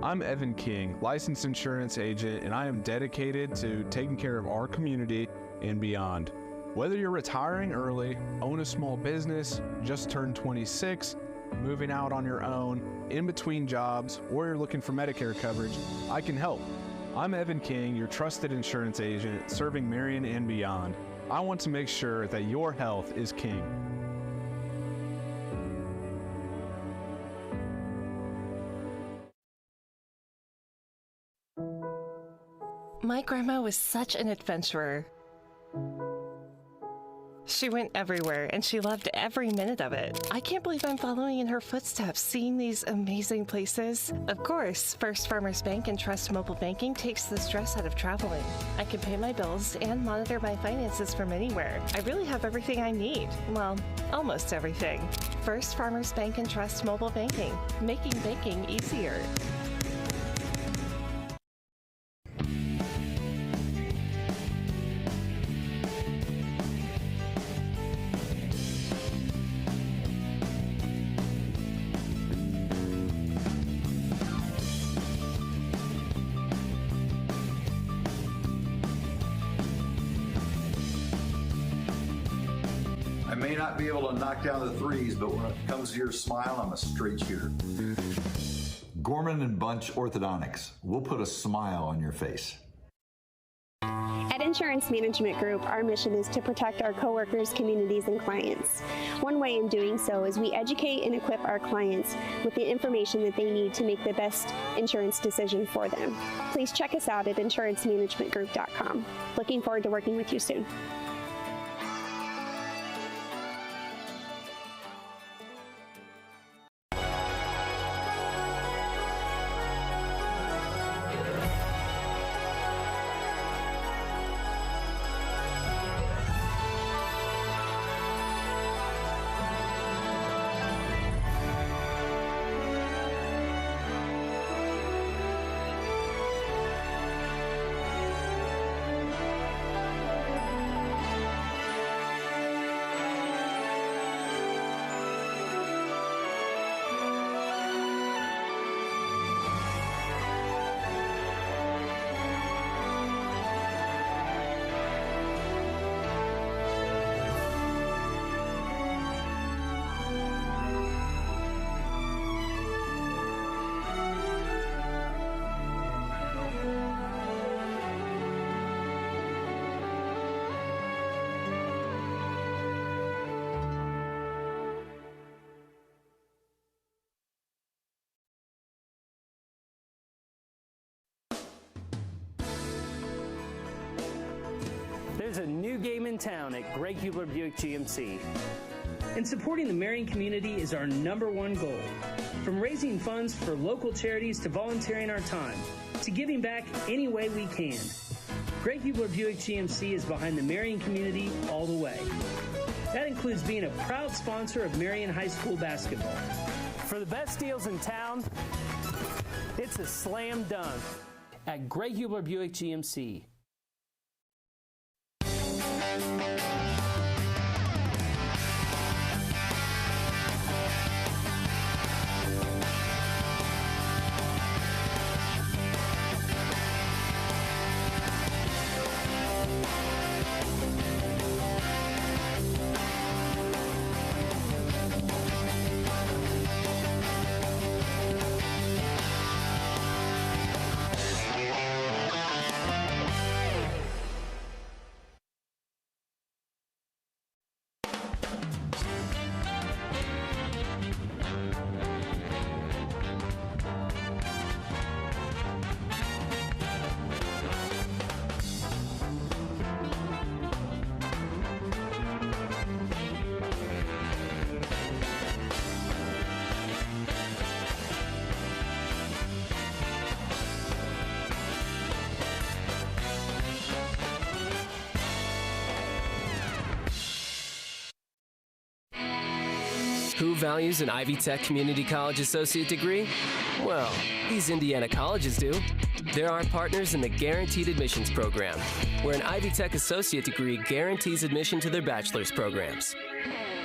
I'm Evan King, licensed insurance agent, and I am dedicated to taking care of our community and beyond. Whether you're retiring early, own a small business, just turned 26, moving out on your own, in between jobs, or you're looking for Medicare coverage, I can help. I'm Evan King, your trusted insurance agent, serving Marion and beyond. I want to make sure that your health is king. My grandma was such an adventurer. She went everywhere, and she loved every minute of it. I can't believe I'm following in her footsteps, seeing these amazing places. Of course, First Farmers Bank and Trust Mobile Banking takes the stress out of traveling. I can pay my bills and monitor my finances from anywhere. I really have everything I need. Well, almost everything. First Farmers Bank and Trust Mobile Banking, making banking easier. I may not be able to knock down the threes, but when it comes to your smile, I'm a straight shooter. Gorman and Bunch Orthodontics. We'll put a smile on your face. At Insurance Management Group, our mission is to protect our coworkers, communities, and clients. One way in doing so is we educate and equip our clients with the information that they need to make the best insurance decision for them. Please check us out at insurancemanagementgroup.com. Looking forward to working with you soon. There's a new game in town at Greg Hubler Buick GMC. And supporting the Marion community is our #1 goal. From raising funds for local charities to volunteering our time, to giving back any way we can. Greg Hubler Buick GMC is behind the Marion community all the way. That includes being a proud sponsor of Marion High School basketball. For the best deals in town, it's a slam dunk at Greg Hubler Buick GMC. Who values an Ivy Tech Community College Associate degree? Well, these Indiana colleges do. They're our partners in the Guaranteed Admissions Program, where an Ivy Tech Associate degree guarantees admission to their bachelor's programs.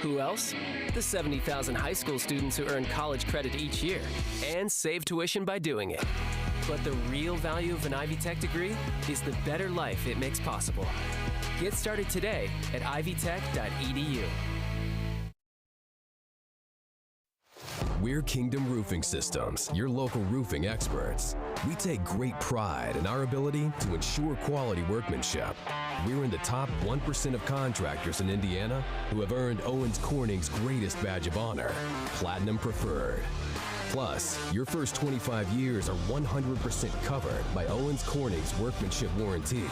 Who else? The 70,000 high school students who earn college credit each year and save tuition by doing it. But the real value of an Ivy Tech degree is the better life it makes possible. Get started today at ivytech.edu. We're Kingdom Roofing Systems, your local roofing experts. We take great pride in our ability to ensure quality workmanship. We're in the top 1% of contractors in Indiana who have earned Owens Corning's greatest badge of honor, Platinum Preferred. Plus, your first 25 years are 100% covered by Owens Corning's workmanship warranty.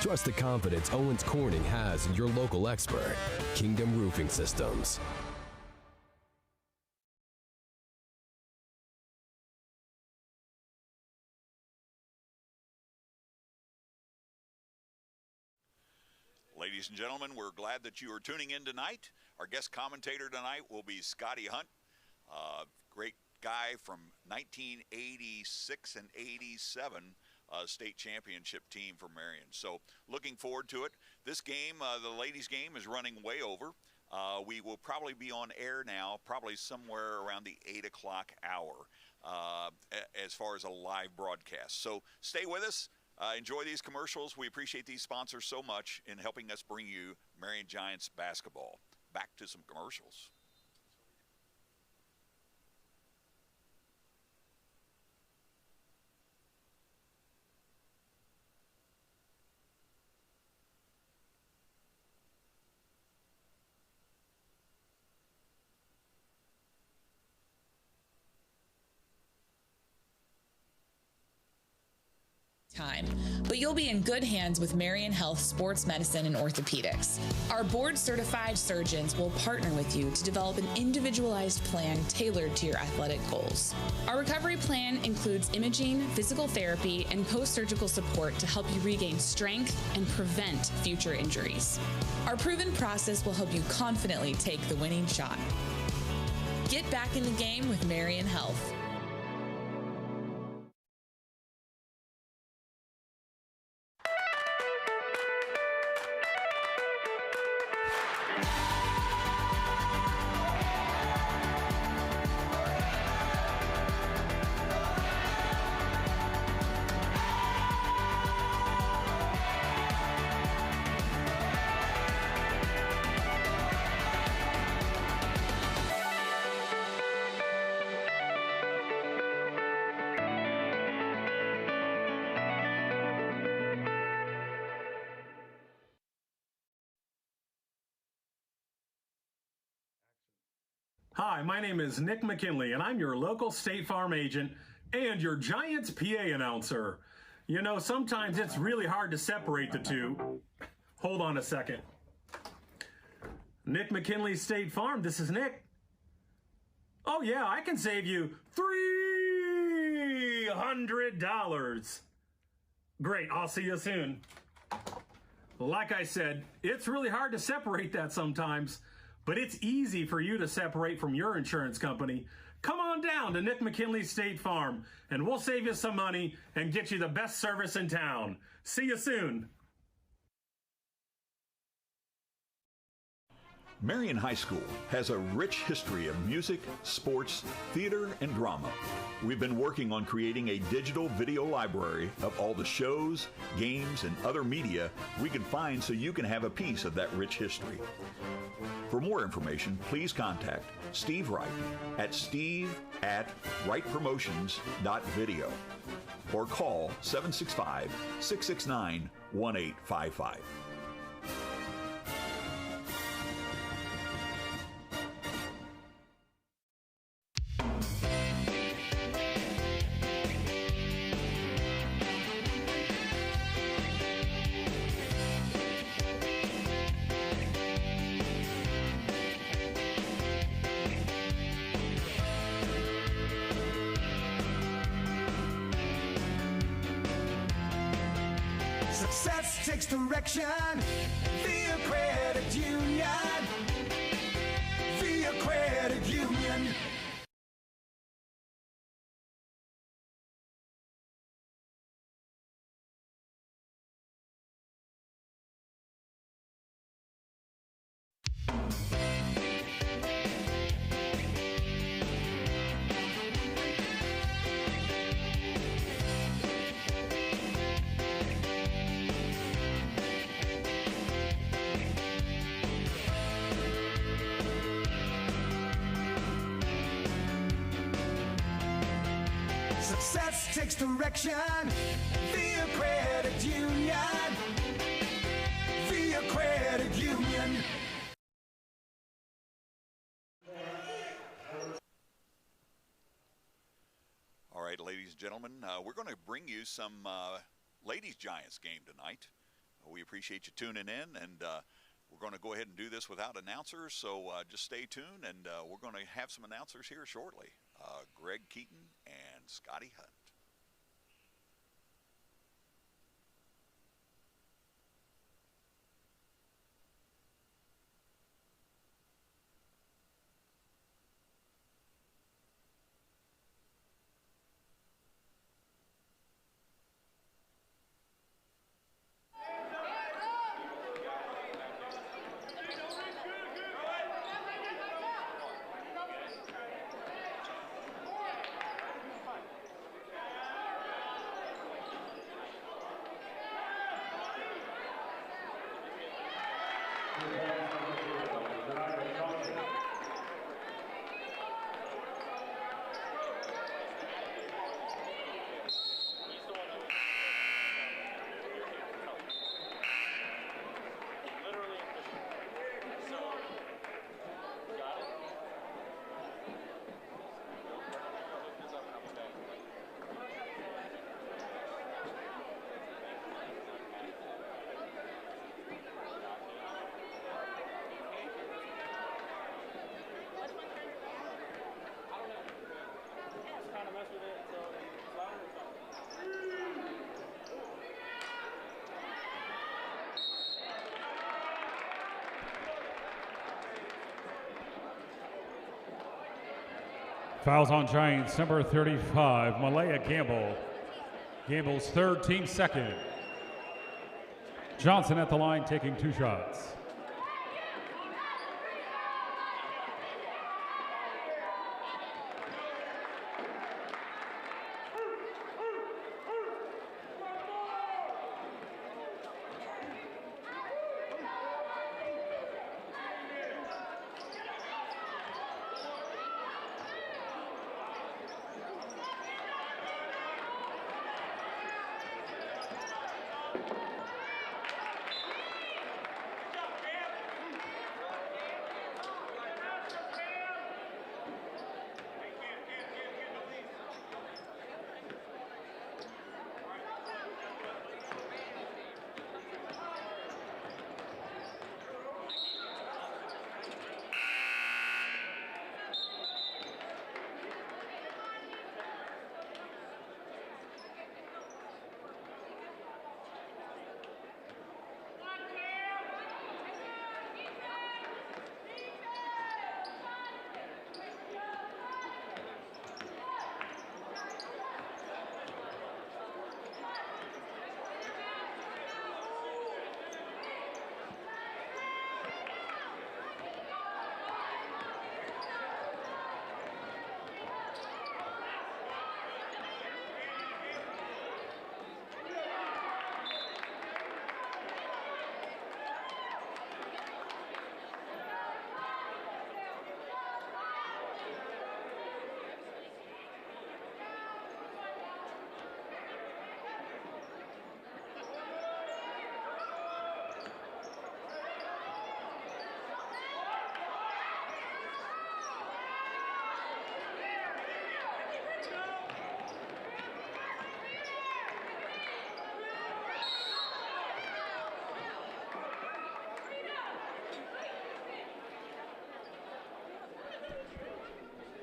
Trust the confidence Owens Corning has in your local expert, Kingdom Roofing Systems. Ladies and gentlemen, we're glad that you are tuning in tonight. Our guest commentator tonight will be Scotty Hunt, great guy from 1986 and 87 state championship team for Marion. So looking forward to it. This game, the ladies' game, is running way over. We will probably be on air now, probably somewhere around the 8 o'clock hour as far as a live broadcast. So stay with us. Enjoy these commercials. We appreciate these sponsors so much in helping us bring you Marion Giants basketball. Back to some commercials. Time, but you'll be in good hands with Marion Health Sports Medicine and Orthopedics. Our board-certified surgeons will partner with you to develop an individualized plan tailored to your athletic goals. Our recovery plan includes imaging, physical therapy, and post-surgical support to help you regain strength and prevent future injuries. Our proven process will help you confidently take the winning shot. Get back in the game with Marion Health. Hi, my name is Nick McKinley, and I'm your local State Farm agent and your Giants PA announcer. You know, sometimes it's really hard to separate the two. Hold on a second. Nick McKinley, State Farm, this is Nick. Oh yeah, I can save you $300. Great, I'll see you soon. Like I said, it's really hard to separate that sometimes. But it's easy for you to separate from your insurance company. Come on down to Nick McKinley State Farm, and we'll save you some money and get you the best service in town. See you soon. Marion High School has a rich history of music, sports, theater, and drama. We've been working on creating a digital video library of all the shows, games, and other media we can find so you can have a piece of that rich history. For more information, please contact Steve Wright at steve@wrightpromotions.video or call 765-669-1855. Success takes direction via credit union. Via credit union. Success takes direction via credit union. Via credit union. All right, ladies and gentlemen, we're going to bring you some Ladies Giants game tonight. We appreciate you tuning in, and we're going to go ahead and do this without announcers, so just stay tuned, and we're going to have some announcers here shortly. Greg Keaton and Scotty Hunt. Fouls on Giants, number 35, Malaya Gamble. Gamble's third, team second. Johnson at the line taking 2 shots.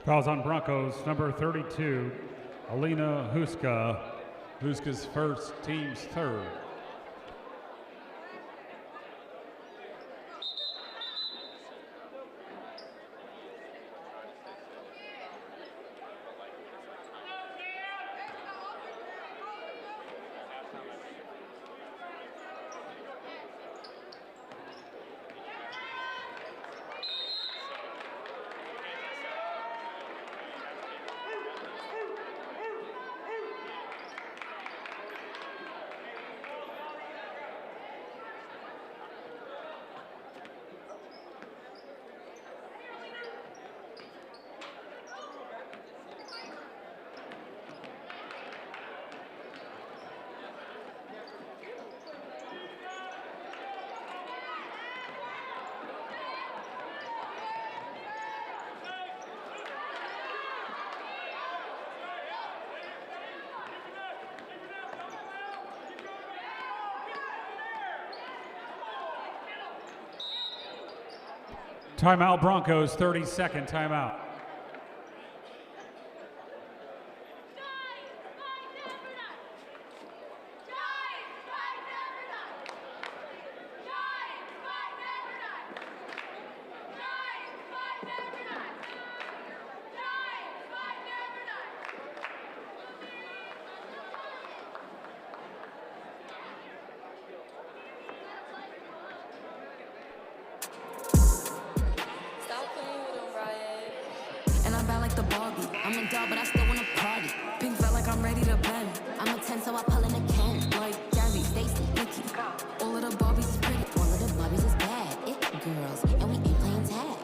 Fouls on Broncos, number 32, Alina Huska. Huska's first, team's third. Timeout Broncos, 30-second timeout. And I'm bad like the Barbie. I'm in doubt, but I still wanna party. Pink felt like I'm ready to bend. I'm a 10, so I pull in a can. Like Gabby, Stacy, Nikki. All of the Barbies is pretty. All of the Barbies is bad. It girls, and we ain't playing tag.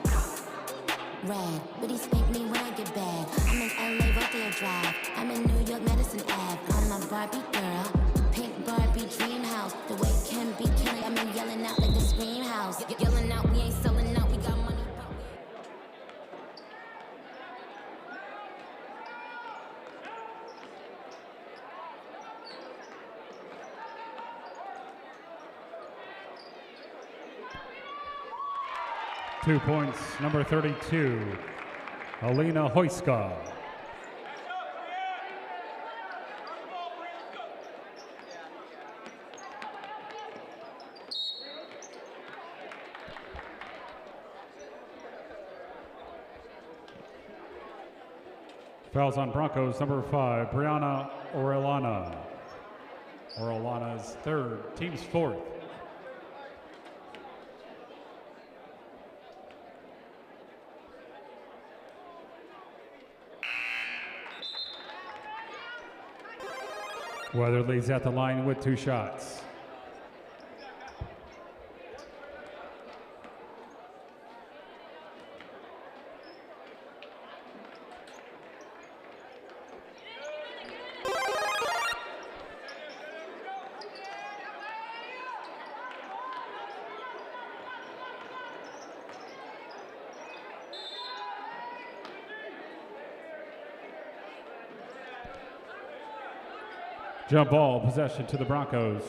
Red, but he spank me when I get bad. I'm in LA, Rodeo Drive. I'm in New York, Madison Ave. I'm a Barbie girl. Pink Barbie dream house. The way Kim be killing, I'm yelling out like the scream house. Yelling out, we ain't selling out, we got money. 2 points, number 32, Alina Hoyska. Fouls on Broncos, number 5, Brianna Orellana. Orellana's third, team's fourth. Weatherly's at the line with 2 shots. Jump ball, possession to the Broncos.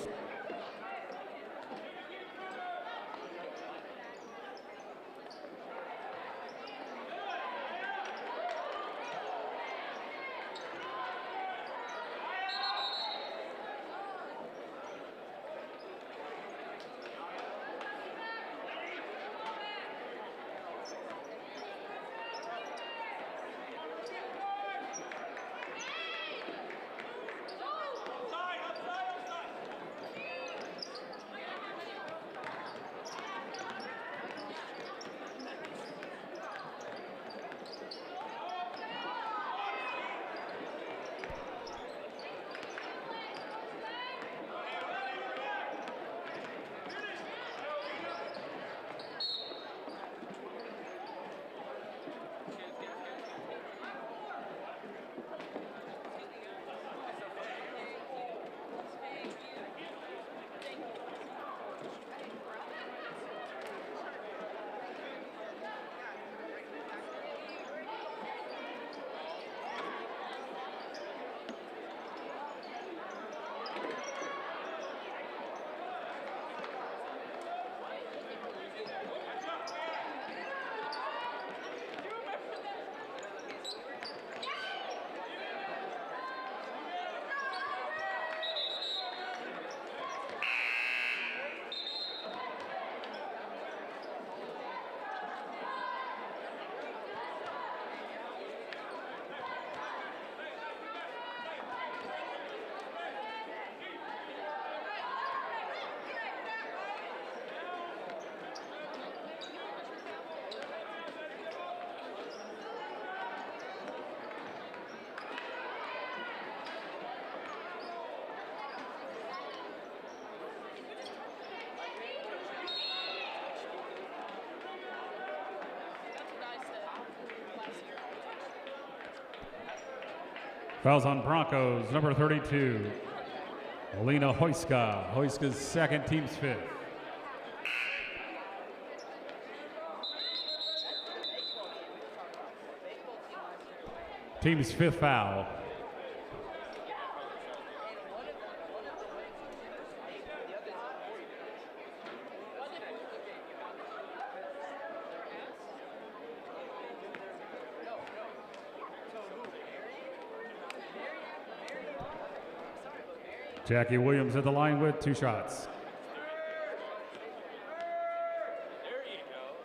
Fouls on Broncos, number 32, Alina Hoyska. Hoyska's second, team's fifth. Team's fifth foul. Jackie Williams at the line with 2 shots. There you go.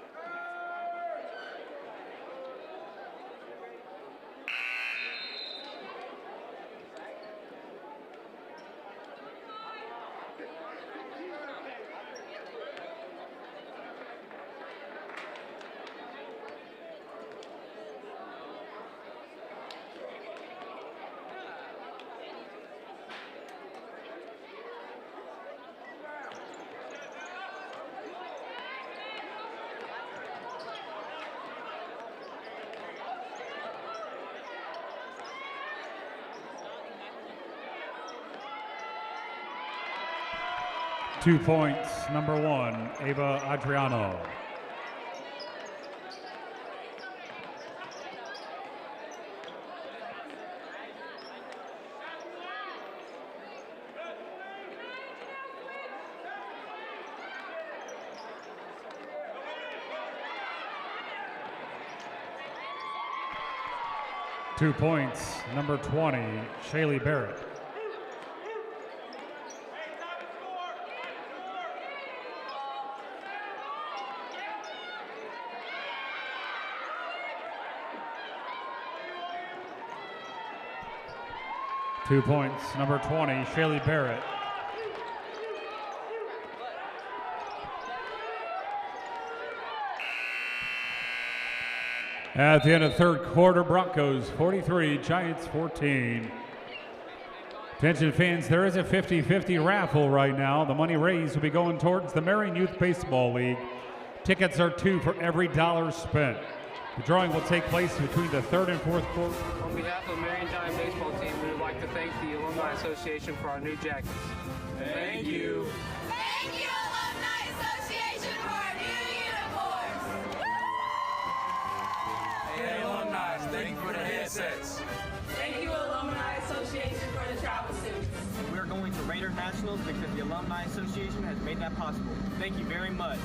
2 points, number 1, Ava Adriano. Two points, number 20, Shaylee Barrett. Two points, number 20, Shaylee Barrett. At the end of third quarter, Broncos 43, Giants 14. Attention fans, there is a 50-50 raffle right now. The money raised will be going towards the Marion Youth Baseball League. Tickets are $2 for every $1 spent. The drawing will take place between the third and fourth quarter. On behalf of the Marion Giant baseball team, we would like to thank the Alumni Association for our new jackets. Thank you. Thank you, Alumni Association, for our new uniforms. Hey, alumni, thank you for the headsets. Thank you, Alumni Association, for the travel suits. We're going to Raider Nationals because the Alumni Association has made that possible. Thank you very much.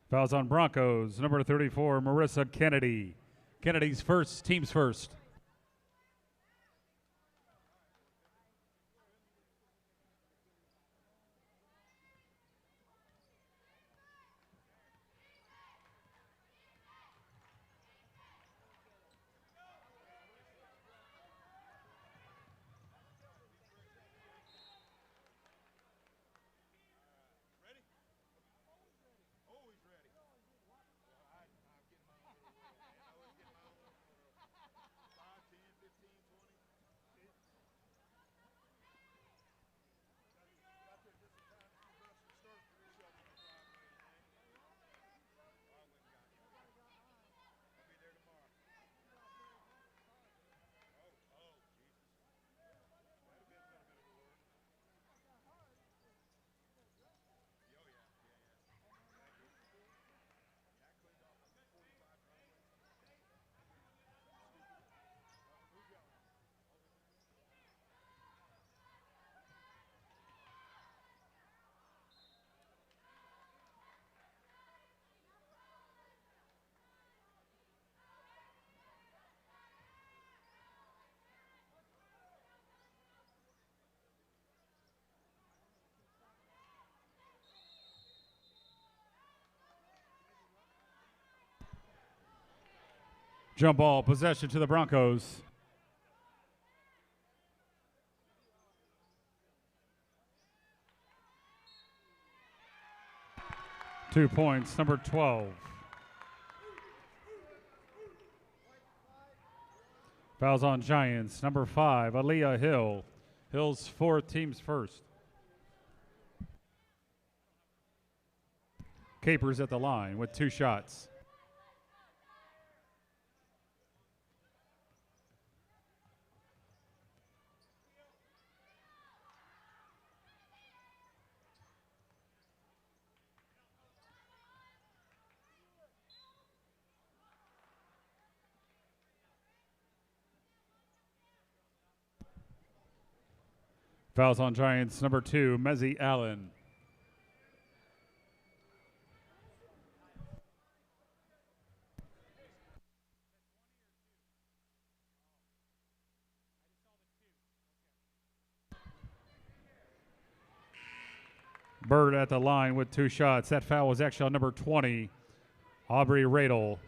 Fouls on Broncos, number 34, Marissa Kennedy. Kennedy's first, team's first. Jump ball, possession to the Broncos. Two points, number 12. Fouls on Giants, number 5, Aaliyah Hill. Hill's fourth, team's first. Capers at the line with 2 shots. Fouls on Giants, number 2, Mezzy Allen. Bird at the line with 2 shots. That foul was actually on number 20, Aubrey Radel.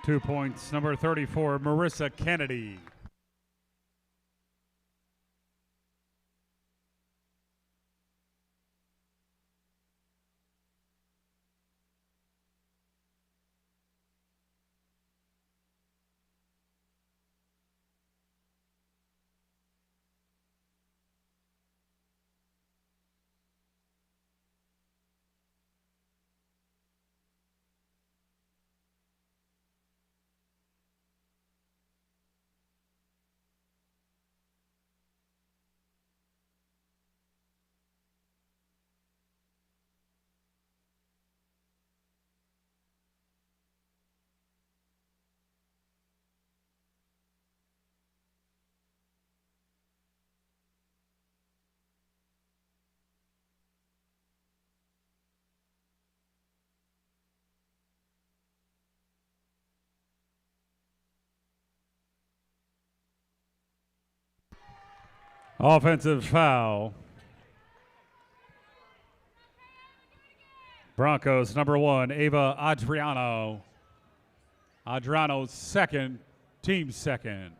Two points, number 34, Marissa Kennedy. Offensive foul. Broncos, number 1, Ava Adriano. Adriano's second, team second.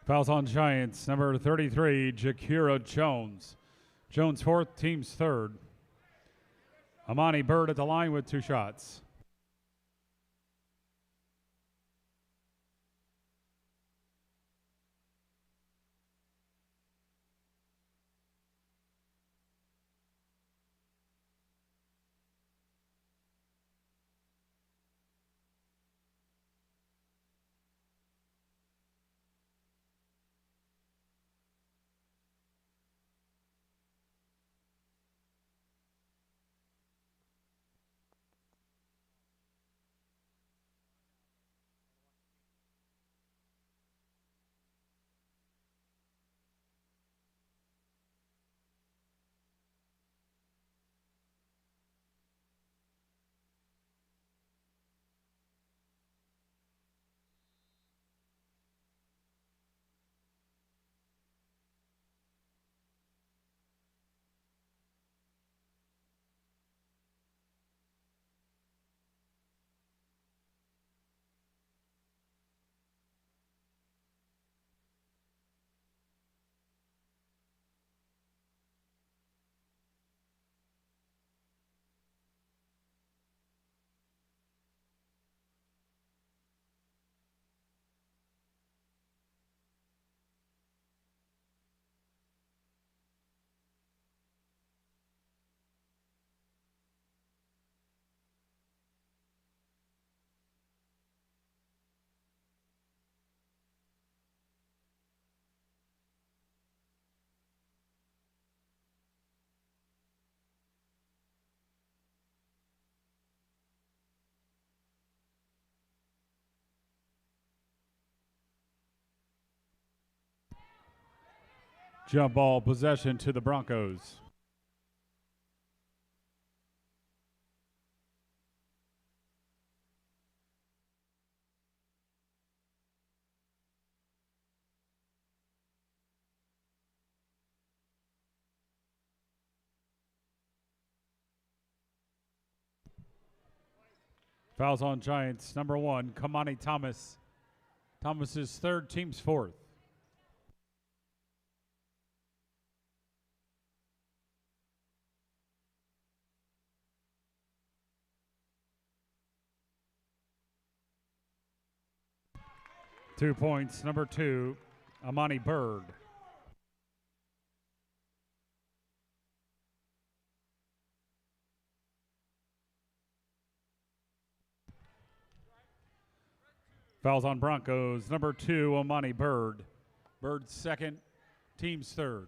Fouls on Giants, number 33, Jakira Jones. Jones fourth, team's third. Amani Bird at the line with 2 shots. Jump ball possession to the Broncos. Fouls on Giants. Number 1, Kamani Thomas. Thomas's third, team's fourth. Two points, number 2, Amani Bird. Fouls on Broncos. Number 2, Amani Bird. Bird's second, team's third.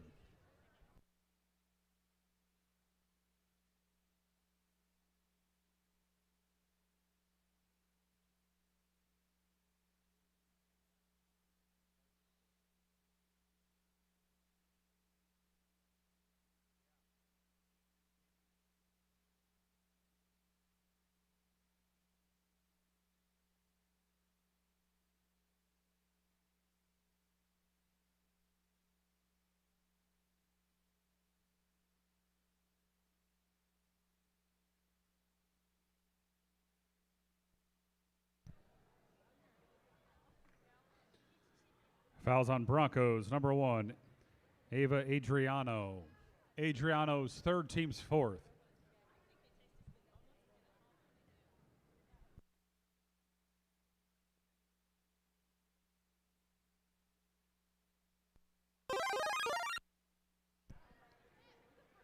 Fouls on Broncos. Number 1, Ava Adriano. Adriano's third, team's fourth.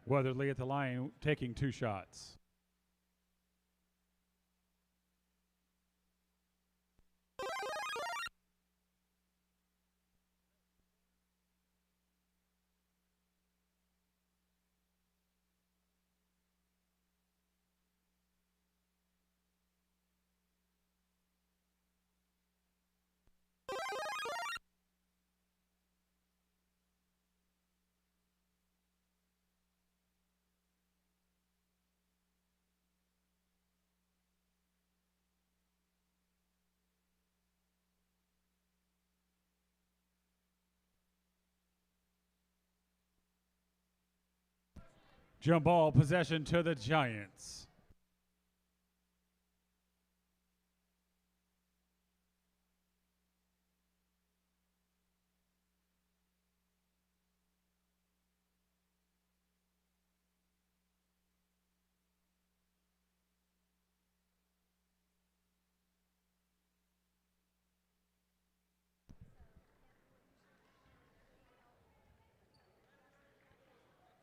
Weatherly at the line, taking 2 shots. Jump ball possession to the Giants.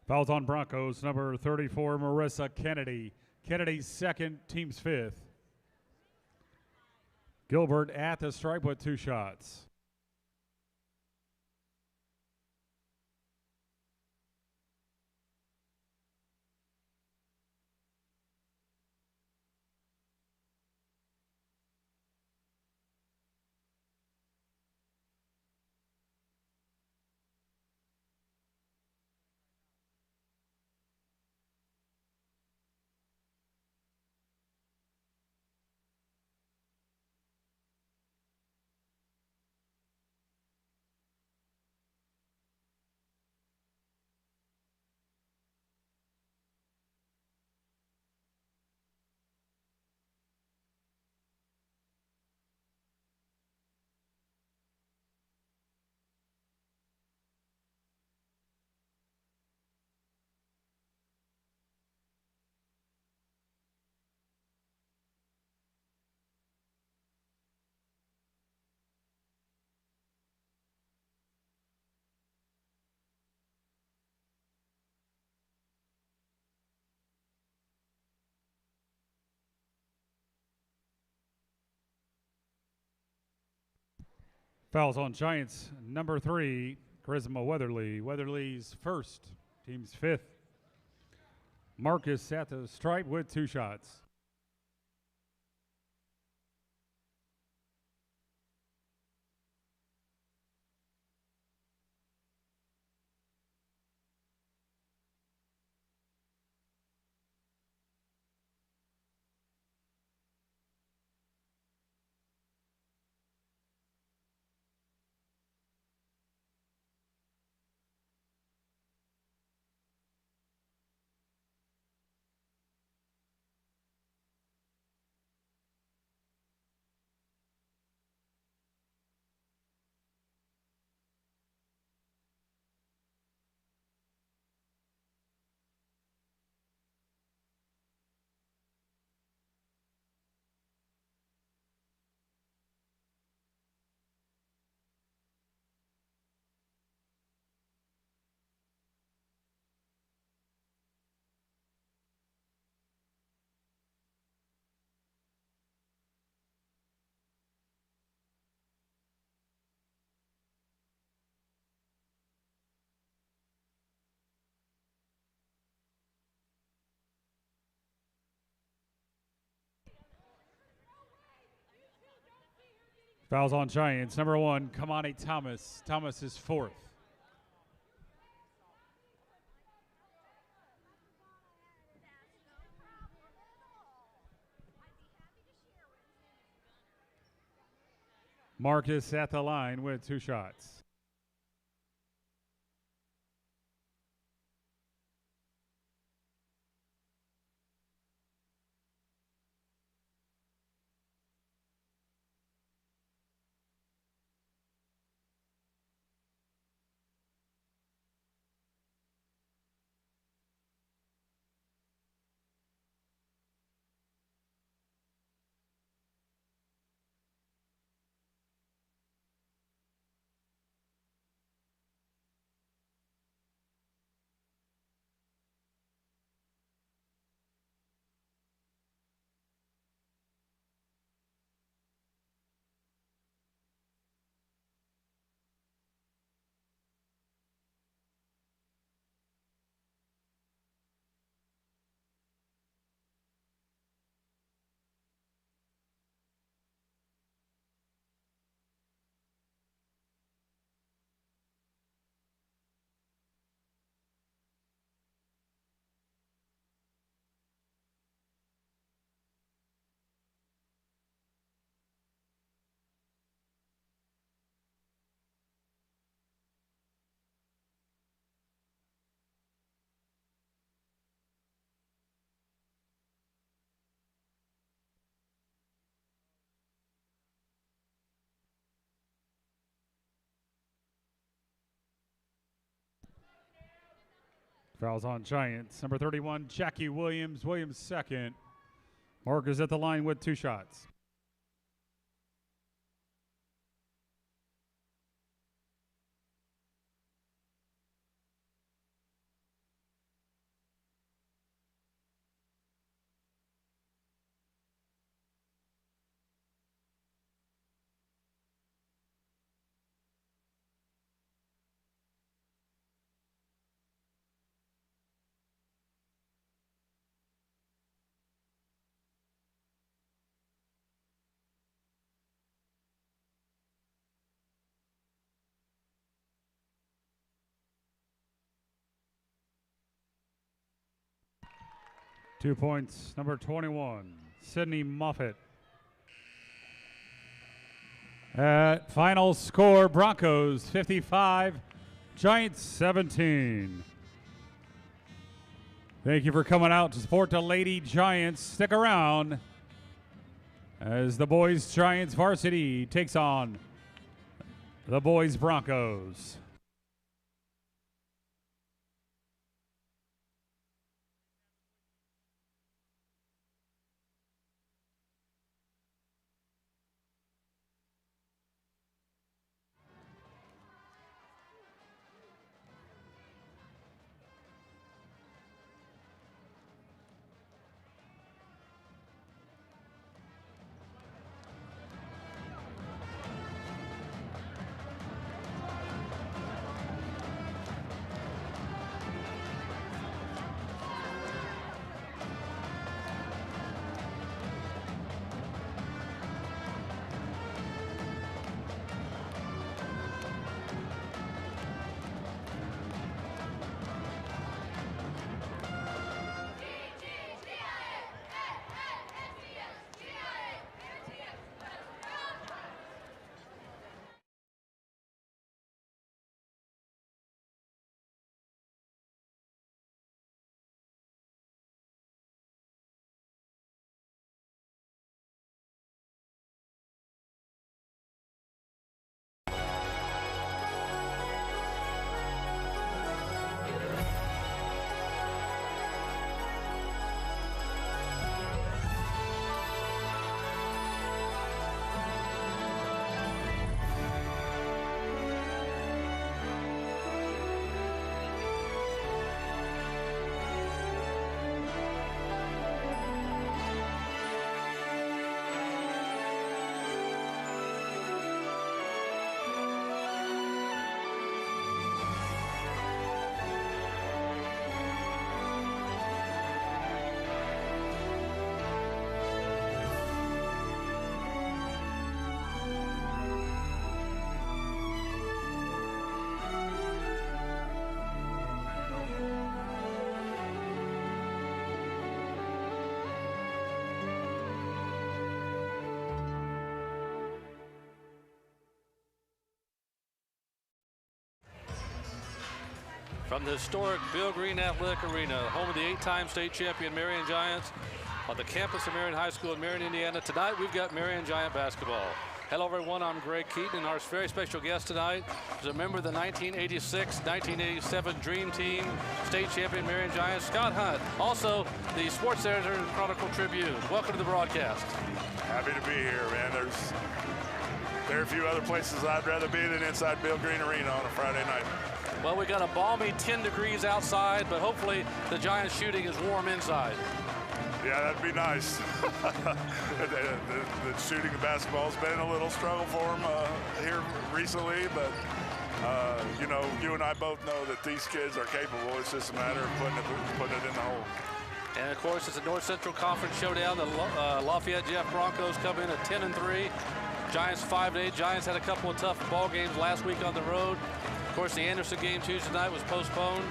Fouls on Broncos. Number 34, Marissa Kennedy. Kennedy's second, team's fifth. Gilbert at the stripe with 2 shots. Fouls on Giants. Number 3, Charisma Weatherly. Weatherly's first, team's fifth. Marcus at the stripe with 2 shots. Fouls on Giants. Number 1, Kamani Thomas. Thomas is 4th. Marcus at the line with 2 shots. Fouls on Giants. Number 31, Jackie Williams. Williams 2nd. Marcus at the line with 2 shots. Two points, number 21, Sydney Moffitt. At final score, Broncos 55, Giants 17. Thank you for coming out to support the Lady Giants. Stick around as the boys Giants varsity takes on the boys Broncos. from the historic Bill Green Athletic Arena, home of the 8-time state champion Marion Giants, on the campus of Marion High School in Marion, Indiana. Tonight we've got Marion Giant basketball. Hello everyone, I'm Greg Keaton, and our very special guest tonight is a member of the 1986-1987 Dream Team state champion Marion Giants, Scott Hunt, also the sports editor and Chronicle Tribune. Welcome to the broadcast. Happy to be here, man. There are a few other places I'd rather be than inside Bill Green Arena on a Friday night. Well, we got a balmy 10 degrees outside, but hopefully the Giants shooting is warm inside. Yeah, that'd be nice. the shooting of basketball has been a little struggle for them here recently, but you know, you and I both know that these kids are capable. It's just a matter of putting it in the hole. And of course, it's a North Central Conference showdown. The Lafayette Jeff Broncos come in at 10-3. Giants 5-8. Giants had a couple of tough ball games last week on the road. Of course, the Anderson game Tuesday night was postponed.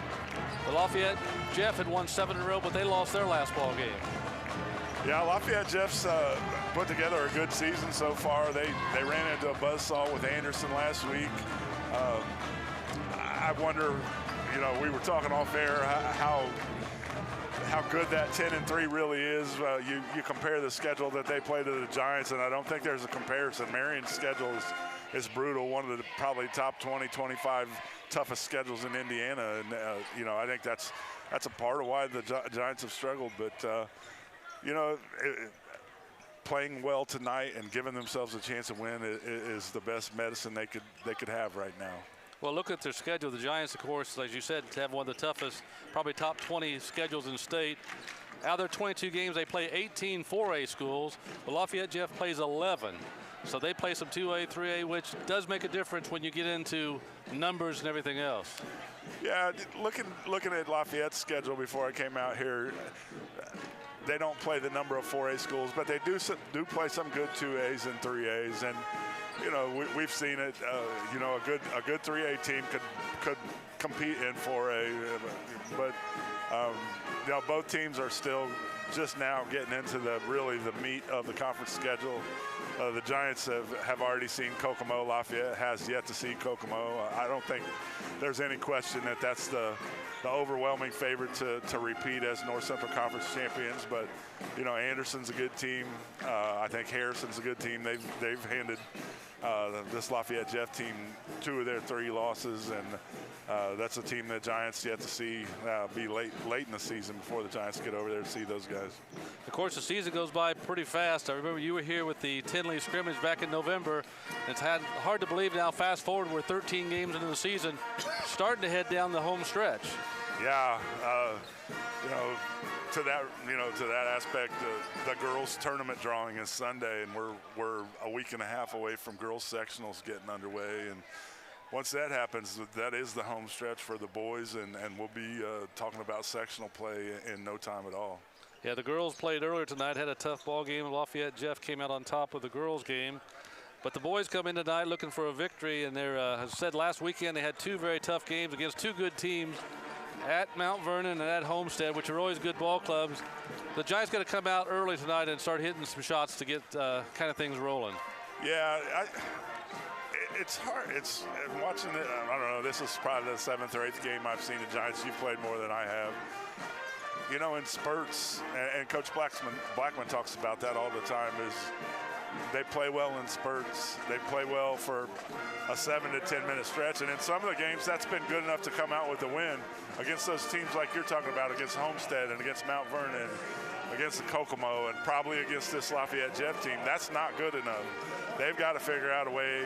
The Lafayette Jeff had won 7 in a row, but they lost their last ball game. Yeah, Lafayette Jeff's put together a good season so far. They ran into a buzzsaw with Anderson last week. I wonder, you know, we were talking off air how good that 10-3 really is. You compare the schedule that they play to the Giants, and I don't think there's a comparison. Marion's schedule is brutal, one of the probably top 20, 25 toughest schedules in Indiana, and you know, I think that's a part of why the Giants have struggled. But you know, playing well tonight and giving themselves a chance to win is the best medicine they could have right now. Well, look at their schedule. The Giants, of course, as you said, have one of the toughest, probably top 20 schedules in state. Out of their 22 games, they play 18 4A schools. But Lafayette Jeff plays 11. So they play some 2A, 3A, which does make a difference when you get into numbers and everything else. Yeah, looking at Lafayette's schedule before I came out here, they don't play the number of 4A schools, but they do play some good 2As and 3As. And you know, we've seen it. You know, a good 3A team could compete in 4A, but you know, both teams are still just now getting into the meat of the conference schedule. The Giants have already seen Kokomo. Lafayette has yet to see Kokomo. I don't think there's any question that that's the overwhelming favorite to repeat as North Central Conference champions. But you know, Anderson's a good team. I think Harrison's a good team. They've handed this Lafayette Jeff team 2 of their 3 losses, and that's a team that Giants yet to see be late in the season before the Giants get over there to see those guys. Of course, the season goes by pretty fast. I remember you were here with the Tinley scrimmage back in November. It's hard to believe now, fast forward, we're 13 games into the season, starting to head down the home stretch. Yeah, you know, to that aspect, the girls tournament drawing is Sunday, and we're a week and a half away from girls sectionals getting underway, and once that happens, that is the home stretch for the boys, and we'll be talking about sectional play in no time at all. Yeah, the girls played earlier tonight, had a tough ball game. Lafayette Jeff came out on top of the girls game. But the boys come in tonight looking for a victory, and they're, as I said, last weekend they had 2 very tough games against 2 good teams at Mount Vernon and at Homestead, which are always good ball clubs. The Giants got to come out early tonight and start hitting some shots to get kind of things rolling. Yeah, it's hard. It's watching it. I don't know. This is probably the 7th or 8th game I've seen the Giants. You've played more than I have. You know, in spurts, and Coach Blackman talks about that all the time, is they play well in spurts. They play well for a 7 to 10 minute stretch. And in some of the games, that's been good enough to come out with a win against those teams like you're talking about, against Homestead and against Mount Vernon, against the Kokomo, and probably against this Lafayette Jeff team. That's not good enough. They've got to figure out a way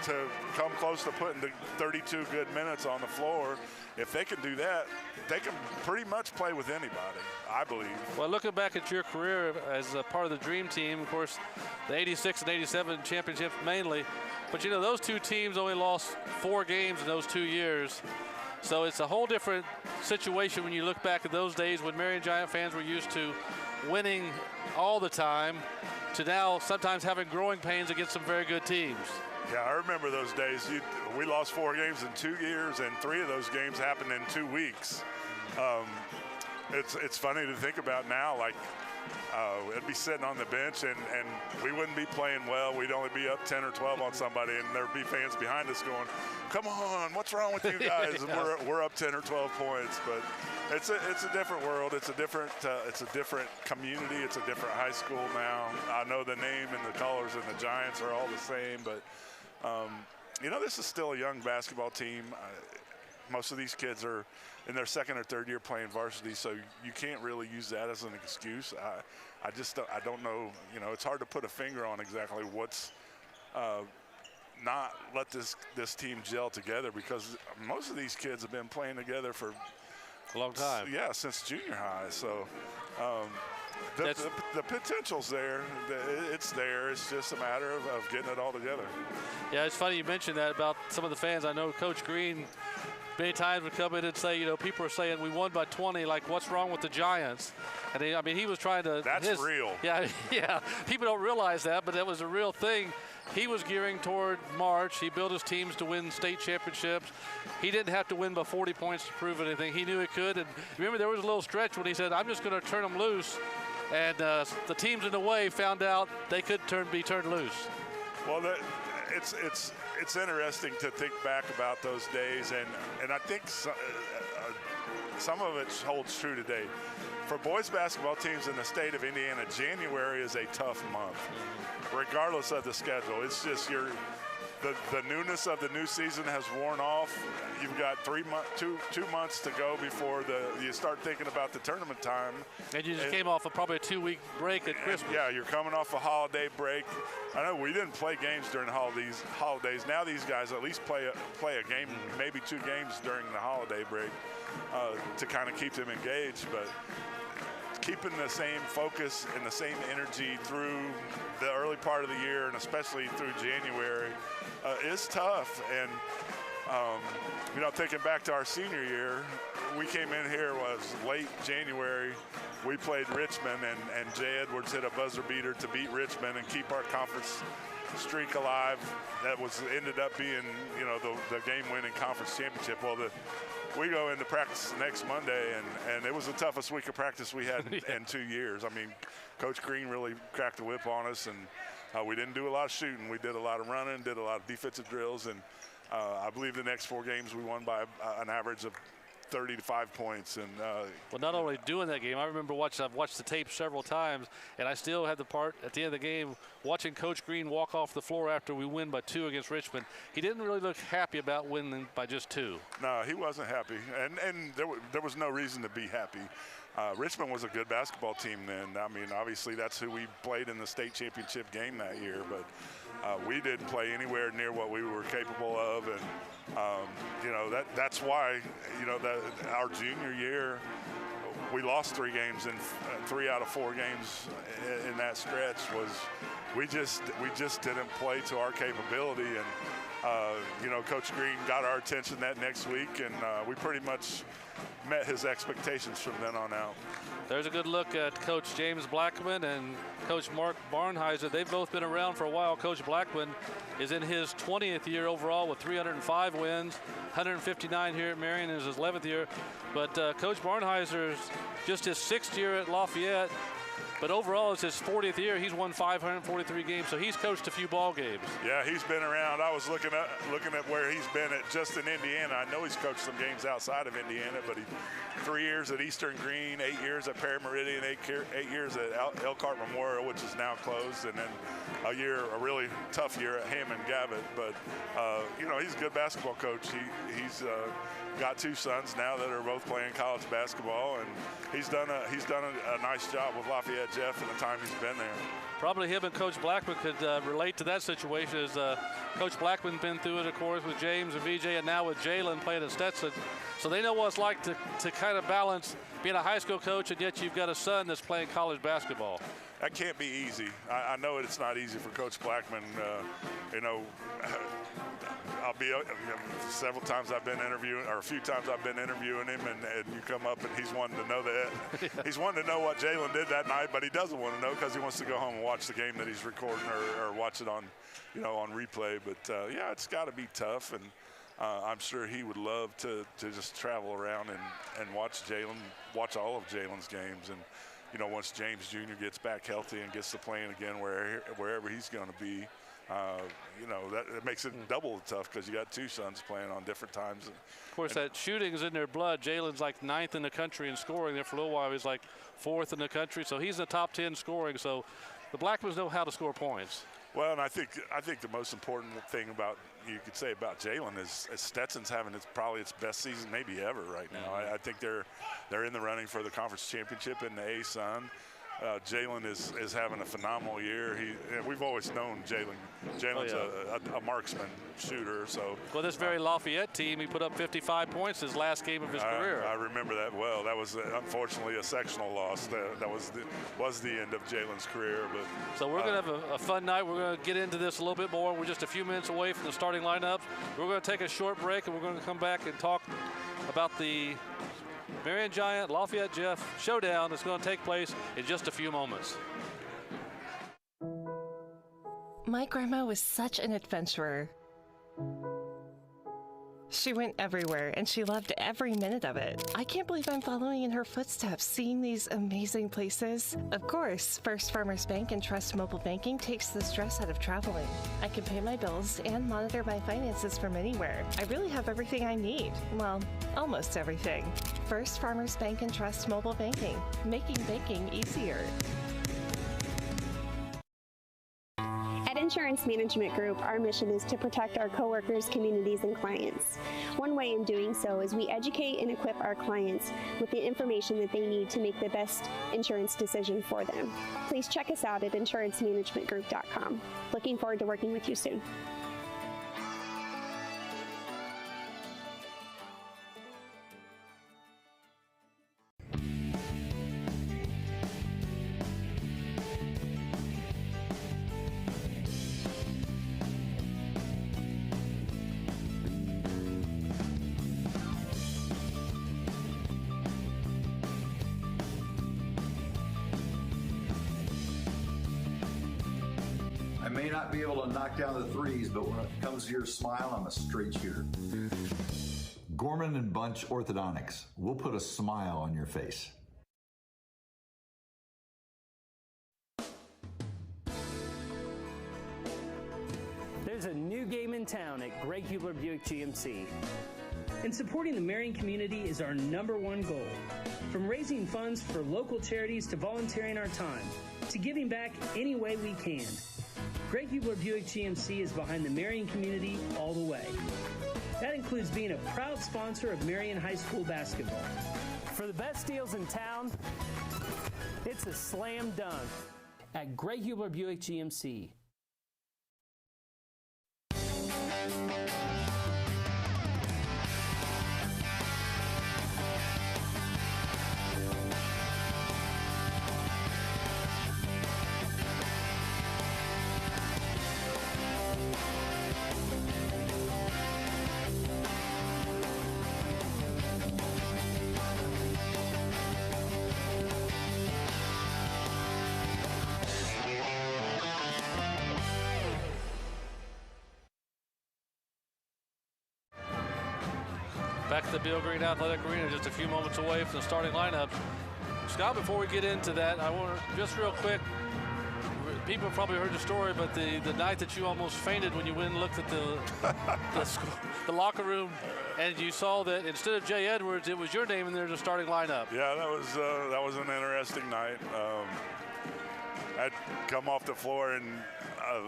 to come close to putting the 32 good minutes on the floor. If they can do that, they can pretty much play with anybody, I believe. Well, looking back at your career as a part of the Dream Team, of course, the 86 and 87 championships mainly, but you know, those 2 teams only lost 4 games in those 2 years. So it's a whole different situation when you look back at those days when Marion Giant fans were used to winning all the time to now sometimes having growing pains against some very good teams. Yeah, I remember those days. We lost 4 games in 2 years, and 3 of those games happened in 2 weeks. it's funny to think about now. Like, it'd be sitting on the bench, and we wouldn't be playing well. We'd only be up 10 or 12 on somebody, and there'd be fans behind us going, "Come on, what's wrong with you guys?" And we're up 10 or 12 points. But it's a different world. It's a different community. It's a different high school now. I know the name and the colors and the Giants are all the same, but this is still a young basketball team. Most of these kids are in their second or third year playing varsity, so you can't really use that as an excuse. I don't know. It's hard to put a finger on exactly what's not let this team gel together, because most of these kids have been playing together for a long time. Yeah, since junior high. So the potential's there. It's there. It's just a matter of getting it all together. Yeah, it's funny you mentioned that about some of the fans. I know Coach Green many times would come in and say, people are saying we won by 20, like what's wrong with the Giants? And he was trying to. That's real. Yeah. People don't realize that, but that was a real thing. He was gearing toward March. He built his teams to win state championships. He didn't have to win by 40 points to prove anything. He knew he could. And remember, there was a little stretch when he said, "I'm just going to turn them loose." And the teams in the way found out they could be turned loose. Well, it's interesting to think back about those days, and I think some of it holds true today. For boys basketball teams in the state of Indiana, January is a tough month, regardless of the schedule. It's just the newness of the new season has worn off. You've got 2 months to go before you start thinking about the tournament time. And you just came off of probably a 2-week break at Christmas. Yeah, you're coming off a holiday break. I know we didn't play games during the holidays. Now these guys at least play a game, maybe 2 games during the holiday break to kind of keep them engaged. But keeping the same focus and the same energy through the early part of the year, and especially through January, is tough. And thinking back to our senior year, we came in here was late January. We played Richmond, and Jay Edwards hit a buzzer beater to beat Richmond and keep our conference streak alive. That ended up being the game-winning conference championship. Well, we go into practice next Monday, and it was the toughest week of practice we had in 2 years. I mean, Coach Green really cracked the whip on us, and we didn't do a lot of shooting. We did a lot of running, did a lot of defensive drills, and I believe the next 4 games we won by an average of 35 points. And well, not only doing that game, I remember I've watched the tape several times, and I still had the part at the end of the game watching Coach Green walk off the floor after we win by 2 against Richmond. He didn't really look happy about winning by just 2. No, he wasn't happy, and there was no reason to be happy. Richmond was a good basketball team then. I mean, obviously that's who we played in the state championship game that year, but we didn't play anywhere near what we were capable of, and that's why our junior year we lost 3 games, and 3 out of 4 games in that stretch was we just didn't play to our capability. And Coach Green got our attention that next week, and we pretty much met his expectations from then on out. There's a good look at Coach James Blackman and Coach Mark Barnheiser. They've both been around for a while. Coach Blackman is in his 20th year overall with 305 wins, 159 here at Marion is his 11th year. But Coach Barnheiser's just his 6th year at Lafayette. But overall, it's his 40th year. He's won 543 games, so he's coached a few ball games. Yeah, he's been around. I was looking at where he's been at just in Indiana. I know he's coached some games outside of Indiana, but 3 years at Eastern Green, 8 years at Perry Meridian, 8 years at Elkhart Memorial, which is now closed, and then a really tough year at Hammond Gavitt. But he's a good basketball coach. He's got 2 sons now that are both playing college basketball, and he's done a nice job with Lafayette Jeff in the time he's been there. Probably him and Coach Blackman could relate to that situation, as Coach Blackman's been through it, of course, with James and VJ, and now with Jalen playing at Stetson. So they know what it's like to kind of balance being a high school coach, and yet you've got a son that's playing college basketball. That can't be easy. I know it's not easy for Coach Blackman. I'll be several times I've been interviewing, or a few times I've been interviewing him, and you come up and he's wanting to know that. He's wanting to know what Jalen did that night, but he doesn't want to know because he wants to go home and watch the game that he's recording or watch it on, on replay. But yeah, it's got to be tough, and I'm sure he would love to just travel around and watch all of Jalen's games. And, you know, once James Jr. gets back healthy and gets to playing again wherever he's going to be, you know, that makes it double tough because you got two sons playing on different times. Of course, that shooting is in their blood. Jalen's like 9th in the country in scoring. There for a little while, he's like 4th in the country. So he's in the top 10 scoring. So the Blackmans know how to score points. Well, and I think the most important thing you could say about Jalen is Stetson's having probably its best season maybe ever right now. I think they're in the running for the conference championship in the A-Sun. Jalen is having a phenomenal year. We've always known Jalen's a marksman shooter. So this very Lafayette team, he put up 55 points his last game of his career. I remember that well. That was unfortunately a sectional loss. That was the end of Jalen's career. But so we're going to have a fun night. We're going to get into this a little bit more. We're just a few minutes away from the starting lineups. We're going to take a short break, and we're going to come back and talk about the Marion Giant Lafayette Jeff showdown that's going to take place in just a few moments. My grandma was such an adventurer. She went everywhere, and she loved every minute of it. I can't believe I'm following in her footsteps, seeing these amazing places. Of course, First Farmers Bank and Trust Mobile Banking takes the stress out of traveling. I can pay my bills and monitor my finances from anywhere. I really have everything I need. Well, almost everything. First Farmers Bank and Trust Mobile Banking, making banking easier. At Insurance Management Group, our mission is to protect our coworkers, communities, and clients. One way in doing so is we educate and equip our clients with the information that they need to make the best insurance decision for them. Please check us out at insurancemanagementgroup.com. Looking forward to working with you soon. I may not be able to knock down the threes, but when it comes to your smile, I'm a straight shooter. Gorman and Bunch Orthodontics. We'll put a smile on your face. There's a new game in town at Greg Hubler Buick GMC. And supporting the Marion community is our #1 goal. From raising funds for local charities to volunteering our time, to giving back any way we can. Greg Hubler Buick GMC is behind the Marion community all the way. That includes being a proud sponsor of Marion High School basketball. For the best deals in town, it's a slam dunk at Greg Hubler Buick GMC. Back at the Bill Green Athletic Arena, just a few moments away from the starting lineup. Scott, before we get into that, I want to just real quick, people probably heard the story, but the night that you almost fainted when you went and looked at the locker room and you saw that instead of Jay Edwards, it was your name in there in the starting lineup. Yeah, that was an interesting night. I'd come off the floor and at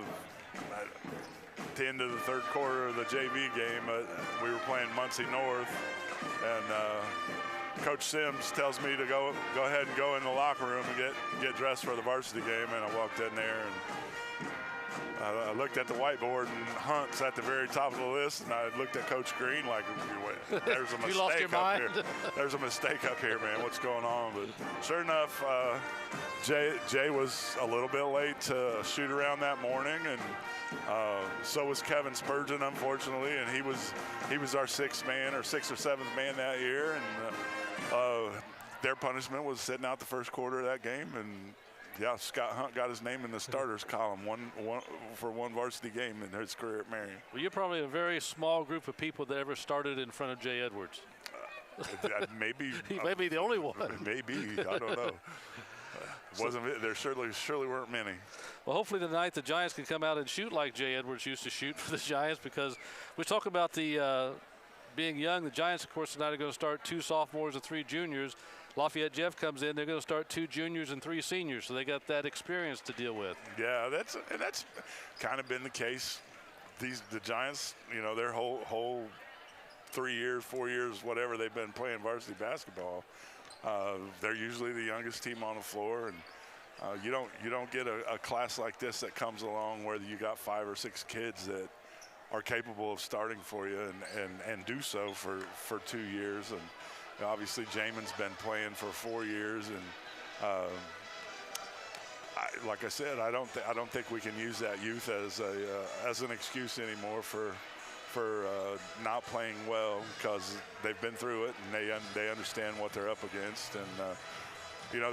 the end of the third quarter of the JV game, we were playing Muncie North, and Coach Sims tells me to go ahead and go in the locker room and get dressed for the varsity game, and I walked in there and I looked at the whiteboard, and Hunt's at the very top of the list, and I looked at Coach Green like, there's a mistake you lost your mind? up here. There's a mistake up here, man. What's going on? But sure enough, Jay was a little bit late to shoot around that morning, and so was Kevin Spurgeon, unfortunately, and he was our sixth or seventh man that year, and their punishment was sitting out the first quarter of that game, and Yeah, Scott Hunt got his name in the starters column for one varsity game in his career at Marion. Well, you're probably a very small group of people that ever started in front of Jay Edwards. Maybe he may be the only one. Maybe, I don't know. There surely weren't many. Well, hopefully tonight the Giants can come out and shoot like Jay Edwards used to shoot for the Giants, because we talk about the being young. The Giants, of course, tonight are going to start 2 sophomores and 3 juniors. Lafayette Jeff comes in. They're going to start 2 juniors and 3 seniors, so they got that experience to deal with. Yeah, that's kind of been the case. The Giants, you know, their whole 3 years, 4 years, whatever they've been playing varsity basketball, they're usually the youngest team on the floor, and you don't get a class like this that comes along where you got 5 or 6 kids that are capable of starting for you and do so for 2 years. And obviously Jamin's been playing for 4 years, and like I said, I don't think we can use that youth as an excuse anymore for not playing well, because they've been through it and they understand what they're up against. And you know,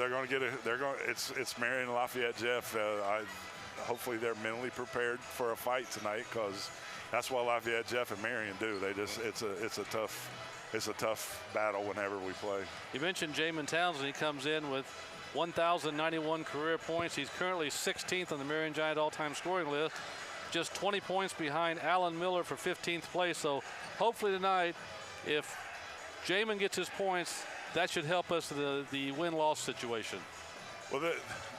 it's Marion and Lafayette Jeff. Hopefully they're mentally prepared for a fight tonight, because that's what Lafayette Jeff and Marion do. It's a tough battle whenever we play. You mentioned Jamin Townsend. He comes in with 1,091 career points. He's currently 16th on the Marion Giant all-time scoring list, just 20 points behind Alan Miller for 15th place. So hopefully tonight, if Jamin gets his points, that should help us in the win-loss situation. Well,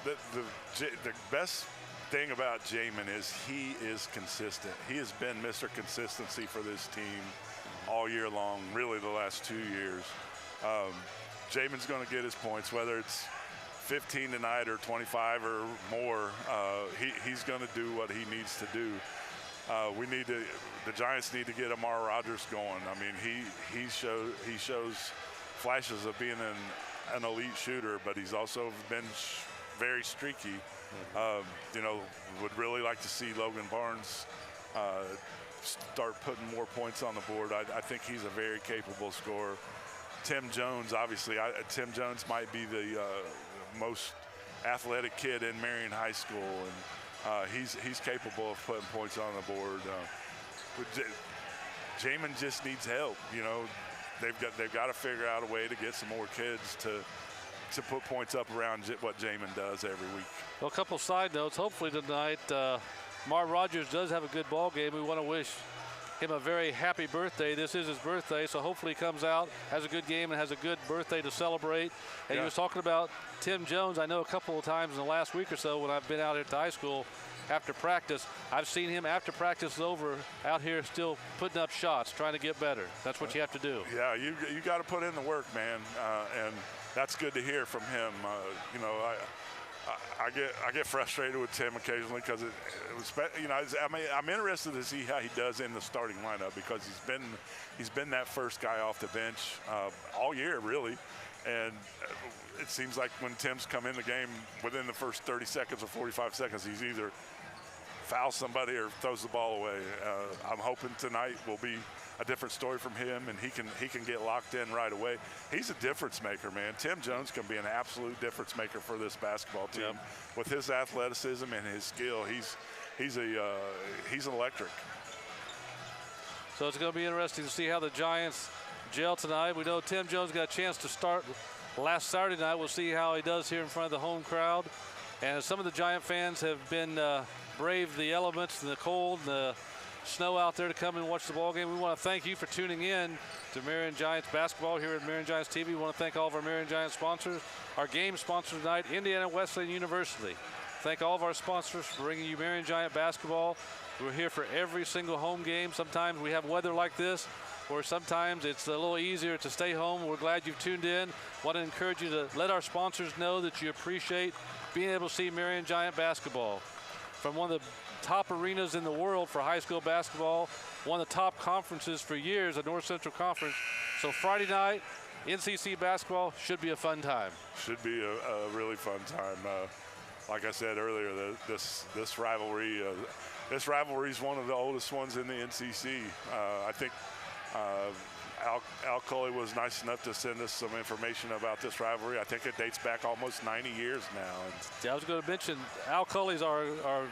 the best thing about Jamin is he is consistent. He has been Mr. Consistency for this team all year long, really the last 2 years. Jamin's going to get his points, whether it's 15 tonight or 25 or more. He's going to do what he needs to do. The Giants need to get Amar Rogers going. I mean, he shows flashes of being an elite shooter, but he's also been very streaky. You know, would really like to see Logan Barnes start putting more points on the board. I think he's a very capable scorer. Tim Jones, obviously, Tim Jones might be the most athletic kid in Marion High School, and he's capable of putting points on the board. Jamin just needs help. You know, they've got to figure out a way to get some more kids to put points up around what Jamin does every week. Well, a couple side notes. Hopefully tonight, Mar Rogers does have a good ball game. We want to wish him a very happy birthday. This is his birthday, so hopefully he comes out, has a good game, and has a good birthday to celebrate. And he was talking about Tim Jones. I know a couple of times in the last week or so when I've been out here at the high school after practice, I've seen him after practice is over out here still putting up shots, trying to get better. That's what you have to do. Yeah, you got to put in the work, man, and that's good to hear from him. You know, I get frustrated with Tim occasionally because you know, I'm interested to see how he does in the starting lineup, because he's been that first guy off the bench all year really, and it seems like when Tim's come in the game, within the first 30 seconds or 45 seconds, he's either fouls somebody or throws the ball away. I'm hoping tonight will be a different story from him, and he can get locked in right away. He's a difference maker, man. Tim Jones can be an absolute difference maker for this basketball team. Yep. With his athleticism and his skill, he's electric. So it's going to be interesting to see how the Giants gel tonight. We know Tim Jones got a chance to start last Saturday night. We'll see how he does here in front of the home crowd. And some of the Giant fans have been brave the elements and the cold and the snow out there to come and watch the ball game. We want to thank you for tuning in to Marion Giants basketball here at Marion Giants TV. We want to thank all of our Marion Giants sponsors. Our game sponsor tonight, Indiana Wesleyan University. Thank all of our sponsors for bringing you Marion Giant basketball. We're here for every single home game. Sometimes we have weather like this, or sometimes it's a little easier to stay home. We're glad you've tuned in. Want to encourage you to let our sponsors know that you appreciate being able to see Marion Giant basketball. From one of the top arenas in the world for high school basketball, one of the top conferences for years, the North Central Conference. So Friday night, NCC basketball should be a fun time. Should be a really fun time. Like I said earlier, this rivalry is one of the oldest ones in the NCC. I think Al Coley was nice enough to send us some information about this rivalry. I think it dates back almost 90 years now. Yeah, I was going to mention Al Coley's our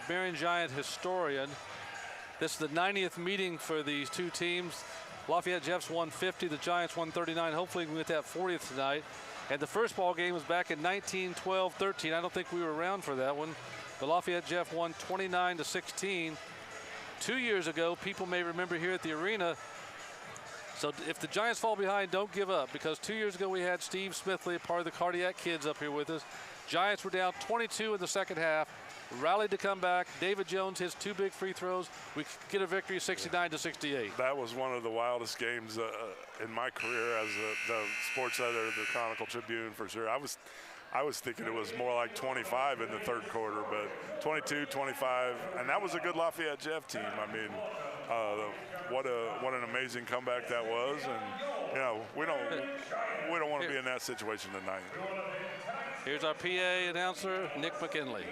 Marion Giant historian. This is the 90th meeting for these two teams. Lafayette Jeffs won 50, the Giants won 39. Hopefully we can get that 40th tonight. And the first ball game was back in 1912-13. I don't think we were around for that one. The Lafayette Jeff won 29-16. 2 years ago, people may remember here at the arena. So if the Giants fall behind, don't give up, because 2 years ago we had Steve Smithley, part of the Cardiac Kids, up here with us. Giants were down 22 in the second half, rallied to come back. David Jones hits 2 big free throws. We get a victory 69-68. That was one of the wildest games in my career as the sports editor of the Chronicle Tribune, for sure. I was thinking it was more like 25 in the third quarter, but 22, 25, and that was a good Lafayette Jeff team. I mean, what an amazing comeback that was, and you know, we don't want to be in that situation tonight. Here's our PA announcer, Nick McKinley.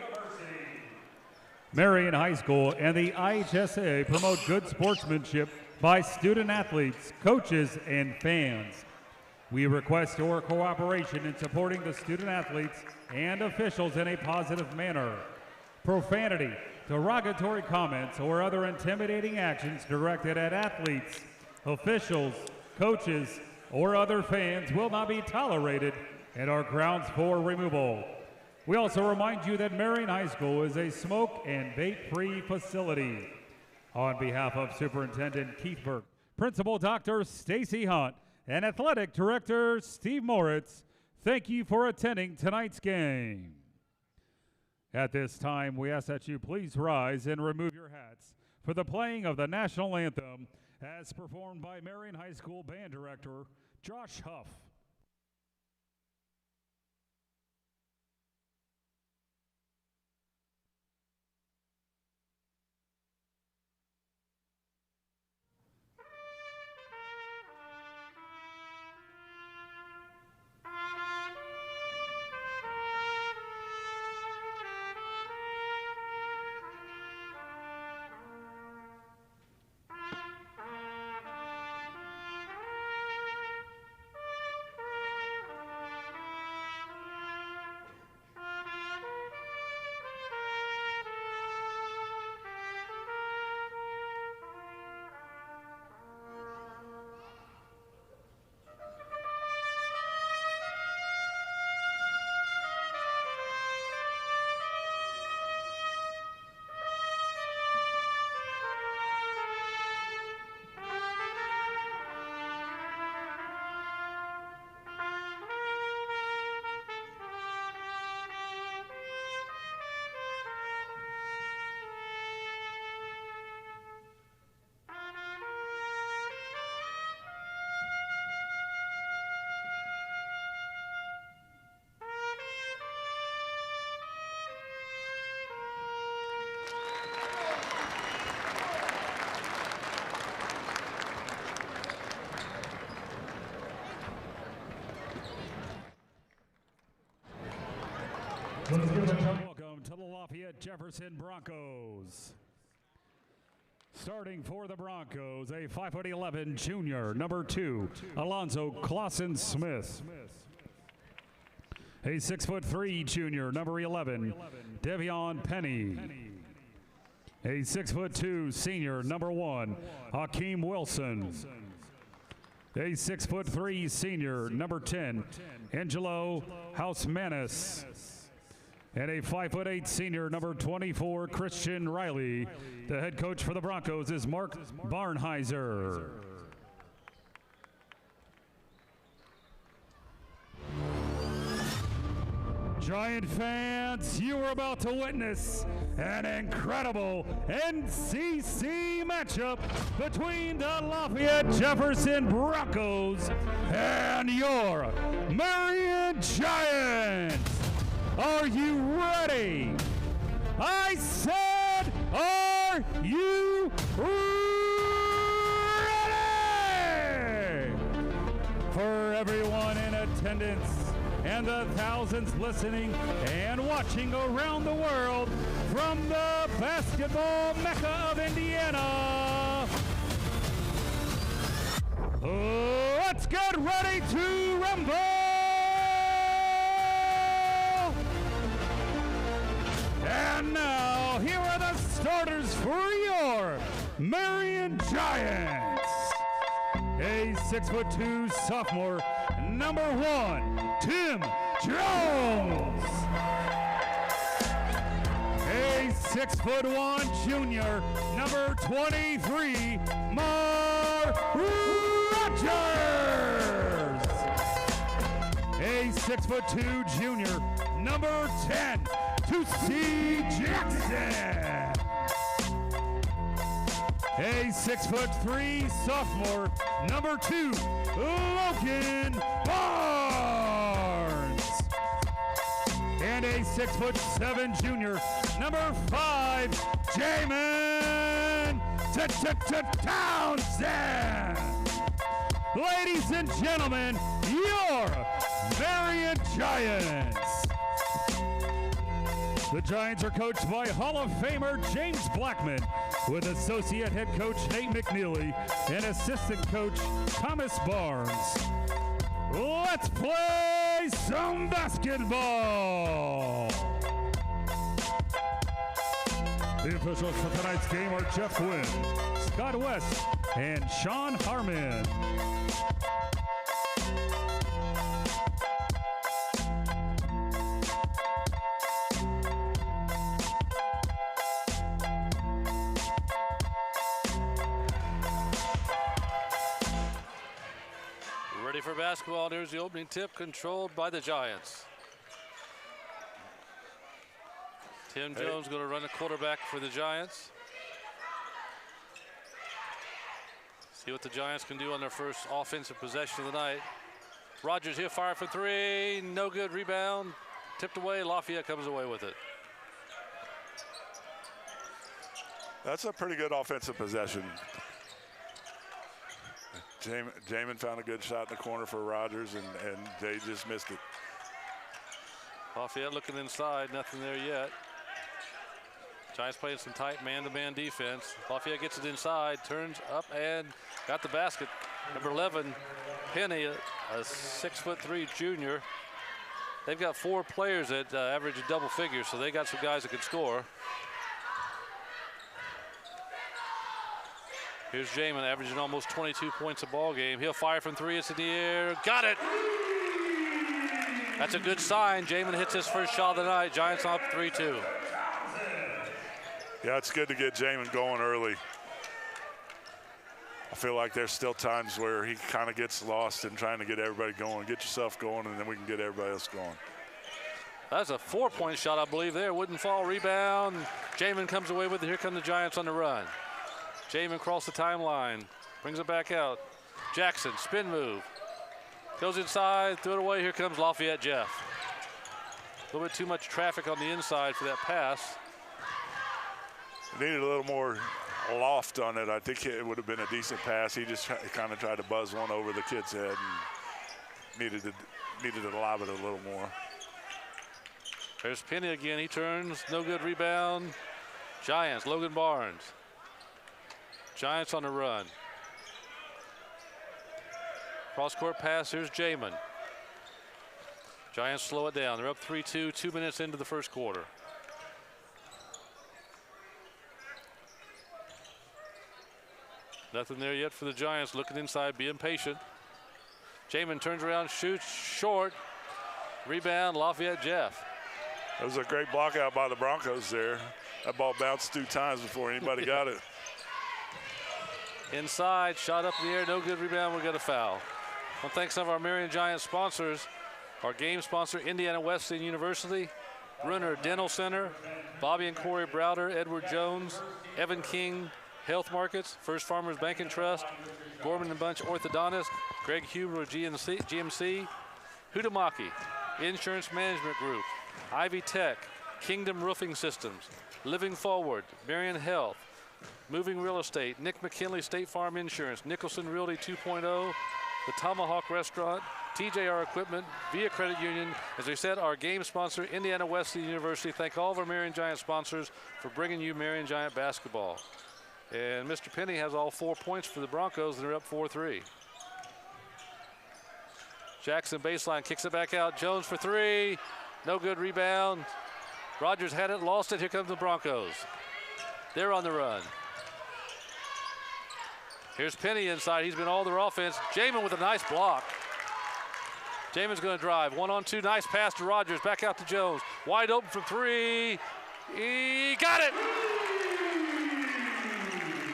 Marion High School and the IHSA promote good sportsmanship by student athletes, coaches, and fans. We request your cooperation in supporting the student athletes and officials in a positive manner. Profanity, derogatory comments, or other intimidating actions directed at athletes, officials, coaches, or other fans will not be tolerated and are grounds for removal. We also remind you that Marion High School is a smoke and vape-free facility. On behalf of Superintendent Keith Burke, Principal Dr. Stacy Hunt, and Athletic Director Steve Moritz, thank you for attending tonight's game. At this time, we ask that you please rise and remove your hats for the playing of the national anthem as performed by Marion High School Band Director Josh Huff. Welcome to the Lafayette Jefferson Broncos. Starting for the Broncos, a 5'11" junior, number 2, Alonzo Clausen Smith. A 6'3" junior, number 11, Devion Penny. A 6'2" senior, number 1, Hakeem Wilson. A 6'3" senior, number 10, Angelo Hausmanis. And a 5'8" senior, number 24, Christian Riley. The head coach for the Broncos is Mark Barnheiser. Giant fans, you are about to witness an incredible NCC matchup between the Lafayette Jefferson Broncos and your Marion Giants. Are you ready? I said, are you ready? For everyone in attendance and the thousands listening and watching around the world from the basketball Mecca of Indiana. get ready to rumble! And now, here are the starters for your Marion Giants. A 6'2" sophomore, number 1, Tim Jones. A 6'1" junior, number 23, Mar Rogers. A 6'2" junior, number 10, Tusi Jackson. A 6'3" sophomore, number 2, Logan Barnes. And a 6'7" junior, number 5, Jamin Townsend. Ladies and gentlemen, your Marion Giants. The Giants are coached by Hall of Famer James Blackman, with associate head coach Nate McNeely and assistant coach Thomas Barnes. Let's play some basketball. The officials for tonight's game are Jeff Gwynn, Scott West, and Sean Harmon. Ready for basketball. There's the opening tip, controlled by the Giants. Tim Jones going to run the quarterback for the Giants. See what the Giants can do on their first offensive possession of the night. Rogers here, fire for 3, no good, rebound, tipped away, Lafayette comes away with it. That's a pretty good offensive possession. Jamin found a good shot in the corner for Rogers, and they just missed it. Lafayette looking inside, nothing there yet. Giants playing some tight man-to-man defense. Lafayette gets it inside, turns up and got the basket. Number 11, Penny, a 6'3" junior. They've got 4 players that average a double figure, so they got some guys that can score. Here's Jamin averaging almost 22 points a ball game. He'll fire from 3, it's in the air, got it! That's a good sign. Jamin hits his first shot of the night. Giants up 3-2. Yeah, it's good to get Jamin going early. I feel like there's still times where he kind of gets lost in trying to get everybody going. Get yourself going, and then we can get everybody else going. That's a 4-point shot, I believe, there. Wouldn't fall, rebound. Jamin comes away with it. Here come the Giants on the run. Jamin across the timeline, brings it back out. Jackson, spin move. Goes inside, threw it away. Here comes Lafayette Jeff. A little bit too much traffic on the inside for that pass. Needed a little more loft on it. I think it would have been a decent pass. He just kind of tried to buzz one over the kid's head and needed to lob it a little more. There's Penny again. He turns, no good, rebound. Giants, Logan Barnes. Giants on the run. Cross-court pass, here's Jamin. Giants slow it down. They're up 3-2, 2 minutes into the first quarter. Nothing there yet for the Giants, looking inside, being patient. Jamin turns around, shoots short. Rebound, Lafayette Jeff. That was a great block out by the Broncos there. That ball bounced 2 times before anybody got it. Inside, shot up in the air, no good, rebound, we got a foul. Well, thanks to some of our Marion Giants sponsors. Our game sponsor, Indiana Wesleyan University, Brunner Dental Center, Bobby and Corey Browder, Edward Jones, Evan King Health Markets, First Farmers Bank and Trust, Gorman and Bunch Orthodontist, Greg Huber GMC, Hudamaki, Insurance Management Group, Ivy Tech, Kingdom Roofing Systems, Living Forward, Marion Health, Moving Real Estate, Nick McKinley State Farm Insurance, Nicholson Realty 2.0, the Tomahawk Restaurant, TJR Equipment, Via Credit Union. As we said, our game sponsor, Indiana Wesleyan University. Thank all of our Marion Giant sponsors for bringing you Marion Giant basketball. And Mr. Penny has all 4 points for the Broncos, and they're up 4-3. Jackson baseline, kicks it back out. Jones for three. No good rebound. Rogers had it, lost it. Here comes the Broncos. They're on the run. Here's Penny inside. He's been all their offense. Jamin with a nice block. Jamin's going to drive. 1-on-2. Nice pass to Rogers. Back out to Jones. Wide open for three. He got it.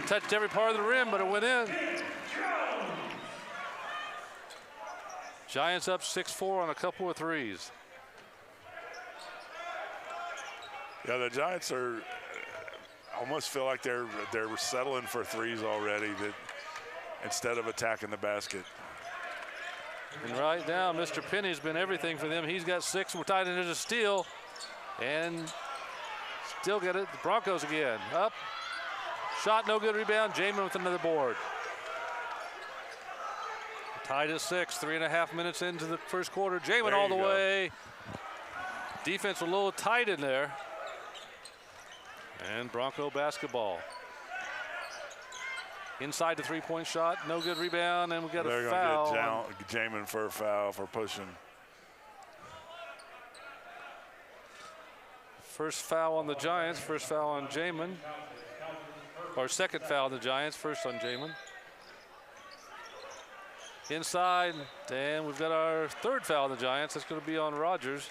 Touched every part of the rim, but it went in. Giants up 6-4 on a couple of threes. Yeah, the Giants are almost feel like they're settling for threes already, that instead of attacking the basket. And right now, Mr. Penny's been everything for them. He's got 6. We're tied into a steal, and still get it. The Broncos again up. Shot, no good. Rebound. Jamin with another board. Tied at 6. 3.5 minutes into the first quarter. Jamin all the way. Defense a little tight in there. And Bronco basketball. Inside the three-point shot, no good rebound, and we got a foul. They're going to get Jamin for a foul for pushing. First foul on the Giants, first foul on Jamin. Or second foul on the Giants, first on Jamin. Inside, and we've got our third foul on the Giants. That's going to be on Rogers.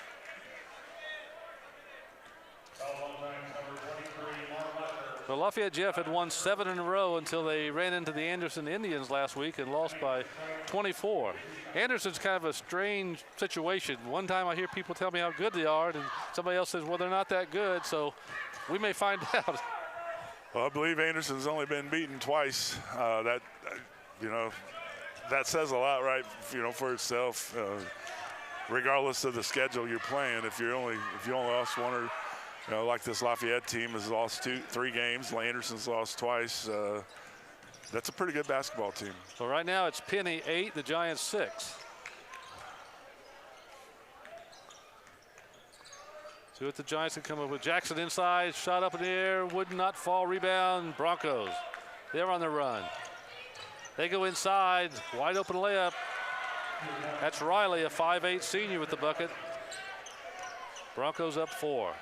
Well, Lafayette Jeff had won 7 in a row until they ran into the Anderson Indians last week and lost by 24. Anderson's kind of a strange situation. One time I hear people tell me how good they are, and somebody else says, well, they're not that good, so we may find out. Well, I believe Anderson's only been beaten twice. That says a lot, right? For itself. Regardless of the schedule you're playing, if you only lost one or. Like this Lafayette team has lost 3 games. Anderson's lost twice. That's a pretty good basketball team. So right now it's Penny 8, the Giants 6. See what the Giants can come up with. Jackson inside, shot up in the air, would not fall, rebound. Broncos, they're on the run. They go inside, wide open layup. That's Riley, a 5'8" senior with the bucket. Broncos up 4.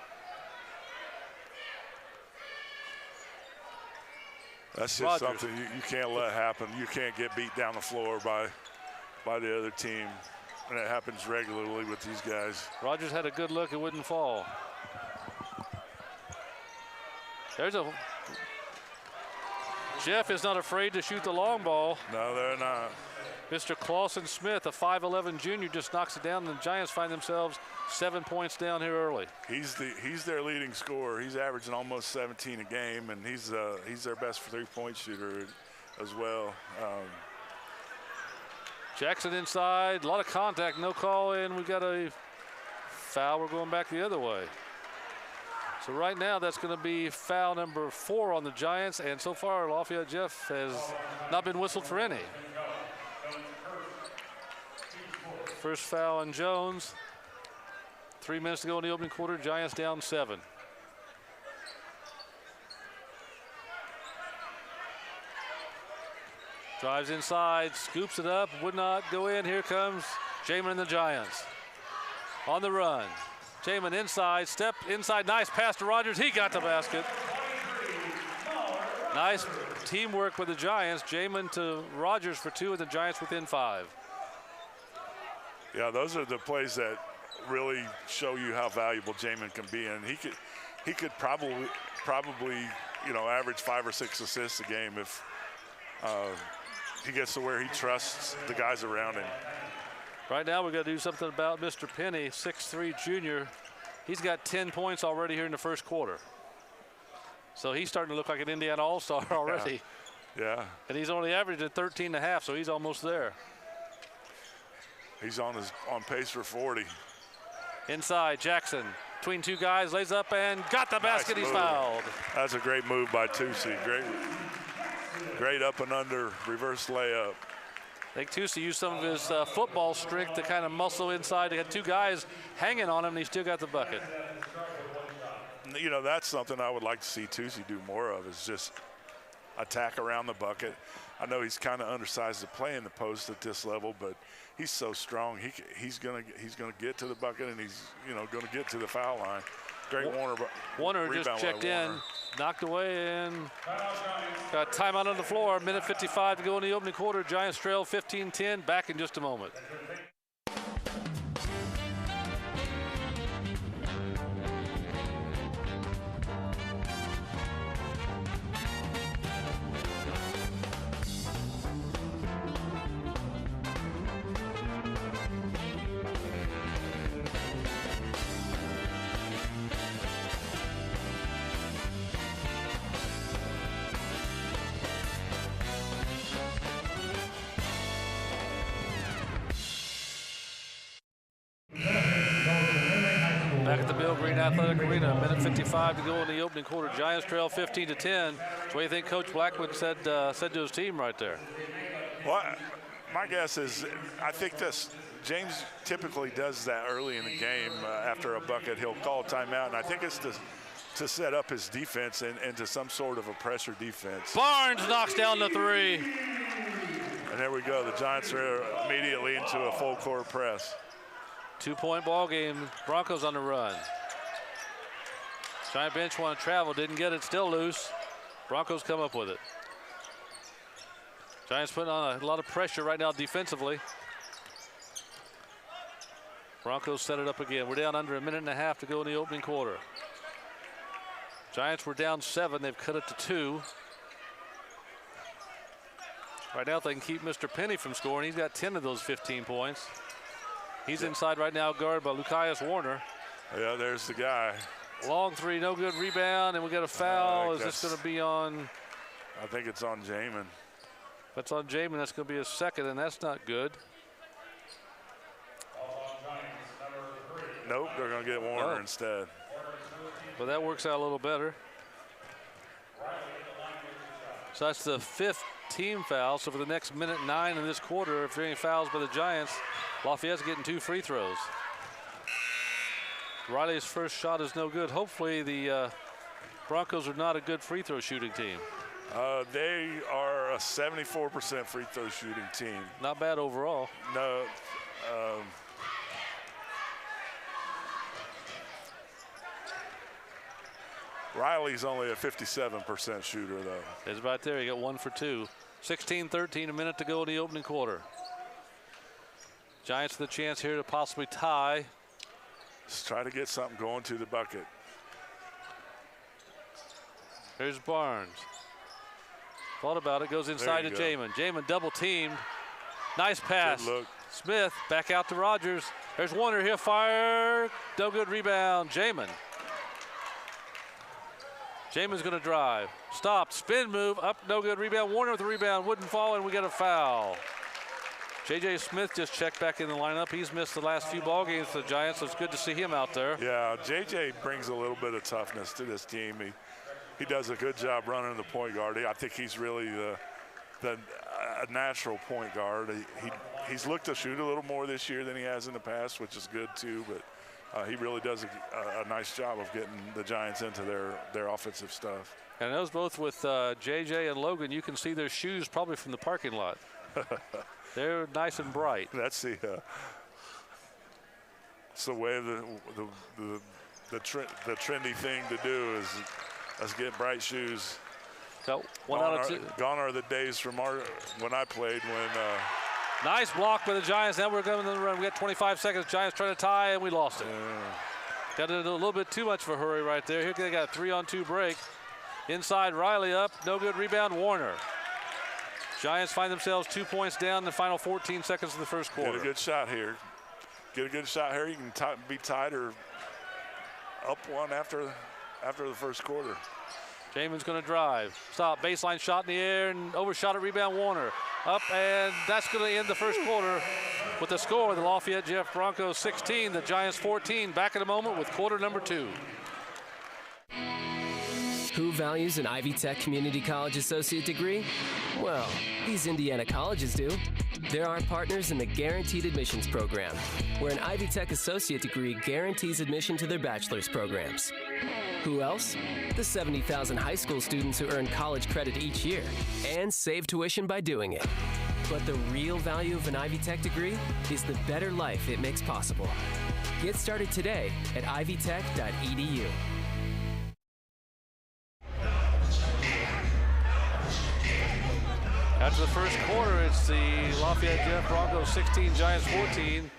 That's just something you can't let happen. You can't get beat down the floor by the other team. And it happens regularly with these guys. Rogers had a good look, it wouldn't fall. Jeff is not afraid to shoot the long ball. No, they're not. Mr. Clausen Smith, a 5'11" junior, just knocks it down, and the Giants find themselves 7 points down here early. He's their leading scorer. He's averaging almost 17 a game, and he's their best three-point shooter as well. Jackson inside, a lot of contact, no call in. We've got a foul. We're going back the other way. So right now that's going to be foul number 4 on the Giants, and so far Lafayette Jeff has not been whistled for any. First foul on Jones. 3 minutes to go in the opening quarter. Giants down 7. Drives inside, scoops it up, would not go in. Here comes Jamin and the Giants. On the run. Jamin inside, step inside, nice pass to Rogers. He got the basket. Nice teamwork with the Giants. Jamin to Rogers for 2, and the Giants within 5. Yeah, those are the plays that really show you how valuable Jamin can be, and he could probably average 5 or 6 assists a game if he gets to where he trusts the guys around him. Right now we've got to do something about Mr. Penny, 6'3" junior. He's got 10 points already here in the first quarter. So he's starting to look like an Indiana All-Star already. Yeah. And he's only averaging 13.5, so he's almost there. He's on pace for 40. Inside, Jackson between 2 guys, lays up and got the basket. He's fouled. That's a great move by Tusi. Great up and under reverse layup. I think Tusi used some of his football strength to kind of muscle inside. He had 2 guys hanging on him, and he still got the bucket. That's something I would like to see Tusi do more of, is just attack around the bucket. I know he's kind of undersized to play in the post at this level, but he's so strong. He's gonna get to the bucket, and he's gonna get to the foul line. Great Warner just checked in, knocked away, and got timeout on the floor. Minute 55 to go in the opening quarter. Giants trail 15-10. Back in just a moment. Back at the Bill Green Athletic Arena, minute 55 to go in the opening quarter. Giants trail 15-10. So what do you think Coach Blackwood said to his team right there? Well, my guess is I think James typically does that early in the game. After a bucket, he'll call a timeout, and I think it's to set up his defense into some sort of a pressure defense. Barnes knocks down the three. And there we go. The Giants are immediately into a full court press. 2-point ball game. Broncos on the run. Giant bench wanted to travel, didn't get it, still loose. Broncos come up with it. Giants putting on a lot of pressure right now defensively. Broncos set it up again. We're down under a minute and a half to go in the opening quarter. Giants were down 7. They've cut it to 2. Right now, if they can keep Mr. Penny from scoring, he's got 10 of those 15 points. He's inside right now, guarded by Lucius Warner. Yeah, there's the guy. Long three, no good. Rebound, and we got a foul. Is this going to be on? I think it's on Jamin. That's on Jamin. That's going to be a second, and that's not good. Nope, they're going to get Warner instead. But that works out a little better. So that's the 5th team foul. So for the next minute 9 in this quarter, if there are any fouls by the Giants, Lafayette's getting 2 free throws. Riley's first shot is no good. Hopefully the Broncos are not a good free throw shooting team. They are a 74% free throw shooting team. Not bad overall. No. Riley's only a 57% shooter, though. He's right there. He got 1 for 2. 16-13, a minute to go in the opening quarter. Giants with a chance here to possibly tie. Let's try to get something going to the bucket. Here's Barnes. Thought about it, goes inside to Jamin. Jamin double teamed. Nice pass. Good look. Smith back out to Rogers. There's Warner, he'll fire. No good rebound. Jamin. Jamin's going to drive. Stopped. Spin move. Up. No good. Rebound. Warner with the rebound. Wouldn't fall, and we get a foul. J.J. Smith just checked back in the lineup. He's missed the last few ball games for the Giants, so it's good to see him out there. Yeah, J.J. brings a little bit of toughness to this team. He does a good job running the point guard. I think he's really a natural point guard. He's looked to shoot a little more this year than he has in the past, which is good too, but he really does a nice job of getting the Giants into their offensive stuff. And those both with J.J. and Logan, you can see their shoes probably from the parking lot. They're nice and bright. That's the way the trendy thing to do is let's get bright shoes. So gone are the days from when I played when. Nice block by the Giants. Now we're going to the run. We got 25 seconds. Giants trying to tie, and we lost it. Got a little bit too much of a hurry right there. Here they got a 3-on-2 break. Inside, Riley up. No good rebound, Warner. Giants find themselves 2 points down in the final 14 seconds of the first quarter. Get a good shot here. Get a good shot here. You can be tied or up one after the first quarter. Jamin's going to drive. Stop. Baseline shot in the air and overshot at rebound Warner. Up, and that's going to end the first quarter with the score. The Lafayette Jeff Broncos 16, the Giants 14. Back in a moment with quarter number 2. Who values an Ivy Tech Community College Associate degree? Well, these Indiana colleges do. They're our partners in the Guaranteed Admissions Program, where an Ivy Tech Associate degree guarantees admission to their bachelor's programs. Who else? The 70,000 high school students who earn college credit each year and save tuition by doing it. But the real value of an Ivy Tech degree is the better life it makes possible. Get started today at ivytech.edu. After the first quarter, it's the Lafayette Jeff Broncos 16, Giants 14.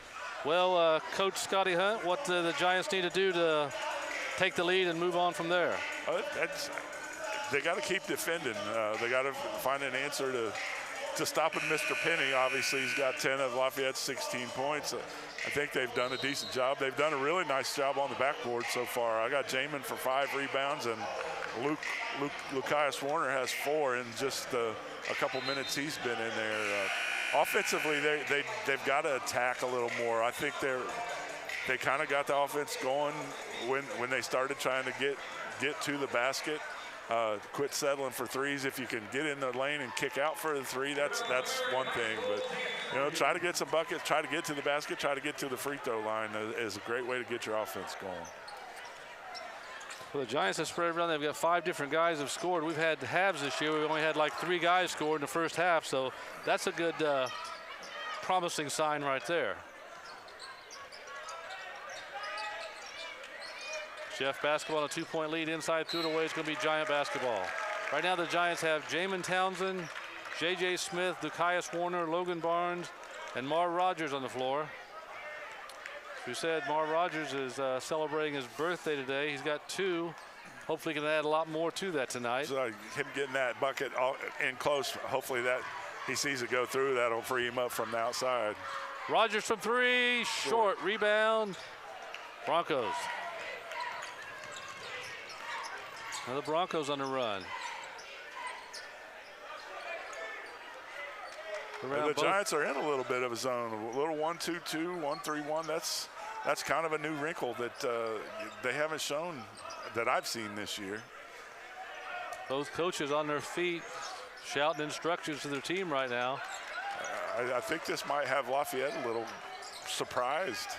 Well, Coach Scotty Hunt, what do the Giants need to do to take the lead and move on from there? They got to keep defending. They got to find an answer to stopping Mr. Penny. Obviously, he's got 10 of Lafayette's 16 points. I think they've done a decent job. They've done a really nice job on the backboard so far. I got Jamin for 5 rebounds, and Lucius Warner has 4 in just a couple minutes he's been in there. Offensively, they've got to attack a little more. I think they kind of got the offense going when they started trying to get to the basket. Quit settling for threes. If you can get in the lane and kick out for the 3, that's one thing. But try to get some buckets, try to get to the basket, try to get to the free throw line is a great way to get your offense going. Well, the Giants have spread around. They've got 5 different guys have scored. We've had halves this year. We've only had like 3 guys score in the first half, so that's a good, promising sign right there. Jeff basketball, a 2-point lead inside, threw it away. It's going to be Giant basketball. Right now, the Giants have Jamin Townsend, J.J. Smith, Lucius Warner, Logan Barnes, and Mar Rogers on the floor. We said Mar Rogers is celebrating his birthday today. He's got 2. Hopefully he can add a lot more to that tonight. So him getting that bucket in close, hopefully that he sees it go through, that'll free him up from the outside. Rogers from 3, short, rebound, Broncos. Now the Broncos on the run. The Giants are in a little bit of a zone, a little 1-2-2, 1-3-1. That's kind of a new wrinkle that they haven't shown that I've seen this year. Both coaches on their feet shouting instructions to their team right now. I think this might have Lafayette a little surprised.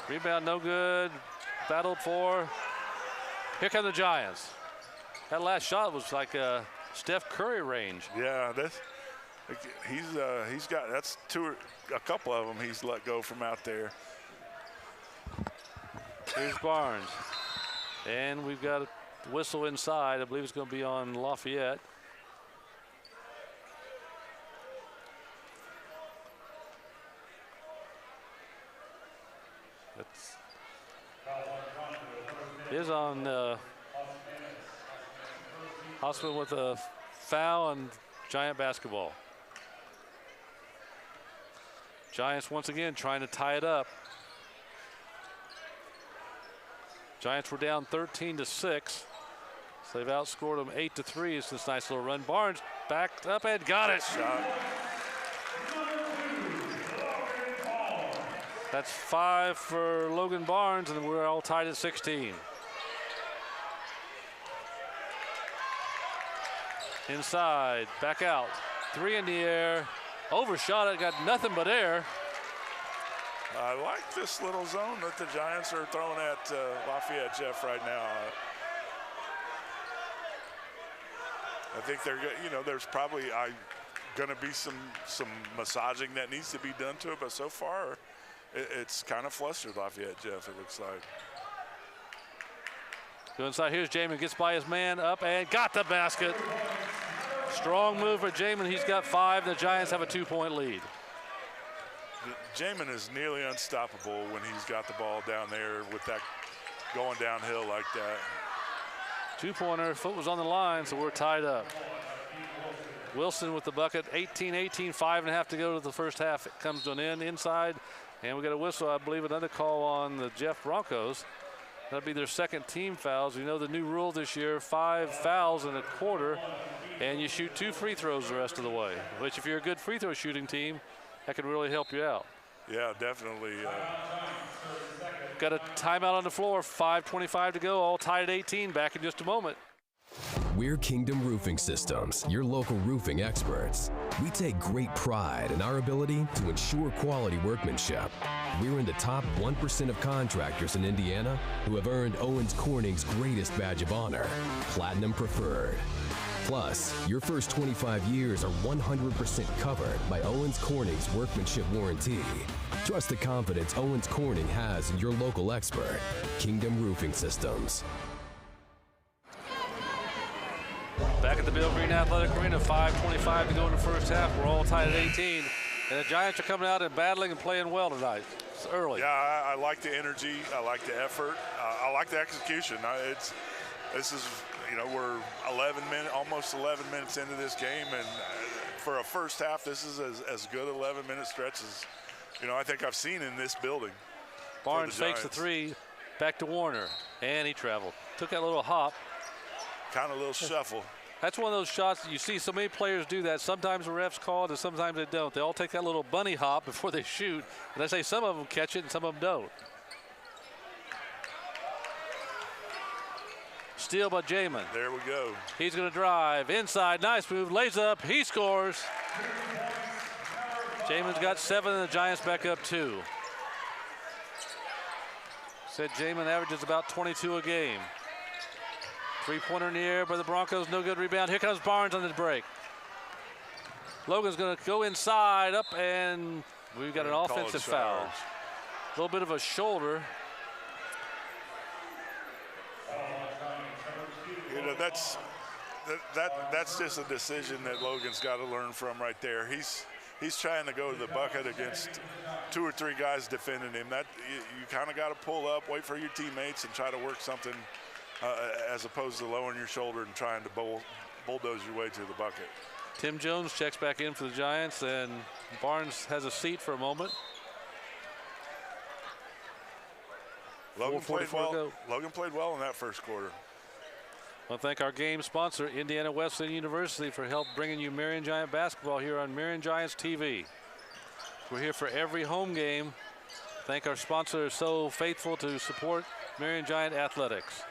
Rebound no good, battled for. Here come the Giants. That last shot was like a Steph Curry range. Yeah, he's got a couple of them he's let go from out there. Here's Barnes. And we've got a whistle inside. I believe it's going to be on Lafayette. Is on Hossman with a foul and Giant basketball. Giants once again trying to tie it up. Giants were down 13-6. So they've outscored them 8-3. It's this nice little run. Barnes backed up and got it. That's 5 for Logan Barnes, and we're all tied at 16. Inside, back out, 3 in the air, overshot it, got nothing but air. I like this little zone that the Giants are throwing at Lafayette, Jeff, right now. I think there's probably going to be some massaging that needs to be done to it, but so far it's kind of flustered Lafayette, Jeff, it looks like. Go inside, here's Jamin, gets by his man, up and got the basket. Strong move for Jamin, he's got 5. The Giants have a 2-point lead. Jamin is nearly unstoppable when he's got the ball down there with that going downhill like that. 2-pointer, foot was on the line, so we're tied up. Wilson with the bucket, 18-18, 5.5 to go to the first half. It comes to an end inside, and we got a whistle, I believe, another call on the Jeff Broncos. That'll be their second team fouls. You know the new rule this year, 5 fouls in a quarter, and you shoot 2 free throws the rest of the way, which if you're a good free throw shooting team, that could really help you out. Yeah, definitely. Got a timeout on the floor, 5:25 to go, all tied at 18. Back in just a moment. We're Kingdom Roofing Systems, your local roofing experts. We take great pride in our ability to ensure quality workmanship. We're in the top 1% of contractors in Indiana who have earned Owens Corning's greatest badge of honor, Platinum Preferred. Plus, your first 25 years are 100% covered by Owens Corning's workmanship warranty. Trust the confidence Owens Corning has in your local expert, Kingdom Roofing Systems. Back at the Bill Green Athletic Arena, 5:25 to go in the first half. We're all tied at 18. And the Giants are coming out and battling and playing well tonight. It's early. Yeah, I like the energy. I like the effort. I like the execution. This is, you know, we're almost 11 minutes into this game, and for a first half, this is as good 11-minute stretch as, you know, I think I've seen in this building. Barnes fakes the three, back to Warner, and he traveled. Took that little hop. Kind of a little shuffle. That's one of those shots that you see so many players do that. Sometimes the refs call it and sometimes they don't. They all take that little bunny hop before they shoot. And I say some of them catch it and some of them don't. Steal by Jamin. There we go. He's going to drive inside. Nice move. Lays up. He scores. Jamin's got 7 and the Giants back up 2. Said Jamin averages about 22 a game. Three-pointer in the air by the Broncos. No good rebound. Here comes Barnes on the break. Logan's going to go inside, up, and we've got an offensive foul. A little bit of a shoulder. You know, that's just a decision that Logan's got to learn from right there. He's trying to go to the bucket against 2 or 3 guys defending him. That you kind of got to pull up, wait for your teammates, and try to work something. As opposed to lowering your shoulder and trying to bulldoze your way to the bucket. Tim Jones checks back in for the Giants, and Barnes has a seat for a moment. Logan played well in that first quarter. I want to thank our game sponsor, Indiana Wesleyan University, for help bringing you Marion Giant basketball here on Marion Giants TV. We're here for every home game. Thank our sponsor, so faithful to support Marion Giant athletics.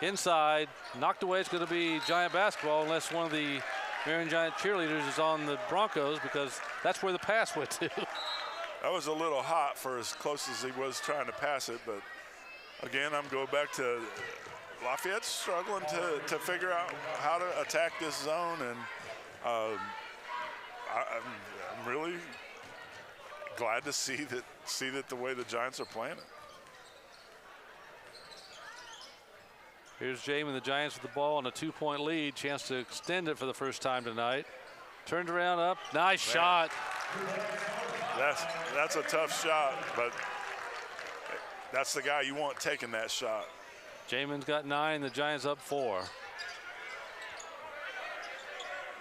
Inside, knocked away. It's going to be Giant basketball unless one of the Marion Giant cheerleaders is on the Broncos, because that's where the pass went to. That was a little hot for as close as he was trying to pass it, but again, I'm going back to Lafayette's struggling to figure out how to attack this zone, and I'm really glad to see that the way the Giants are playing it. Here's Jamin, the Giants with the ball on a 2-point lead. Chance to extend it for the first time tonight. Turned around up. Nice shot. That's a tough shot, but that's the guy you want taking that shot. Jamin's got 9. The Giants up 4.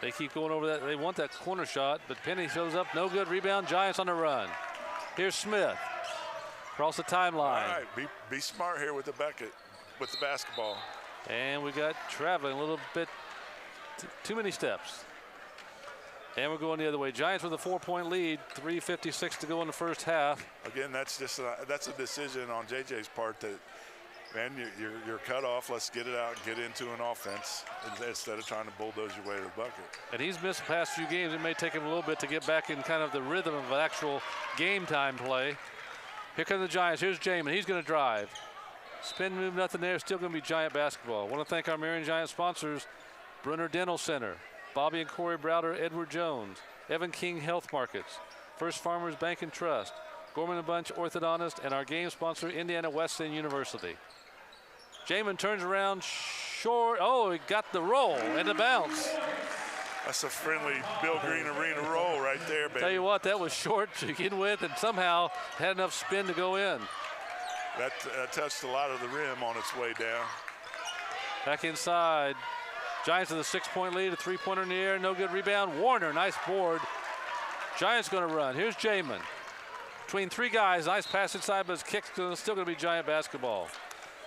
They keep going over that. They want that corner shot, but Penny shows up. No good. Rebound. Giants on the run. Here's Smith. Across the timeline. All right, be smart here with the bucket. With the basketball. And we got traveling a little bit, too many steps. And we're going the other way. Giants with a 4-point lead, 3:56 to go in the first half. Again, that's a decision on JJ's part that, man, you're cut off. Let's get it out and get into an offense instead of trying to bulldoze your way to the bucket. And he's missed the past few games. It may take him a little bit to get back in kind of the rhythm of actual game time play. Here come the Giants. Here's Jamin. He's going to drive. Spin move, nothing there. Still going to be Giant basketball. I want to thank our Marion Giant sponsors, Brunner Dental Center, Bobby and Corey Browder, Edward Jones, Evan King Health Markets, First Farmers Bank and Trust, Gorman and Bunch Orthodontist, and our game sponsor, Indiana Wesleyan University. Jamin turns around short. Oh, he got the roll and the bounce. That's a friendly Bill Green Arena roll right there, baby. Tell you what, that was short to begin with and somehow had enough spin to go in. That touched a lot of the rim on its way down. Back inside. Giants with a 6-point lead, a 3-pointer in the air, no good rebound. Warner, nice board. Giants going to run. Here's Jamin. Between 3 guys, nice pass inside, but his kick's still going to be Giant basketball.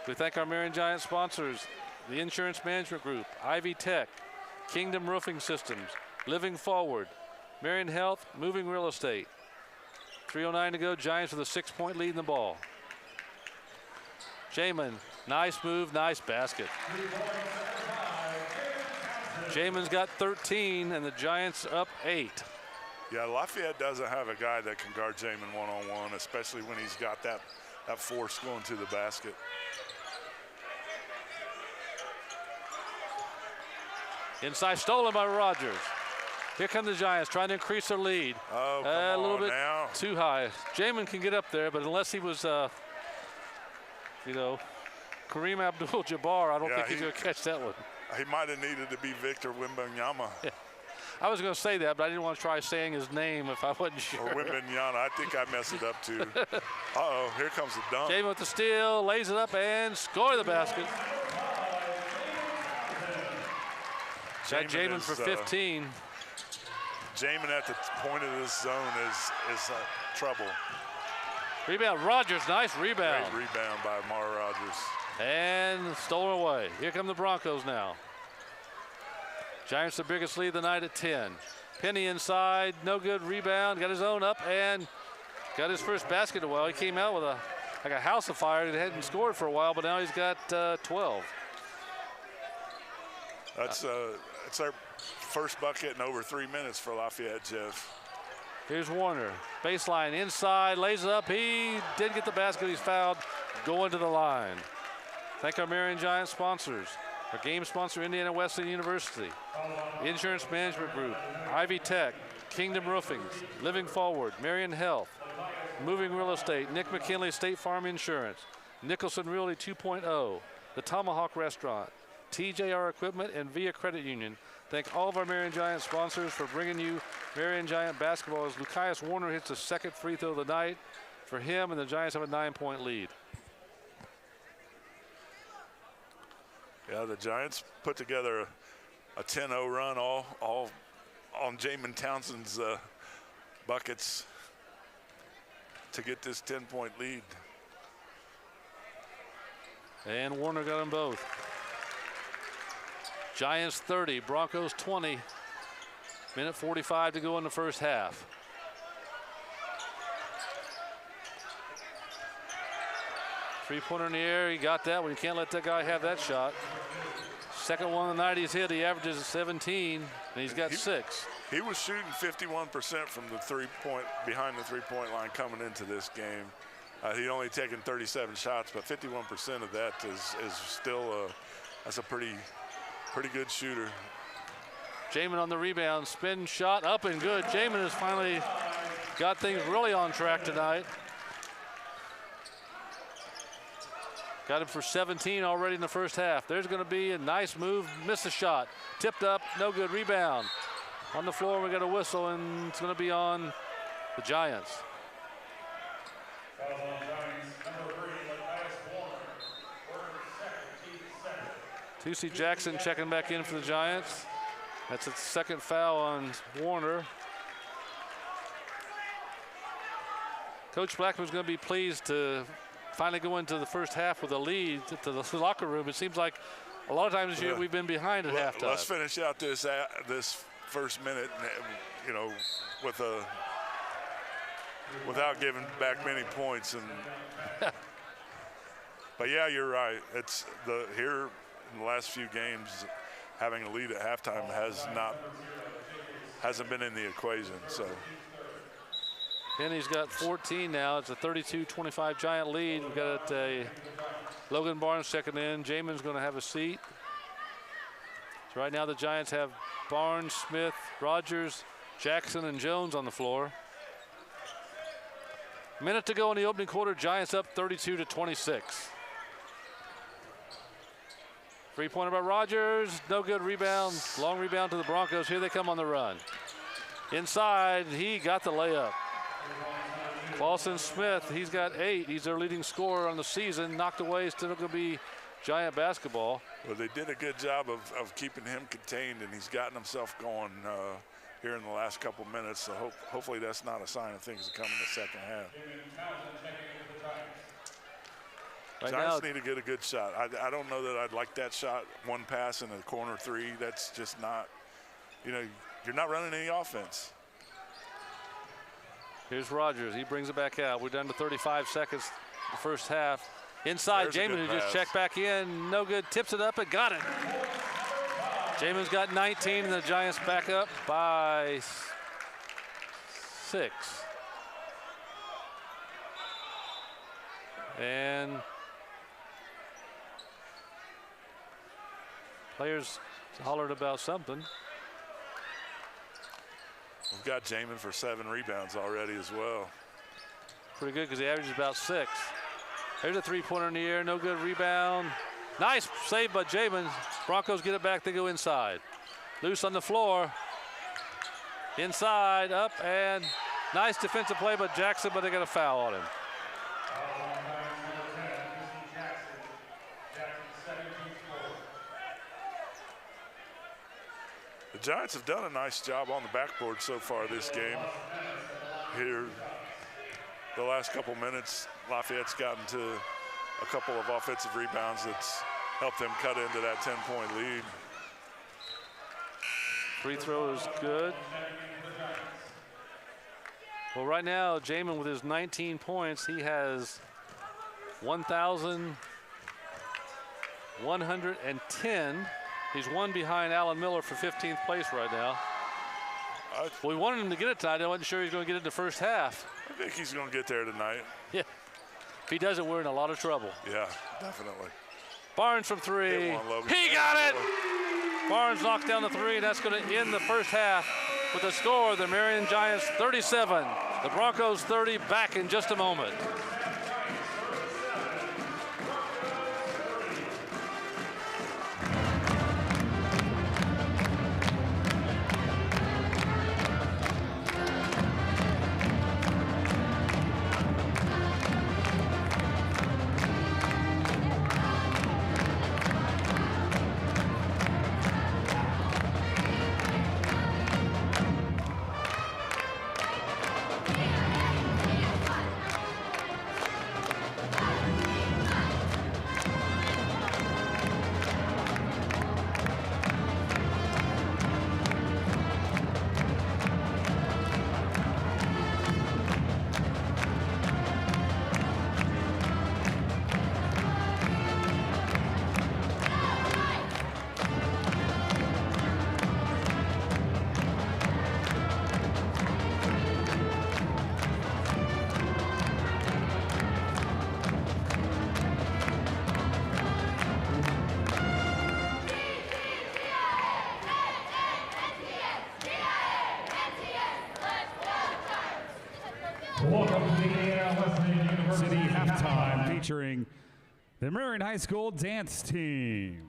We thank our Marion Giant sponsors, the Insurance Management Group, Ivy Tech, Kingdom Roofing Systems, Living Forward, Marion Health, Moving Real Estate. 3:09 to go. Giants with a 6-point lead in the ball. Jamin, nice move, nice basket. Jamin's got 13, and the Giants up 8. Yeah, Lafayette doesn't have a guy that can guard Jamin one-on-one, especially when he's got that force going to the basket. Inside, stolen by Rogers. Here come the Giants trying to increase their lead. Oh, come a little on bit now. too high. Jamin can get up there, but unless he was, you know, Kareem Abdul-Jabbar, I don't think he's going to catch that one. He might have needed to be Victor Wembanyama. Yeah. I was going to say that, but I didn't want to try saying his name if I wasn't sure. Or Wembanyama. I think I messed it up too. Uh-oh, here comes the dunk. Jamin with the steal, lays it up, and score the basket. Got Jamin for 15. Jamin at the point of this zone is trouble. Rebound, Rogers, nice rebound. Great rebound by Mara Rogers. And stolen away. Here come the Broncos now. Giants the biggest lead of the night at 10. Penny inside, no good rebound, got his own up and got his first basket a while. He came out with like a house of fire. He hadn't scored for a while, but now he's got 12. That's our first bucket in over 3 minutes for Lafayette, Jeff. Here's Warner, baseline inside, lays it up. He did get the basket, he's fouled, going to the line. Thank our Marion Giants sponsors. Our game sponsor, Indiana Wesleyan University, Insurance Management Group, Ivy Tech, Kingdom Roofings, Living Forward, Marion Health, Moving Real Estate, Nick McKinley State Farm Insurance, Nicholson Realty 2.0, the Tomahawk Restaurant, TJR Equipment, and Via Credit Union. Thank all of our Marion Giant sponsors for bringing you Marion Giant basketball as Lucius Warner hits the second free throw of the night for him, and the Giants have a 9-point lead. Yeah, the Giants put together a 10-0 run all on Jamin Townsend's buckets to get this 10-point lead. And Warner got them both. Giants 30, Broncos 20. Minute 45 to go in the first half. Three-pointer in the air, he got that one. You can't let that guy have that shot. Second one of the night he's hit, he averages 17, and he's got 6. He was shooting 51% from the behind the three-point line coming into this game. He'd only taken 37 shots, but 51% of that is still that's a pretty good shooter. Jamin on the rebound, spin shot up and good. Jamin has finally got things really on track tonight. Got him for 17 already in the first half. There's going to be a nice move, miss a shot. Tipped up, no good, rebound. On the floor, we got a whistle, and it's going to be on the Giants. Tucci Jackson checking back in for the Giants. That's a second foul on Warner. Coach Blackman's going to be pleased to finally go into the first half with a lead to the locker room. It seems like a lot of times this year we've been behind at halftime. Let's finish out this first minute, you know, without giving back many points. And but yeah, you're right. It's here in the last few games, having a lead at halftime hasn't been in the equation. So. Penny's got 14 now. It's a 32-25 Giant lead. We've got Logan Barnes checking in. Jamin's going to have a seat. So right now the Giants have Barnes, Smith, Rogers, Jackson, and Jones on the floor. Minute to go in the opening quarter. Giants up 32-26. Three-pointer by Rogers. No good rebound. Long rebound to the Broncos. Here they come on the run. Inside, he got the layup. Clausen Smith, he's got 8. He's their leading scorer on the season. Knocked away, still going to be Giant basketball. Well, they did a good job of keeping him contained, and he's gotten himself going here in the last couple minutes. So hopefully that's not a sign of things to come in the second half. Giants need to get a good shot. I don't know that I'd like that shot. One pass in a corner three. That's just not, you're not running any offense. Here's Rogers. He brings it back out. We're down to 35 seconds the first half. Inside, Jamin, who just checked back in. No good. Tips it up and got it. Jamin's got 19, and the Giants back up by 6. And players hollered about something. We've got Jamin for 7 rebounds already as well. Pretty good because he averages about 6. There's a three-pointer in the air, no good rebound. Nice save by Jamin. Broncos get it back, they go inside. Loose on the floor. Inside, up, and nice defensive play by Jackson, but they got a foul on him. The Giants have done a nice job on the backboard so far this game. Here, the last couple minutes, Lafayette's gotten to a couple of offensive rebounds that's helped them cut into that 10-point lead. Free throw is good. Well, right now, Jamin with his 19 points, he has 1,110. He's one behind Alan Miller for 15th place right now. We wanted him to get it tonight. I wasn't sure he was going to get it in the first half. I think he's going to get there tonight. Yeah. If he doesn't, we're in a lot of trouble. Yeah, definitely. Barnes from 3. He got it! Barnes knocked down the 3, and that's going to end the first half with a score. The Marion Giants 37. The Broncos 30. Back in just a moment. Welcome to the Indiana Wesleyan University halftime featuring the Marion High School dance team.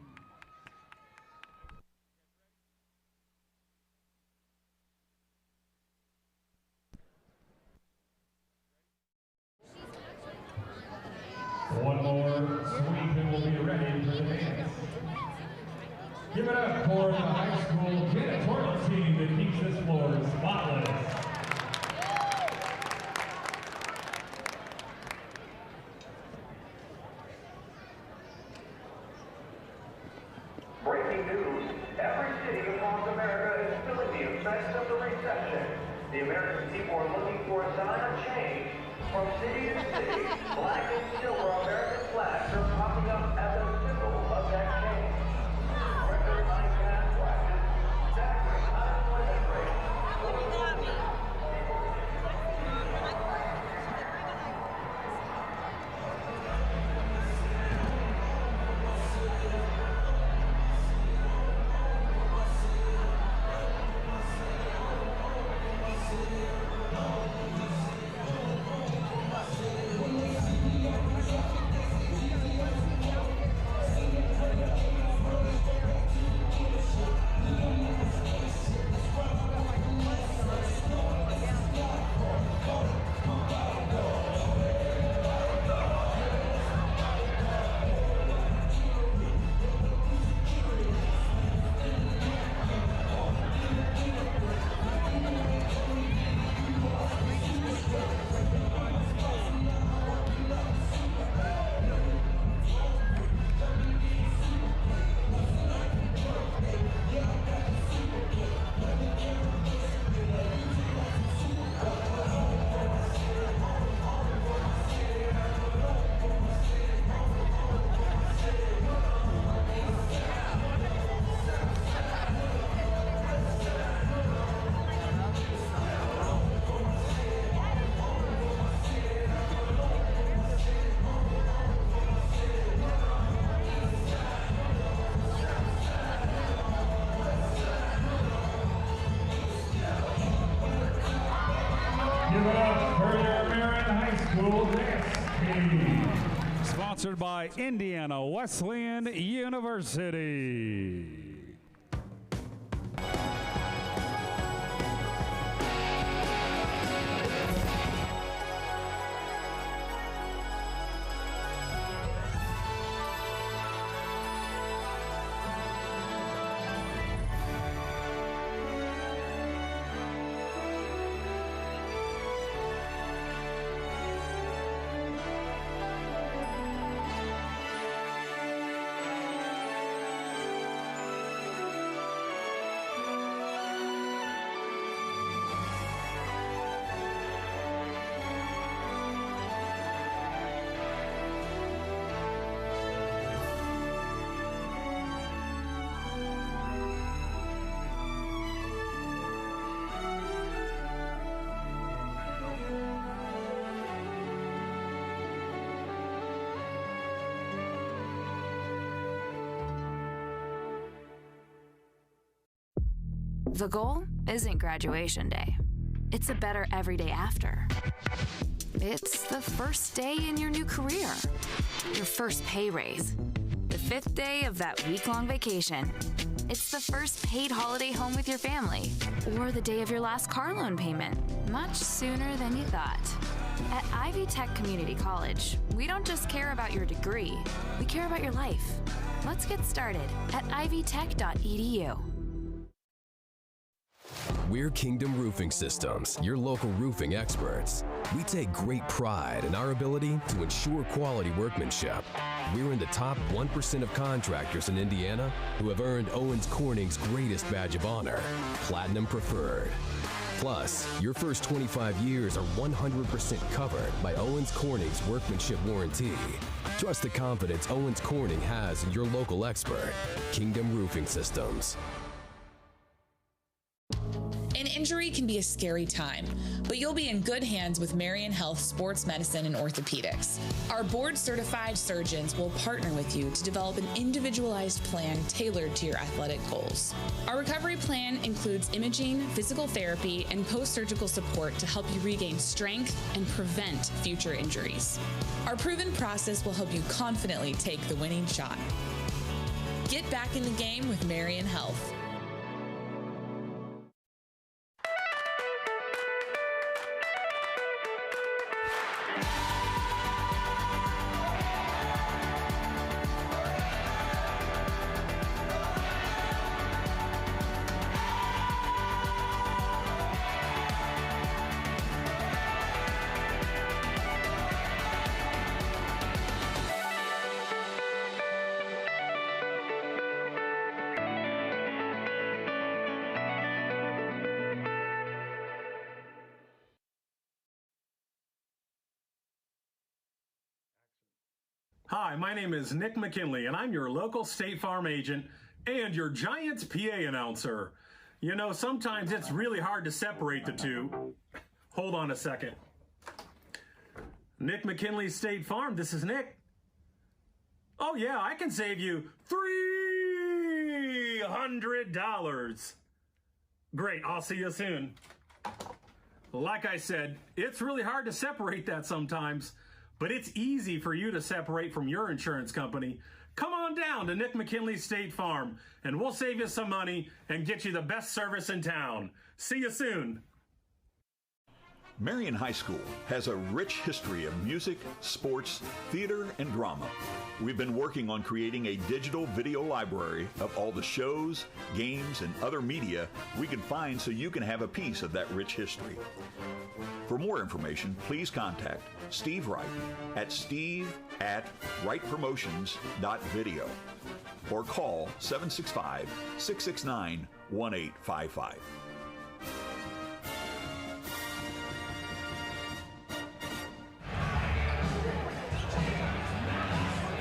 One more sweep and we'll be ready for the dance. Give it up for the high school janitorial team that keeps this floor spotless. Breaking news, every city across America is feeling the effects of the recession. The American people are looking for a sign of change. From city to city, black and silver American flags are popping up as a symbol of that change. Record high gas prices, staggering unemployment rates, High School dance team. Sponsored by Indiana Wesleyan University. The goal isn't graduation day. It's a better every day after. It's the first day in your new career, your first pay raise, the 5th day of that week-long vacation. It's the first paid holiday home with your family, or the day of your last car loan payment, much sooner than you thought. At Ivy Tech Community College, we don't just care about your degree, we care about your life. Let's get started at ivytech.edu. We're Kingdom Roofing Systems, your local roofing experts. We take great pride in our ability to ensure quality workmanship. We're in the top 1% of contractors in Indiana who have earned Owens Corning's greatest badge of honor, Platinum Preferred. Plus, your first 25 years are 100% covered by Owens Corning's workmanship warranty. Trust the confidence Owens Corning has in your local expert, Kingdom Roofing Systems. An injury can be a scary time, but you'll be in good hands with Marion Health Sports Medicine and Orthopedics. Our board-certified surgeons will partner with you to develop an individualized plan tailored to your athletic goals. Our recovery plan includes imaging, physical therapy, and post-surgical support to help you regain strength and prevent future injuries. Our proven process will help you confidently take the winning shot. Get back in the game with Marion Health. Hi, my name is Nick McKinley, and I'm your local State Farm agent and your Giants PA announcer. You know, sometimes it's really hard to separate the two. Hold on a second. Nick McKinley, State Farm, this is Nick. Oh yeah, I can save you $300. Great, I'll see you soon. Like I said, it's really hard to separate that sometimes. But it's easy for you to separate from your insurance company. Come on down to Nick McKinley State Farm, and we'll save you some money and get you the best service in town. See you soon. Marion High School has a rich history of music, sports, theater, and drama. We've been working on creating a digital video library of all the shows, games, and other media we can find so you can have a piece of that rich history. For more information, please contact Steve Wright at steve@wrightpromotions.video or call 765-669-1855.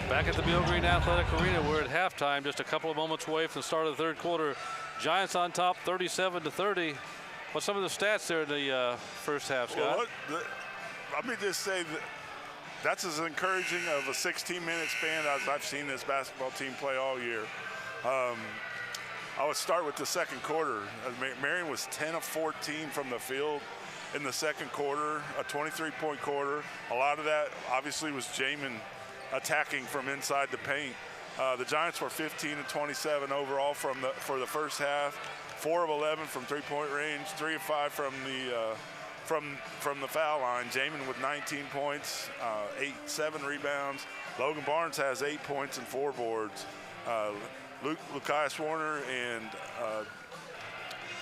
Back at the Beal Green Athletic Arena, we're at halftime, just a couple of moments away from the start of the third quarter. Giants on top, 37-30. What's some of the stats there in the first half, Scott? Well, let me just say that that's as encouraging of a 16-minute span as I've seen this basketball team play all year. I would start with the second quarter. Marion was 10 of 14 from the field, in the second quarter, a 23-point quarter. A lot of that obviously was Jamin attacking from inside the paint. The Giants were 15 of 27 overall for the first half, 4 of 11 from three-point range, 3 of 5 from the foul line. Jamin with 19 points, 7 rebounds. Logan Barnes has 8 points and 4 boards. Lukias Warner and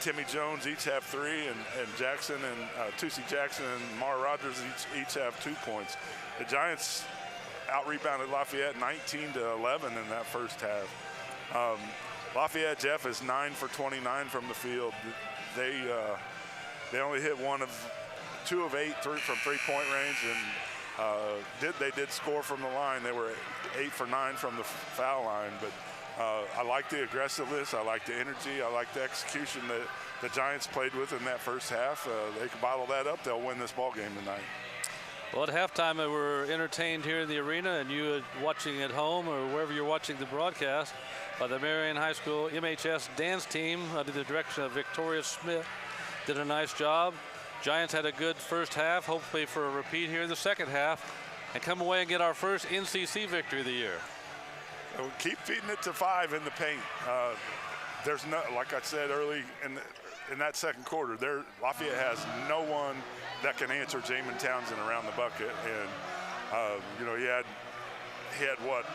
Timmy Jones each have 3, and Jackson and Tusi Jackson and Mara Rogers each have 2 points. The Giants out-rebounded Lafayette 19-11 in that first half. Lafayette Jeff is 9 for 29 from the field. They only hit 2 of 8 from three-point range, and they did score from the line. They were 8 for 9 from the foul line, but I like the aggressiveness, I like the energy, I like the execution that the Giants played with in that first half. They can bottle that up, they'll win this ball game tonight. Well, at halftime, we were entertained here in the arena, and you watching at home or wherever you're watching the broadcast by the Marion High School MHS dance team under the direction of Victoria Smith. Did a nice job. Giants had a good first half, hopefully for a repeat here in the second half, and come away and get our first NCC victory of the year. We'll keep feeding it to 5 in the paint. There's no, like I said early in that second quarter, Lafayette has no one that can answer Jamin Townsend around the bucket, and you know, he had what,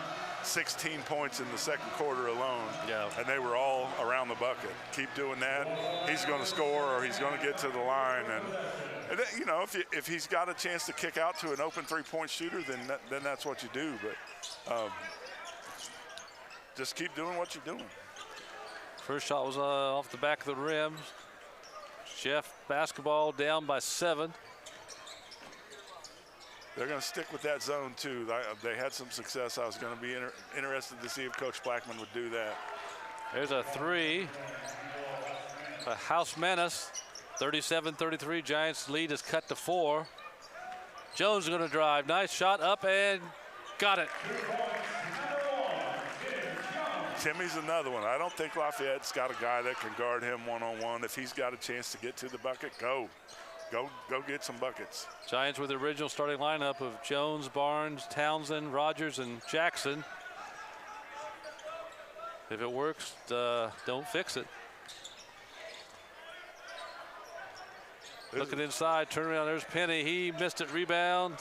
16 points in the second quarter alone. Yeah. And they were all around the bucket. Keep doing that. He's going to score, or he's going to get to the line. And you know, if he's got a chance to kick out to an open three-point shooter, then that's what you do. But just keep doing what you're doing. First shot was off the back of the rim. Jeff basketball down by 7. They're going to stick with that zone, too. They had some success. I was going to be interested to see if Coach Blackman would do that. There's a 3. A house menace. 37-33. Giants lead is cut to 4. Jones is going to drive. Nice shot up and got it. Timmy's another one. I don't think Lafayette's got a guy that can guard him one-on-one. If he's got a chance to get to the bucket, go get some buckets. Giants with the original starting lineup of Jones, Barnes, Townsend, Rogers, and Jackson. If it works, don't fix it. Looking inside, turn around, there's Penny. He missed it, rebound.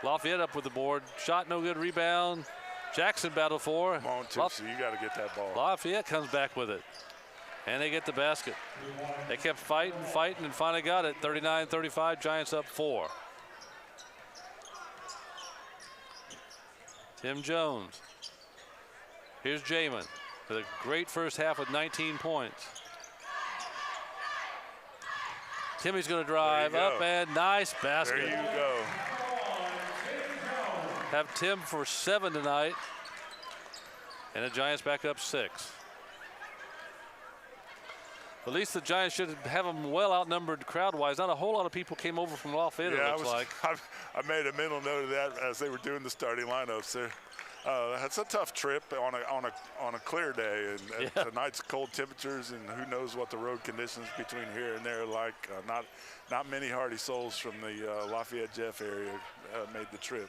Lafayette up with the board. Shot no good, rebound. Jackson battled for. Come on, Tipsy, you got to get that ball. Lafayette comes back with it. And they get the basket. They kept fighting, and finally got it. 39-35, Giants up 4. Tim Jones. Here's Jamin with a great first half with 19 points. Timmy's going to drive up and nice basket. There you go. Have Tim for 7 tonight. And the Giants back up 6. At least the Giants should have them well outnumbered crowd-wise. Not a whole lot of people came over from Lafayette, it looks like. I made a mental note of that as they were doing the starting lineups there. It's a tough trip on a clear day, and tonight's cold temperatures, and who knows what the road conditions between here and there are like. Not many hardy souls from the Lafayette Jeff area made the trip.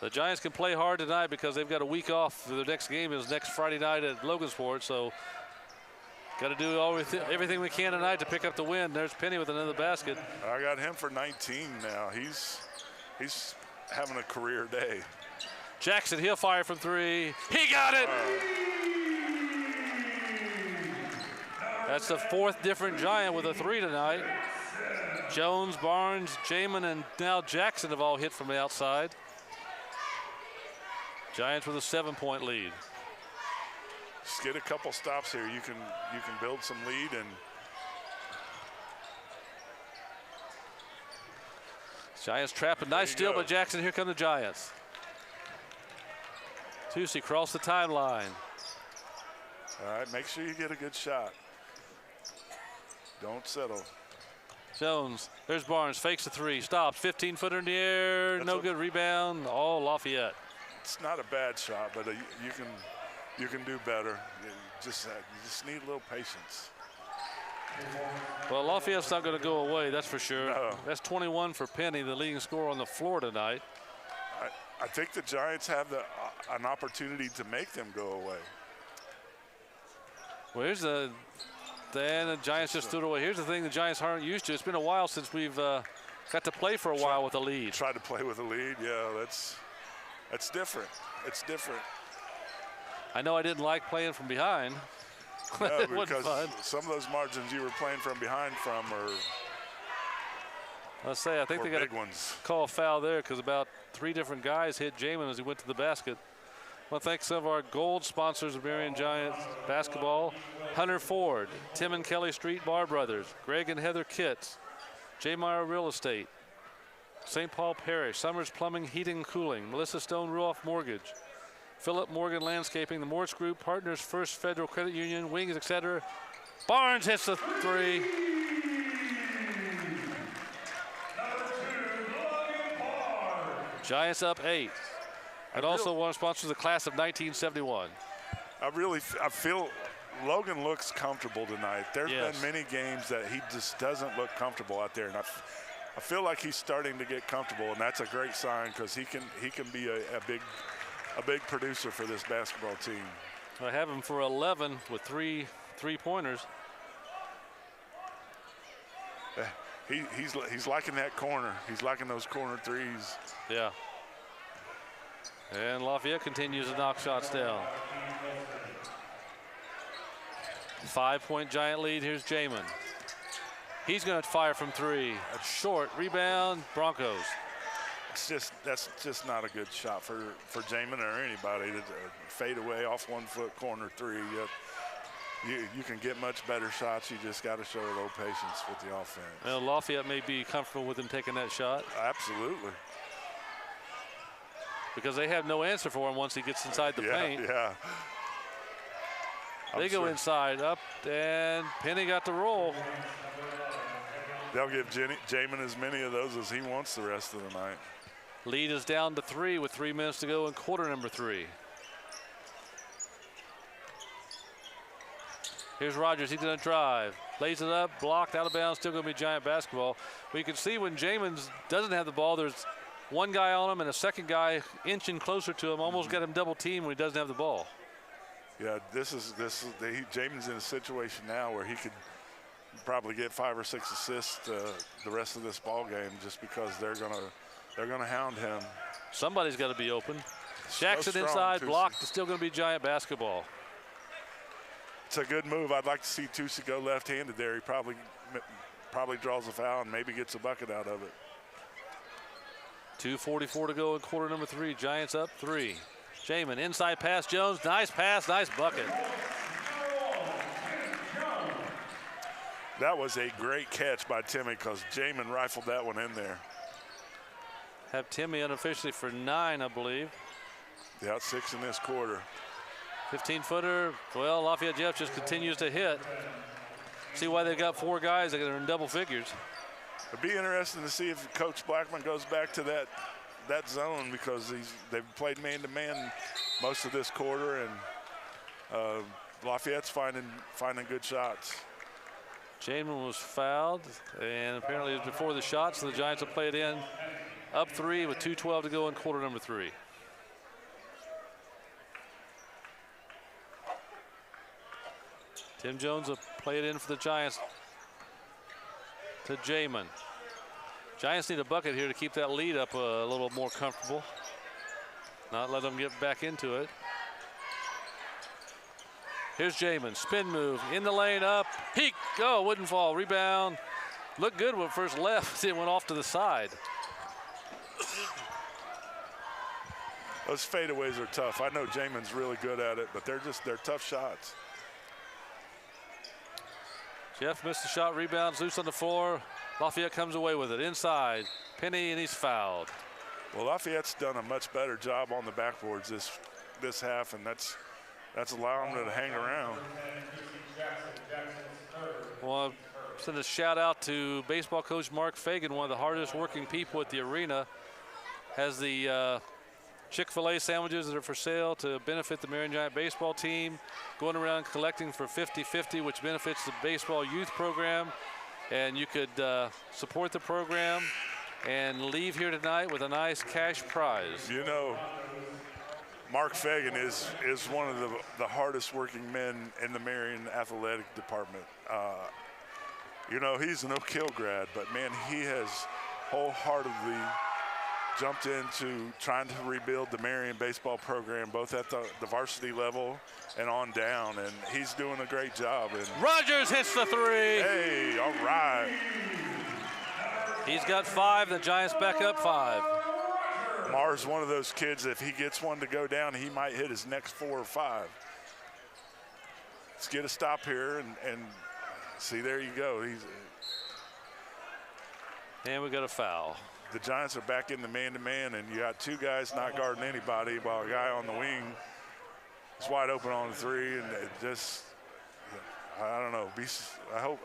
The Giants can play hard tonight because they've got a week off. Their next game is next Friday night at Logansport, so got to do everything we can tonight to pick up the win. There's Penny with another basket. I got him for 19 now. He's having a career day. Jackson, he'll fire from 3. He got it! That's the 4th different Giant with a 3 tonight. Jones, Barnes, Jamin, and now Jackson have all hit from the outside. Giants with a 7-point lead. Just get a couple stops here. You can build some lead, and Giants trap a nice steal by Jackson. Here come the Giants. Tusi cross the timeline. All right, make sure you get a good shot. Don't settle. Jones, there's Barnes, fakes a 3, stops, 15-footer in the air, no good rebound, all Lafayette. It's not a bad shot, but you can do better. You just need a little patience. Well, Lafayette's not going to go away, that's for sure. No. That's 21 for Penny, the leading scorer on the floor tonight. I think the Giants have an opportunity to make them go away. Well, here's the Giants just threw it away. Here's the thing the Giants aren't used to. It's been a while since we've got to play for a while with a lead. Tried to play with a lead, yeah, that's different. It's different. I know I didn't like playing from behind. No, because some of those margins you were playing from behind from are I think they got big ones. Call a foul there because about 3 different guys hit Jamin as he went to the basket. I want to thank some of our gold sponsors of Marion Giants basketball. Hunter Ford, Tim and Kelly Street Bar Brothers, Greg and Heather Kitts, J. Meyer Real Estate, St. Paul Parish, Summers Plumbing, Heating and Cooling, Melissa Stone Ruoff Mortgage, Philip Morgan Landscaping, the Moritz Group, Partners First Federal Credit Union, Wings, etc. Barnes hits the 3. Giants up 8. And also one of sponsors the class of 1971. I feel Logan looks comfortable tonight. There's been many games that he just doesn't look comfortable out there, and I feel like he's starting to get comfortable, and that's a great sign because he can be a big producer for this basketball team. I have him for 11 with 3 3-pointers. He's liking that corner. He's liking those corner threes. Yeah. And Lafayette continues to knock shots down. 5-point Giant lead. Here's Jamin. He's going to fire from 3. Short rebound, Broncos. That's just not a good shot for Jamin or anybody to fade away off 1-foot corner 3. You can get much better shots. You just got to show a little patience with the offense. Well, Lafayette may be comfortable with him taking that shot. Absolutely. Because they have no answer for him once he gets inside the paint. Yeah. They go inside, up, and Penny got the roll. They'll give Jamin as many of those as he wants the rest of the night. Lead is down to 3 with 3 minutes to go in quarter number 3. Here's Rogers, he's gonna drive. Lays it up, blocked, out of bounds, still gonna be Giant basketball. But you can see when Jamin doesn't have the ball, there's one guy on him and a second guy inching closer to him, almost got him double teamed when he doesn't have the ball. Yeah, Jamin's in a situation now where he could probably get 5 or 6 assists the rest of this ball game just because they're gonna hound him. Somebody's got to be open. Jackson inside, blocked. It's still going to be Giant basketball. It's a good move. I'd like to see Tusi go left-handed there. He probably draws a foul and maybe gets a bucket out of it. 2:44 to go in quarter number 3. Giants up 3. Jamin inside pass, Jones. Nice pass, nice bucket. That was a great catch by Timmy because Jamin rifled that one in there. Have Timmy unofficially for 9, I believe. Yeah, 6 in this quarter. 15-footer. Well, Lafayette Jeff just continues to hit. See why they've got 4 guys that are in double figures. It'd be interesting to see if Coach Blackman goes back to that zone because they've played man-to-man most of this quarter, and Lafayette's finding good shots. Jamin was fouled, and apparently it was before the shot, so the Giants will play it in. Up 3 with 2:12 to go in quarter number 3. Tim Jones will play it in for the Giants to Jamin. Giants need a bucket here to keep that lead up a little more comfortable. Not let them get back into it. Here's Jamin, spin move, in the lane, up, peek, go, wouldn't fall, rebound. Looked good when it first left, it went off to the side. Those fadeaways are tough. I know Jamin's really good at it, but they're tough shots. Jeff missed the shot, rebounds, loose on the floor. Lafayette comes away with it, inside, Penny, and he's fouled. Well, Lafayette's done a much better job on the backboards this half, and that's allowing them to hang around. Well, send a shout out to baseball coach Mark Fagan, one of the hardest working people at the arena. Has the Chick-fil-A sandwiches that are for sale to benefit the Marion Giant baseball team. Going around collecting for 50-50, which benefits the baseball youth program. And you could support the program and leave here tonight with a nice cash prize. You know, Mark Fagan is one of the hardest working men in the Marion athletic department. You know, he's an Oak Hill grad, but man, he has wholeheartedly jumped into trying to rebuild the Marion baseball program, both at the varsity level and on down, and he's doing a great job. And Rogers hits the 3. Hey, all right. He's got 5. The Giants back up 5. Mar's one of those kids, if he gets one to go down, he might hit his next 4 or 5. Let's get a stop here and see, there you go. And we got a foul. The Giants are back in the man-to-man, and you got 2 guys not guarding anybody while a guy on the wing is wide open on the 3, and it just, I don't know. I'd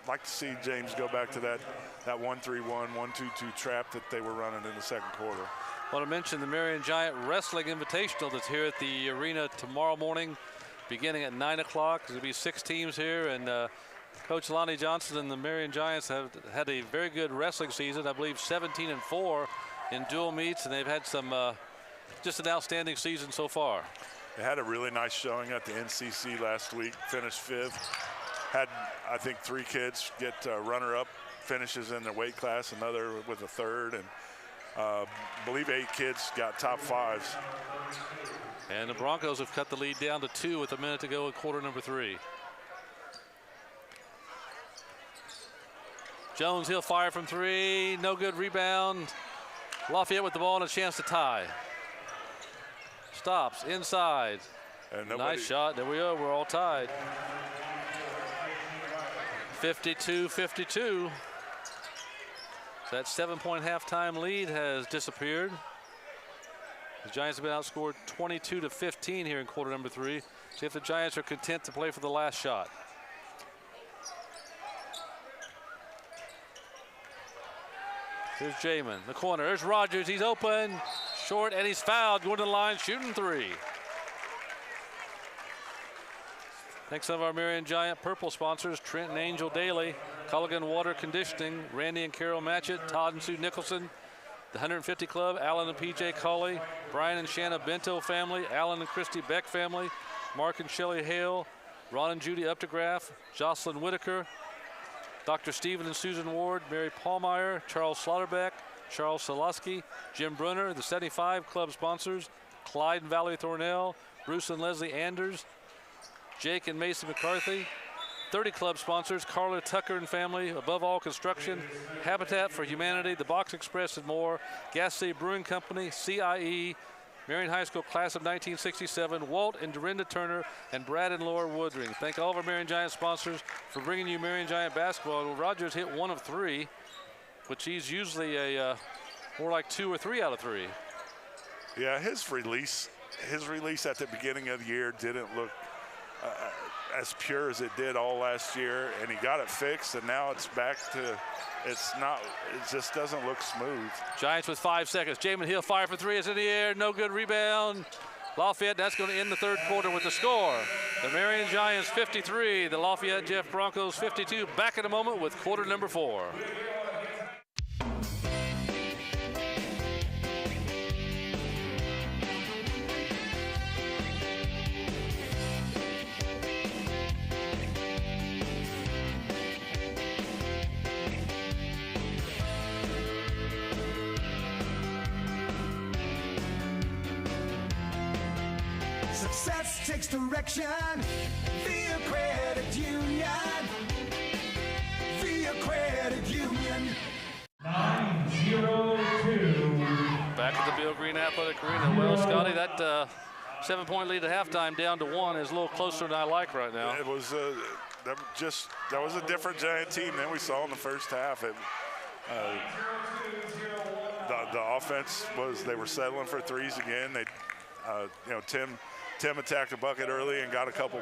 like to see James go back to that 1-3-1, 1-2-2 trap that they were running in the second quarter. I want to mention the Marion Giant Wrestling Invitational that's here at the arena tomorrow morning, beginning at 9 o'clock. There'll be 6 teams here, and Coach Lonnie Johnson and the Marion Giants have had a very good wrestling season. I believe 17-4 in dual meets, and they've had some just an outstanding season so far. They had a really nice showing at the NCC last week, finished 5th. Had, I think, 3 kids get runner-up finishes in their weight class, another with a 3rd, and I believe 8 kids got top 5s. And the Broncos have cut the lead down to 2 with a minute to go in quarter number 3. Jones, he'll fire from 3. No good. Rebound. Lafayette with the ball and a chance to tie. Stops inside. And nice shot. There we are. We're all tied. 52-52. That 7-point halftime lead has disappeared. The Giants have been outscored 22-15 here in quarter number 3. See if the Giants are content to play for the last shot. Here's Jamin, the corner. There's Rogers. He's open, short, and he's fouled. Going to the line, shooting 3. Thanks to some of our Marion Giant Purple sponsors: Trent and Angel Daly, Culligan Water Conditioning, Randy and Carol Matchett, Todd and Sue Nicholson, the 150 Club, Alan and PJ Colley, Brian and Shanna Bento family, Alan and Christy Beck family, Mark and Shelley Hale, Ron and Judy Updegraff, Jocelyn Whitaker, Dr. Stephen and Susan Ward, Mary Paulmeyer, Charles Slaughterbeck, Charles Soloski, Jim Brunner, the 75 Club sponsors, Clyde and Valerie Thornell, Bruce and Leslie Anders, Jake and Mason McCarthy, 30 Club sponsors, Carla Tucker and family, Above All Construction, Habitat for Humanity, the Box Express and more, Gas City Brewing Company, CIE, Marion High School class of 1967, Walt and Dorinda Turner, and Brad and Laura Woodring. Thank all of our Marion Giant sponsors for bringing you Marion Giant basketball. Well, Rogers hit 1 of 3, which he's usually a more like 2 or 3 out of 3. Yeah, his release at the beginning of the year didn't look as pure as it did all last year, and he got it fixed, and now it's back to, it just doesn't look smooth. Giants with 5 seconds. Jamin Hill fire for 3 is in the air, no good. Rebound. Lafayette, that's going to end the third quarter with the score. The Marion Giants 53, the Lafayette Jeff Broncos 52. Back in a moment with quarter number 4. Success takes direction via credit union. Via credit union. 9-0-2. Back at the Bill Green Athletic Arena. Well, Scotty, that 7-point lead at halftime down to 1 is a little closer than I like right now. It was that was a different Giant team than we saw in the first half. The offense they were settling for 3s again. They, Tim attacked a bucket early and got a couple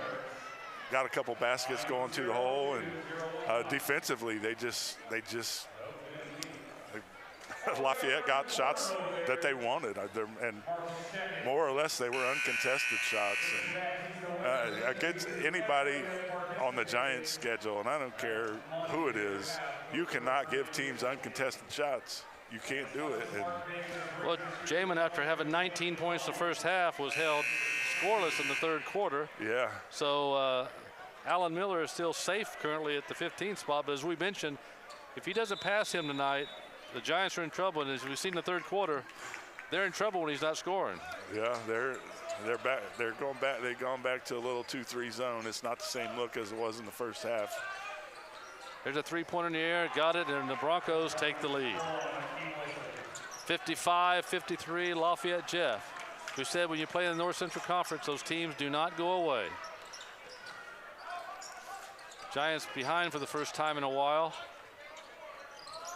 baskets going to the hole, and defensively they Lafayette got shots that they wanted, and more or less they were uncontested shots. And, against anybody on the Giants schedule, and I don't care who it is, you cannot give teams uncontested shots. You can't do it. And well, Jamin, after having 19 points the first half, was held scoreless in the third quarter. Yeah. So Alan Miller is still safe currently at the 15th spot, but as we mentioned, if he doesn't pass him tonight, the Giants are in trouble, and as we've seen in the third quarter, they're in trouble when he's not scoring. Yeah, they're back. They've gone back to a little 2-3 zone. It's not the same look as it was in the first half. There's a three-pointer in the air, got it, and the Broncos take the lead. 55-53, Lafayette Jeff. We said when you play in the North Central Conference, those teams do not go away. Giants behind for the first time in a while.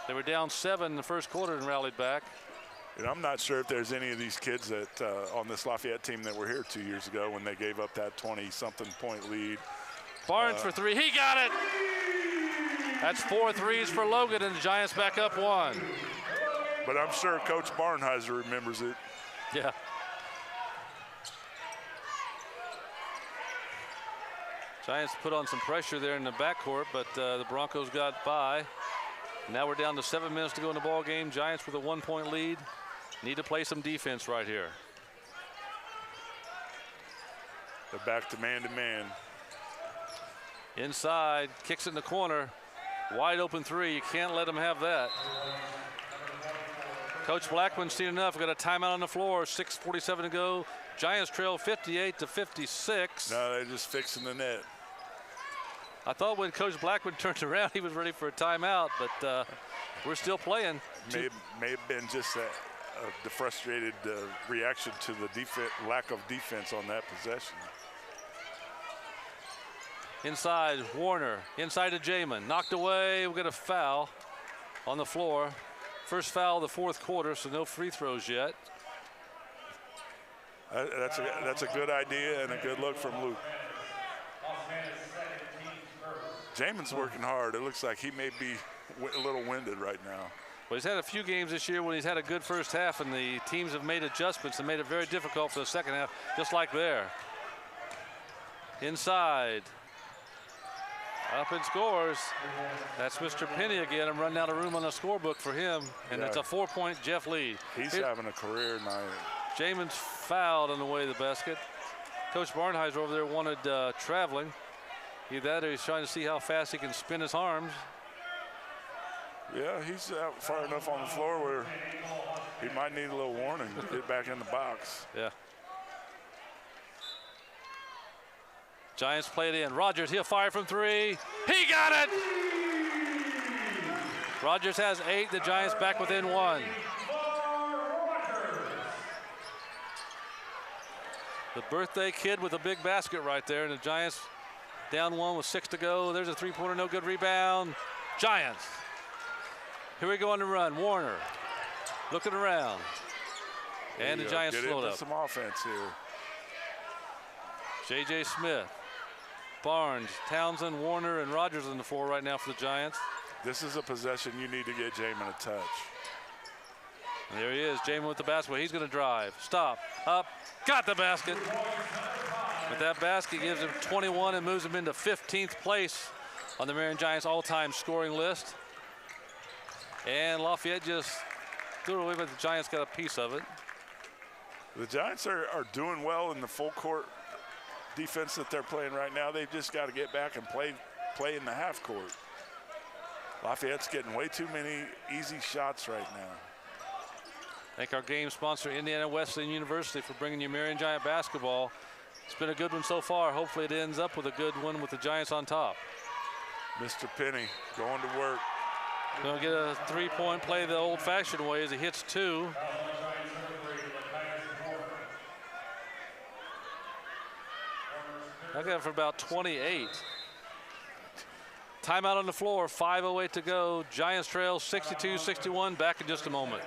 They were down 7 in the first quarter and rallied back. And I'm not sure if there's any of these kids that on this Lafayette team that were here 2 years ago when they gave up that 20-something point lead. Barnes for three, he got it! That's 4 threes for Logan, and the Giants back up 1. But I'm sure Coach Barnheiser remembers it. Yeah. Giants put on some pressure there in the backcourt, but the Broncos got by. Now we're down to 7 minutes to go in the ball game. Giants with a 1-point lead. Need to play some defense right here. They're back to man-to-man. Inside, kicks it in the corner. Wide open three, you can't let them have that. Coach Blackman's seen enough. We've got a timeout on the floor, 6:47 to go. Giants trail 58-56. No, they're just fixing the net. I thought when Coach Blackman turned around, he was ready for a timeout, but we're still playing. May have been just the frustrated reaction to the lack of defense on that possession. Inside, Warner, inside to Jamin, knocked away. We'll get a foul on the floor. First foul of the fourth quarter, so no free throws yet. That's a good idea and a good look from Luke. Jamin's working hard. It looks like he may be a little winded right now. Well, he's had a few games this year when he's had a good first half, and the teams have made adjustments and made it very difficult for the second half, just like there. Inside. Up and scores. That's Mr. Penny again. I'm running out of room on the scorebook for him, and that's a 4-point Jeff lead. He's having a career night. Jamin's fouled on the way to the basket. Coach Barnheiser over there wanted traveling. Either that or he's trying to see how fast he can spin his arms. Yeah, he's out far enough on the floor where he might need a little warning to get back in the box. Yeah. Giants play it in. Rogers, he'll fire from three. He got it! Rogers has 8. The Giants back within 1. The birthday kid with a big basket right there, and the Giants down 1 with 6 to go. There's a three-pointer, no good rebound. Giants. Here we go on the run. Warner looking around. And the Giants slowed up. Some offense here. J.J. Smith, Barnes, Townsend, Warner, and Rogers on the floor right now for the Giants. This is a possession you need to get Jamin a touch. And there he is, Jamin with the basketball. He's going to drive. Stop. Up. Got the basket. But that basket gives him 21 and moves him into 15th place on the Marion Giants all-time scoring list. And Lafayette just threw it away, but the Giants got a piece of it. The Giants are doing well in the full court defense that they're playing right now. They've just got to get back and play in the half court. Lafayette's getting way too many easy shots right now. Thank our game sponsor, Indiana Wesleyan University, for bringing you Marion Giant basketball. It's been a good one so far. Hopefully it ends up with a good one with the Giants on top. Mr. Penny going to work. Going to get a three-point play the old-fashioned way as he hits 2. I got it for about 28. Timeout on the floor, 5:08 to go. Giants trail 62-61. Back in just a moment.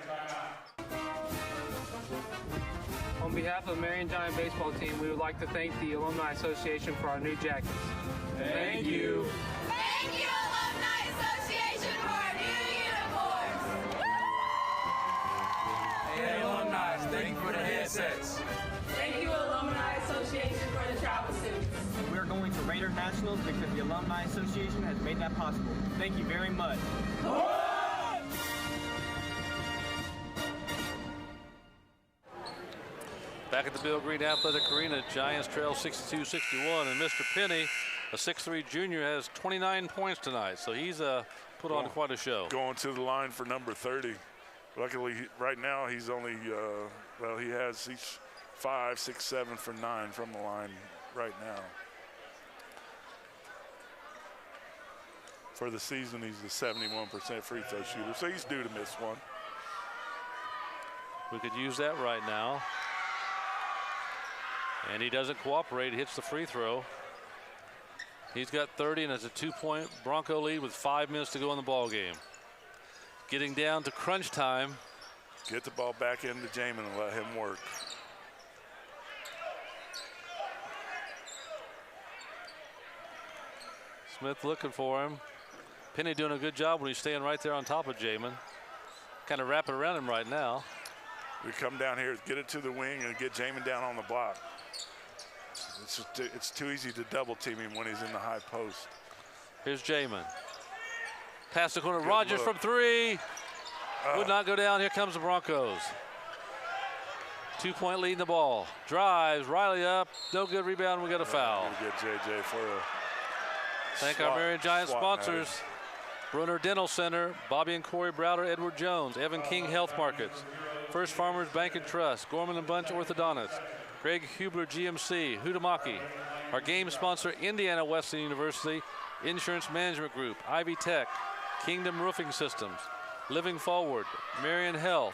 On behalf of the Marion Giant baseball team, we would like to thank the Alumni Association for our new jackets. Thank you. Thank you, Alumni Association, for our new uniforms. Thank you for the headsets. Thank you, Alumni Association, for the travel suits. We are going to Raider Nationals because the Alumni Association has made that possible. Thank you very much. Back at the Bill Green Athletic Arena, Giants trail 62-61, and Mr. Penny, a 6'3" junior, has 29 points tonight, so he's put on quite a show. Going to the line for number 30. Luckily, right now he's only, he's 5, 6, 7 for 9 from the line right now. For the season, he's a 71% free throw shooter, so he's due to miss one. We could use that right now. And he doesn't cooperate, hits the free throw. He's got 30 and has a 2-point Bronco lead with 5 minutes to go in the ball game. Getting down to crunch time. Get the ball back into Jamin and let him work. Smith looking for him. Penny doing a good job when he's staying right there on top of Jamin. Kind of wrapping around him right now. We come down here, get it to the wing and get Jamin down on the block. It's too easy to double team him when he's in the high post. Here's Jamin. Pass the corner, Rogers from 3. Would not go down, here comes the Broncos. 2-point lead in the ball. Drives, Riley up, no good rebound, we got a foul. Get JJ for a Thank our Marion Giant sponsors. Brunner Dental Center, Bobby and Corey Browder, Edward Jones, Evan King Health Markets, First Farmers Bank and Trust, Gorman and Bunch Orthodontics, Greg Hubler GMC, Hutamaki. Our game sponsor, Indiana Wesleyan University, Insurance Management Group, Ivy Tech, Kingdom Roofing Systems, Living Forward, Marion Health,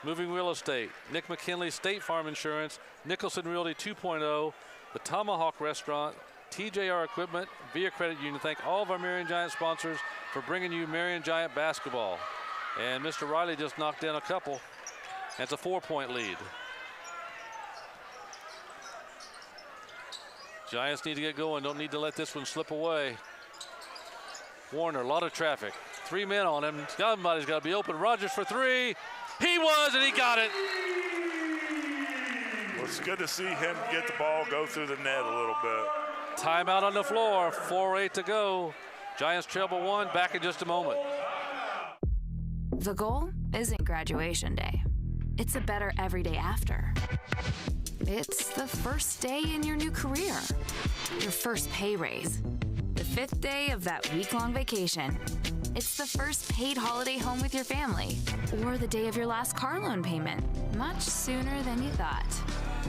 Moving Real Estate, Nick McKinley State Farm Insurance, Nicholson Realty 2.0, the Tomahawk Restaurant, TJR Equipment, Via Credit Union. Thank all of our Marion Giant sponsors for bringing you Marion Giant basketball. And Mr. Riley just knocked down a couple. That's a 4-point lead. Giants need to get going. Don't need to let this one slip away. Warner, a lot of traffic. 3 men on him. Somebody's got to be open. Rogers for 3. He was, and he got it. Well, it's good to see him get the ball, go through the net a little bit. Timeout on the floor. 4:08 to go. Giants trail by 1. Back in just a moment. The goal isn't graduation day. It's a better everyday after. It's the first day in your new career. Your first pay raise. The 5th day of that week-long vacation. It's the first paid holiday home with your family. Or the day of your last car loan payment. Much sooner than you thought.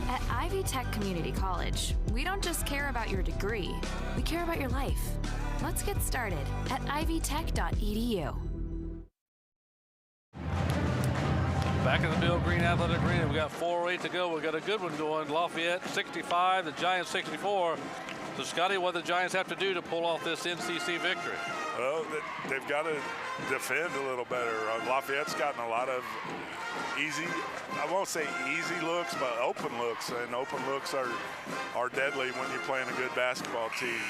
At Ivy Tech Community College, we don't just care about your degree, we care about your life. Let's get started at ivytech.edu. Back in the Bill Green Athletic Arena, we got 4:08 to go. We got a good one going. Lafayette 65, the Giants 64. So Scotty, what do the Giants have to do to pull off this NCC victory? Well, they've got to defend a little better. Lafayette's gotten a lot of easy, I won't say easy looks, but open looks. And open looks are deadly when you're playing a good basketball team.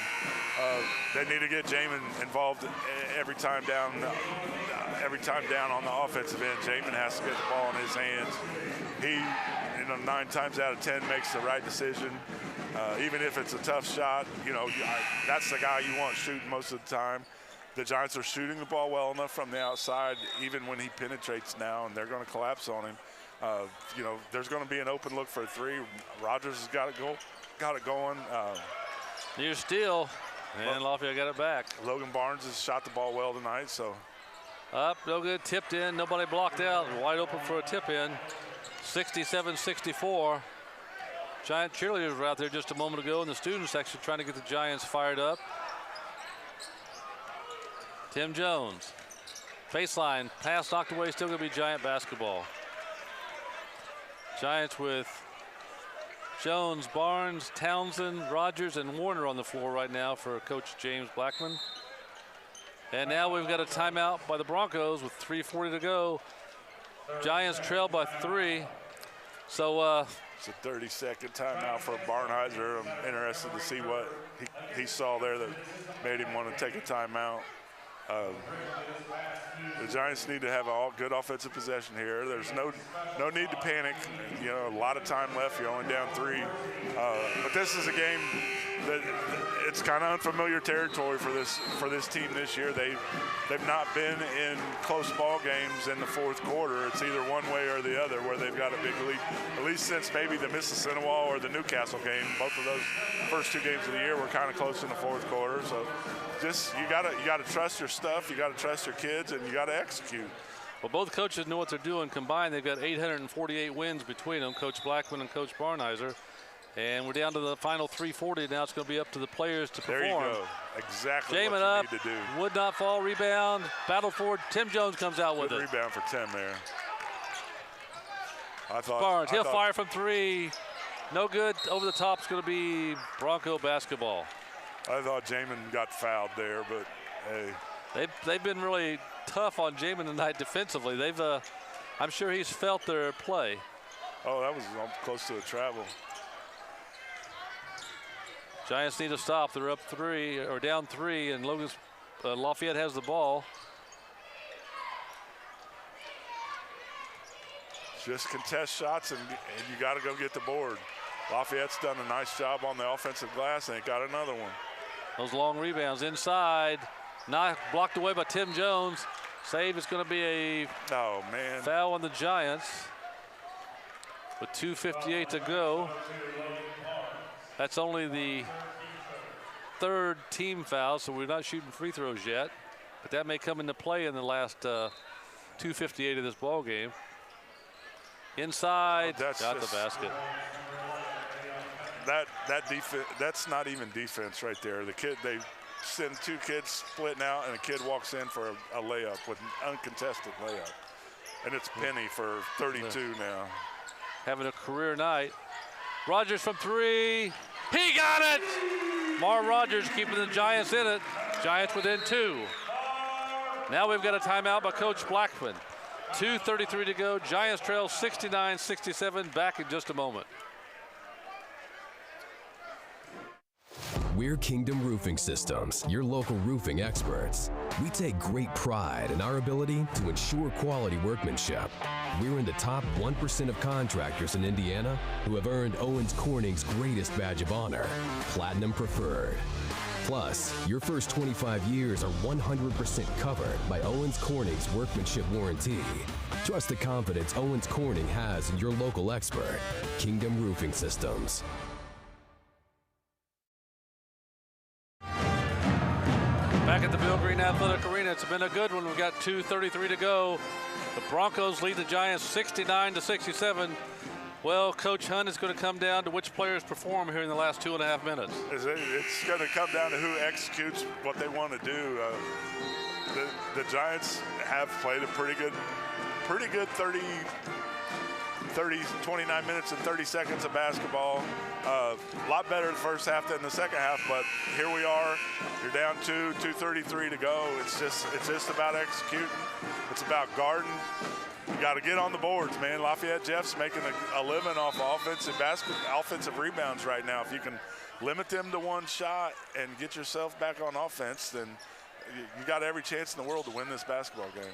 They need to get Jamin involved every time down on the offensive end. Jamin has to get the ball in his hands. He, 9 times out of 10 makes the right decision. Even if it's a tough shot, that's the guy you want shooting most of the time. The Giants are shooting the ball well enough from the outside, even when he penetrates now, and they're going to collapse on him. There's going to be an open look for a 3. Rogers has got it going. Near steal, and Lafayette got it back. Logan Barnes has shot the ball well tonight, so. Up, no good, tipped in, nobody blocked out, wide open for a tip in. 67-64. Giant cheerleaders were out there just a moment ago in the student section trying to get the Giants fired up. Tim Jones, baseline, pass knocked away, still gonna be Giant basketball. Giants with Jones, Barnes, Townsend, Rogers, and Warner on the floor right now for Coach James Blackman. And now we've got a timeout by the Broncos with 3:40 to go. Giants trail by 3. So it's a 30-second timeout for Barnheiser. I'm interested to see what he saw there that made him want to take a timeout. The Giants need to have a good offensive possession here. There's no need to panic. You know, a lot of time left. You're only down 3. But this is a game that it's kind of unfamiliar territory for this team this year. They've not been in close ball games in the fourth quarter. It's either one way or the other where they've got a big lead. At least since maybe the Mississinawa or the Newcastle game. Both of those first 2 games of the year were kind of close in the fourth quarter. So just you gotta trust your stuff. You gotta trust your kids, and you gotta execute. Well, both coaches know what they're doing. Combined, they've got 848 wins between them, Coach Blackman and Coach Barnheiser. And we're down to the final 340. Now it's going to be up to the players to perform. There you go. Exactly Jamin what you up, need to do. Would not fall, rebound, battle forward. Tim Jones comes out with Good it. rebound for Tim there. Barnes, he'll fire from 3. No good. Over the top is going to be Bronco basketball. I thought Jamin got fouled there, but hey. They've been really tough on Jamin tonight defensively. I'm sure he's felt their play. Oh, that was close to a travel. Giants need to stop. They're up 3 or down 3, and Lafayette has the ball. Just contest shots, and you got to go get the board. Lafayette's done a nice job on the offensive glass, and they got another one. Those long rebounds inside, not blocked away by Tim Jones. Save is going to be a foul on the Giants with 2:58 to go. That's only the 3rd team foul, so we're not shooting free throws yet. But that may come into play in the last 2:58 of this ball game. Inside, got the basket. That defense, that's not even defense right there. They send 2 kids splitting out, and a kid walks in for a layup with an uncontested layup. And it's Penny for 32 now. Having a career night. Rogers from 3. He got it! Mar Rogers keeping the Giants in it. Giants within 2. Now we've got a timeout by Coach Blackman. 2:33 to go. Giants trail 69-67. Back in just a moment. We're Kingdom Roofing Systems, your local roofing experts. We take great pride in our ability to ensure quality workmanship. We're in the top 1% of contractors in Indiana who have earned Owens Corning's greatest badge of honor, Platinum Preferred. Plus, your first 25 years are 100% covered by Owens Corning's workmanship warranty. Trust the confidence Owens Corning has in your local expert, Kingdom Roofing Systems. Back at the Bill Green Athletic Arena, it's been a good one. We've got 2:33 to go. The Broncos lead the Giants 69-67. Well, Coach Hunt, is going to come down to which players perform here in the last 2.5 minutes. It's going to come down to who executes what they want to do. The Giants have played a pretty good 29 minutes and 30 seconds of basketball. A lot better the first half than the second half, but here we are. You're down 2:33 to go. It's just about executing. It's about guarding. You got to get on the boards, man. Lafayette Jeff's making a living off of offensive rebounds right now. If you can limit them to 1 shot and get yourself back on offense, then you got every chance in the world to win this basketball game.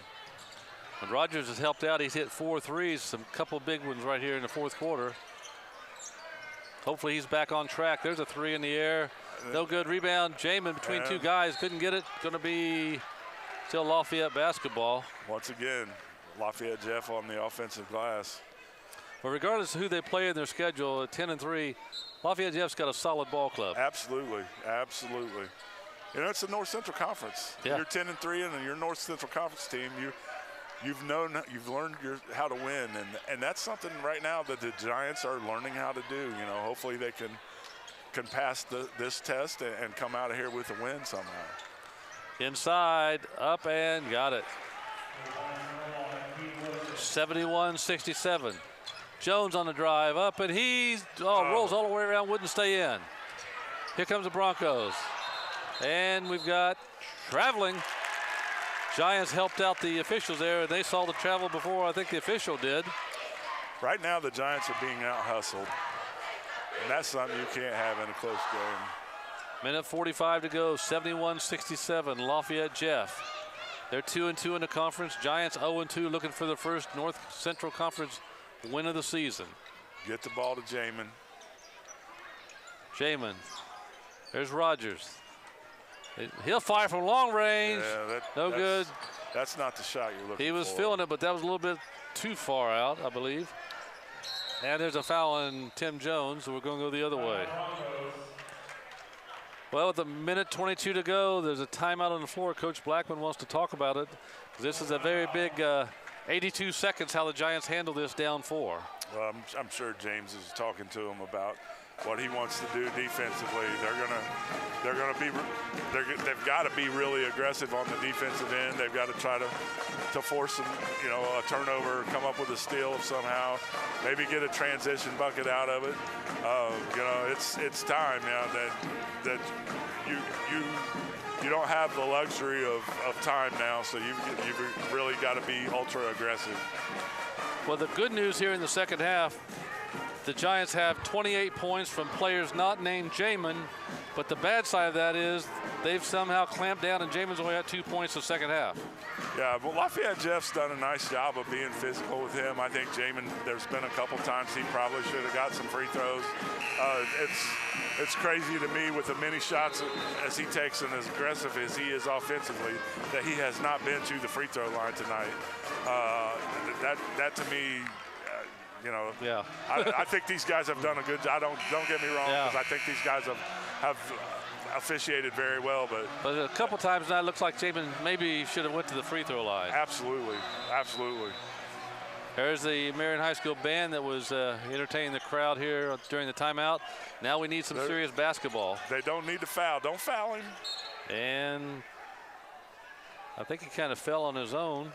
And Rogers has helped out. He's hit 4 threes, some couple big ones right here in the fourth quarter. Hopefully he's back on track. There's a 3 in the air. No good. Rebound. Jamin between 2 guys. Couldn't get it. Going to be still Lafayette basketball. Once again, Lafayette Jeff on the offensive glass. But regardless of who they play in their schedule, at 10-3, Lafayette Jeff's got a solid ball club. Absolutely. Absolutely. You know, it's the North Central Conference. Yeah. You're 10-3 and your North Central Conference team. You've learned how to win, and that's something right now that the Giants are learning how to do. You know, hopefully they can pass this test and come out of here with a win somehow. Inside, up and got it. 71-67. Jones on the drive, up and rolls all the way around, wouldn't stay in. Here comes the Broncos, and we've got traveling. Giants helped out the officials there. They saw the travel before I think the official did. Right now the Giants are being out-hustled. And that's something you can't have in a close game. Minute 45 to go, 71-67, Lafayette Jeff. They're 2-2 in the conference. Giants 0-2, looking for the first North Central Conference win of the season. Get the ball to Jamin. Jamin. There's Rogers. He'll fire from long range. Yeah, no good. That's not the shot you're looking for. He was feeling it, but that was a little bit too far out, I believe. And there's a foul on Tim Jones, so we're going to go the other way. Well, with a minute 22 to go, there's a timeout on the floor. Coach Blackman wants to talk about it. This is a very big 82 seconds how the Giants handle this down 4. Well, I'm sure James is talking to him about what he wants to do defensively. They've got to be really aggressive on the defensive end. They've got to try to force some, a turnover, come up with a steal somehow, maybe get a transition bucket out of it. It's time now that you don't have the luxury of time now, so you've really got to be ultra aggressive. Well, the good news here in the second half, the Giants have 28 points from players not named Jamin, but the bad side of that is they've somehow clamped down, and Jamin's only got 2 points in the second half. Yeah, but Lafayette Jeff's done a nice job of being physical with him. I think Jamin, there's been a couple times he probably should have got some free throws. It's crazy to me with the many shots as he takes and as aggressive as he is offensively that he has not been to the free throw line tonight. That to me, yeah. I think these guys have done a good job. Don't get me wrong, because I think these guys have officiated very well, but a couple times now it looks like Jamin maybe should have went to the free throw line. Absolutely. There's the Marion High School band that was entertaining the crowd here during the timeout. Now we need some serious basketball. They don't need to foul. Don't foul him. And I think he kind of fell on his own.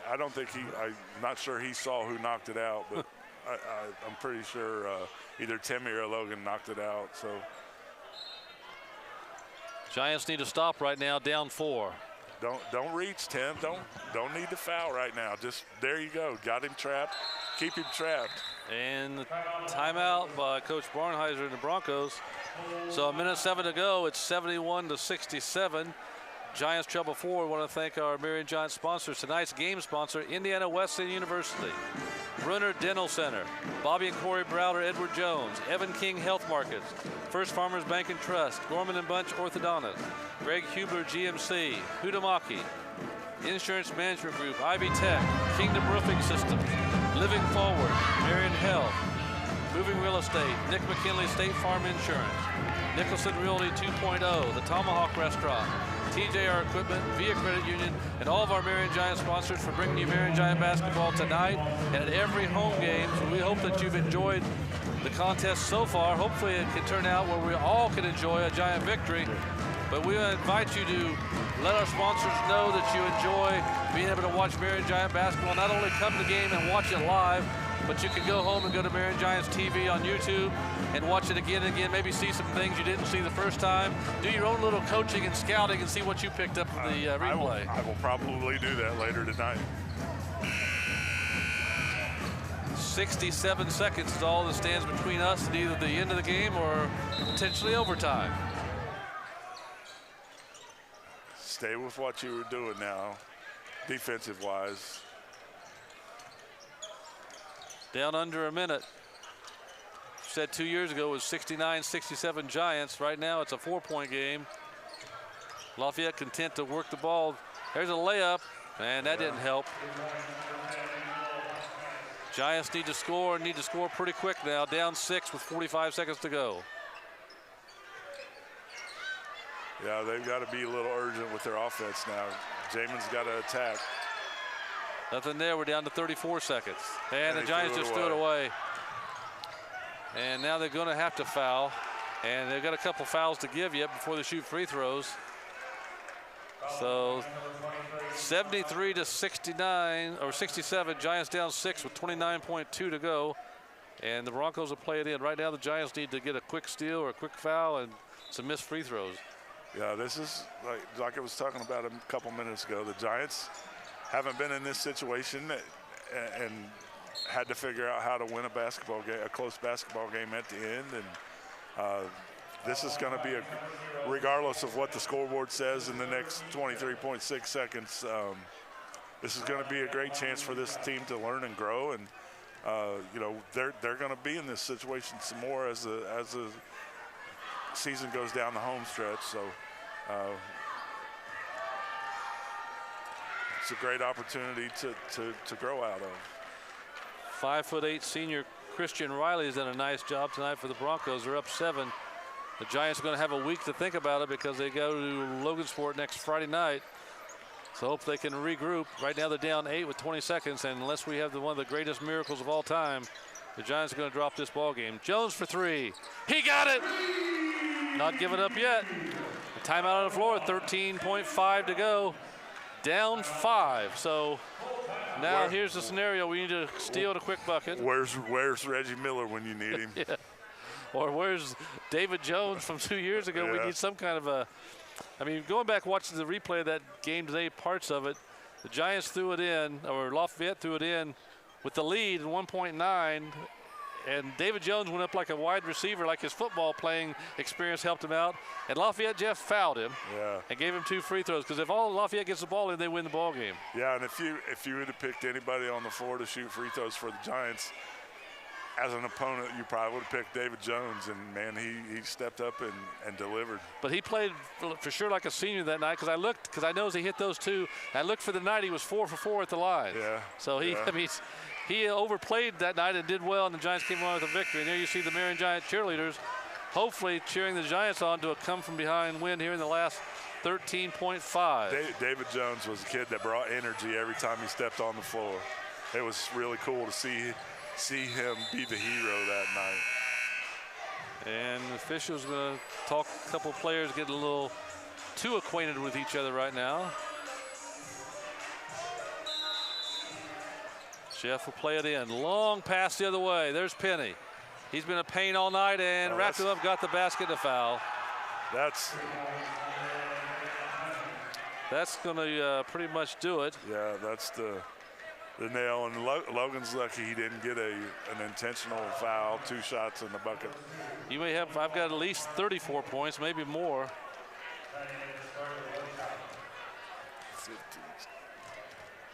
I don't think I'm not sure he saw who knocked it out, but I'm pretty sure either Timmy or Logan knocked it out. So Giants need to stop right now, down 4. Don't reach, Tim. Don't need to foul right now. Just there you go. Got him trapped. Keep him trapped. And the timeout by Coach Barnheiser and the Broncos. So a minute 7 to go. It's 71-67. Giants trouble 4. We want to thank our Marion Giants sponsors. Tonight's game sponsor, Indiana Wesleyan University, Brunner Dental Center, Bobby and Corey Browder, Edward Jones, Evan King Health Markets, First Farmers Bank and Trust, Gorman and Bunch Orthodontist, Greg Hubler GMC, Hudamaki, Insurance Management Group, Ivy Tech, Kingdom Roofing Systems, Living Forward, Marion Health, Moving Real Estate, Nick McKinley State Farm Insurance, Nicholson Realty 2.0, the Tomahawk Restaurant, TJR Equipment, Via Credit Union, and all of our Marion Giant sponsors for bringing you Marion Giant basketball tonight and at every home game. So we hope that you've enjoyed the contest so far. Hopefully it can turn out where we all can enjoy a Giant victory. But we invite you to let our sponsors know that you enjoy being able to watch Marion Giant basketball. Not only come to the game and watch it live, but you can go home and go to Marion Giants TV on YouTube and watch it again and again, maybe see some things you didn't see the first time. Do your own little coaching and scouting and see what you picked up in the replay. I will probably do that later tonight. 67 seconds is all that stands between us and either the end of the game or potentially overtime. Stay with what you were doing now, defensive-wise. Down under a minute. Said 2 years ago it was 69-67 Giants. Right now it's a 4-point game. Lafayette content to work the ball. There's a layup, and that didn't help. Giants need to score pretty quick now. Down 6 with 45 seconds to go. Yeah, they've got to be a little urgent with their offense now. Jamin's got to attack. Nothing there. We're down to 34 seconds. And the Giants just threw it away. And now they're going to have to foul. And they've got a couple fouls to give yet before they shoot free throws. So 73-69 or 67. Giants down 6 with 29.2 to go. And the Broncos will play it in. Right now the Giants need to get a quick steal or a quick foul and some missed free throws. Yeah, this is like I was talking about a couple minutes ago. The Giants haven't been in this situation and had to figure out how to win a basketball game, a close basketball game at the end. And this is going to be regardless of what the scoreboard says in the next 23.6 seconds, this is going to be a great chance for this team to learn and grow. And, you know, they're going to be in this situation some more as the season goes down the home stretch. So it's a great opportunity to grow out of. 5'8" senior Christian Riley has done a nice job tonight for the Broncos. They're up 7. The Giants are going to have a week to think about it because they go to Logansport next Friday night. So hope they can regroup. Right now they're down 8 with 20 seconds, and unless we have one of the greatest miracles of all time, the Giants are going to drop this ball game. Jones for 3. He got it. Not giving up yet. A timeout on the floor. 13.5 to go. Down 5. So now here's the scenario. We need to steal a quick bucket. Where's Reggie Miller when you need him? Yeah. Or where's David Jones from 2 years ago? Yeah. We need some kind of a, I mean, going back watching the replay of that game today, parts of it, the Giants threw it in, or Lafayette threw it in with the lead in 1.9, and David Jones went up like a wide receiver, like his football playing experience helped him out, and Lafayette Jeff fouled him and gave him 2 free throws, because if all Lafayette gets the ball in, they win the ball game. Yeah, and if you would have picked anybody on the floor to shoot free throws for the Giants, as an opponent, you probably would have picked David Jones, and man, he stepped up and delivered. But he played for sure like a senior that night, because I know he hit those 2. I looked for the night, he was 4 for 4 at the line. Yeah. So I mean, he overplayed that night and did well, and the Giants came away with a victory. And there you see the Marion Giant cheerleaders, hopefully cheering the Giants on to a come-from-behind win here in the last 13.5. David Jones was a kid that brought energy every time he stepped on the floor. It was really cool to see him be the hero that night. And the officials going to talk a couple of players getting a little too acquainted with each other right now. Jeff will play it in. Long pass the other way. There's Penny. He's been a pain all night and wrapped him up, got the basket and a foul. That's going to pretty much do it. Yeah, that's the nail. And Logan's lucky he didn't get an intentional foul. 2 shots in the bucket. You may have, I've got at least 34 points, maybe more.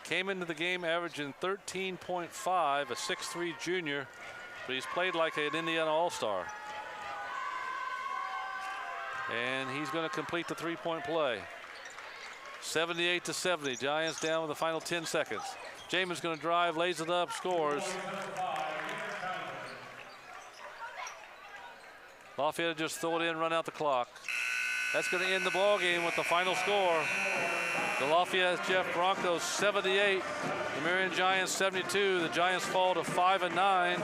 Came into the game averaging 13.5, a 6'3" junior, but he's played like an Indiana All-Star. And he's going to complete the 3-point play. 78-70, Giants down with the final 10 seconds. Jamin's going to drive, lays it up, scores. Lafayette just throw it in, run out the clock. That's going to end the ball game with the final score. The Lafayette Jeff Broncos 78, the Marion Giants 72. The Giants fall to 5-9,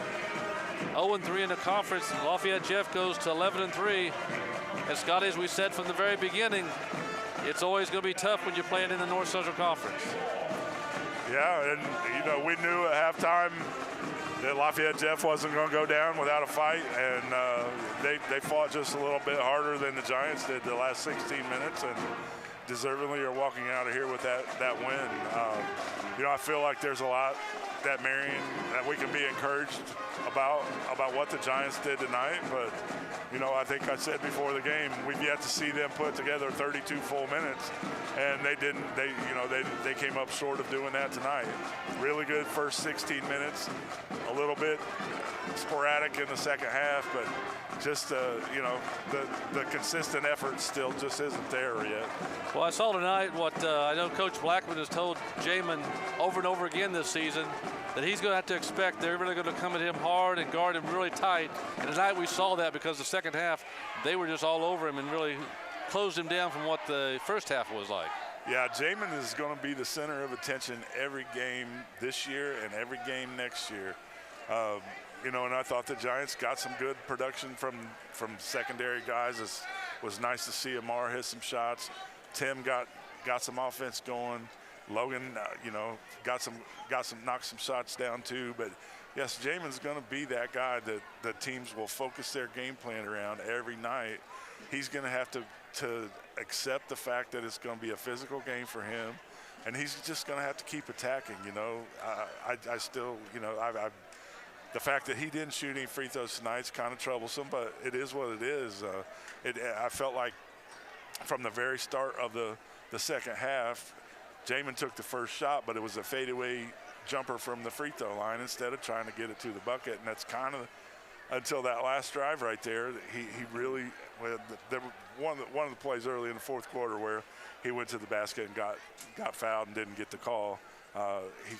0-3 in the conference. Lafayette Jeff goes to 11-3. And Scotty, as we said from the very beginning, it's always going to be tough when you're playing in the North Central Conference. Yeah, and you know, we knew at halftime that Lafayette Jeff wasn't going to go down without a fight, and they fought just a little bit harder than the Giants did the last 16 minutes, and deservingly are walking out of here with that win. You know, I feel like there's a lot that Marion that we can be encouraged about what the Giants did tonight, but you know, I think I said before the game, we've yet to see them put together 32 full minutes, and they didn't. They came up short of doing that tonight. Really good first 16 minutes, a little bit sporadic in the second half, but just you know, the consistent effort still just isn't there yet. Well, I saw tonight what I know Coach Blackman has told Jamin over and over again this season, that he's going to have to expect they're really going to come at him hard and guard him really tight. And tonight we saw that, because the second half they were just all over him and really closed him down from what the first half was like. Yeah, Jamin is going to be the center of attention every game this year and every game next year. You know, and I thought the Giants got some good production from secondary guys. It was nice to see Amar hit some shots. Tim got some offense going. Logan, you know, knocked some shots down too. But yes, Jamin's going to be that guy that the teams will focus their game plan around every night. He's going to have to accept the fact that it's going to be a physical game for him, and he's just going to have to keep attacking. You know, I still, you know, the fact that he didn't shoot any free throws tonight is kind of troublesome, but it is what it is. I felt like from the very start of the second half, Jamin took the first shot, but it was a fadeaway jumper from the free throw line instead of trying to get it to the bucket, and that's kind of until that last drive right there. He really there were one of the plays early in the fourth quarter where he went to the basket and got fouled and didn't get the call.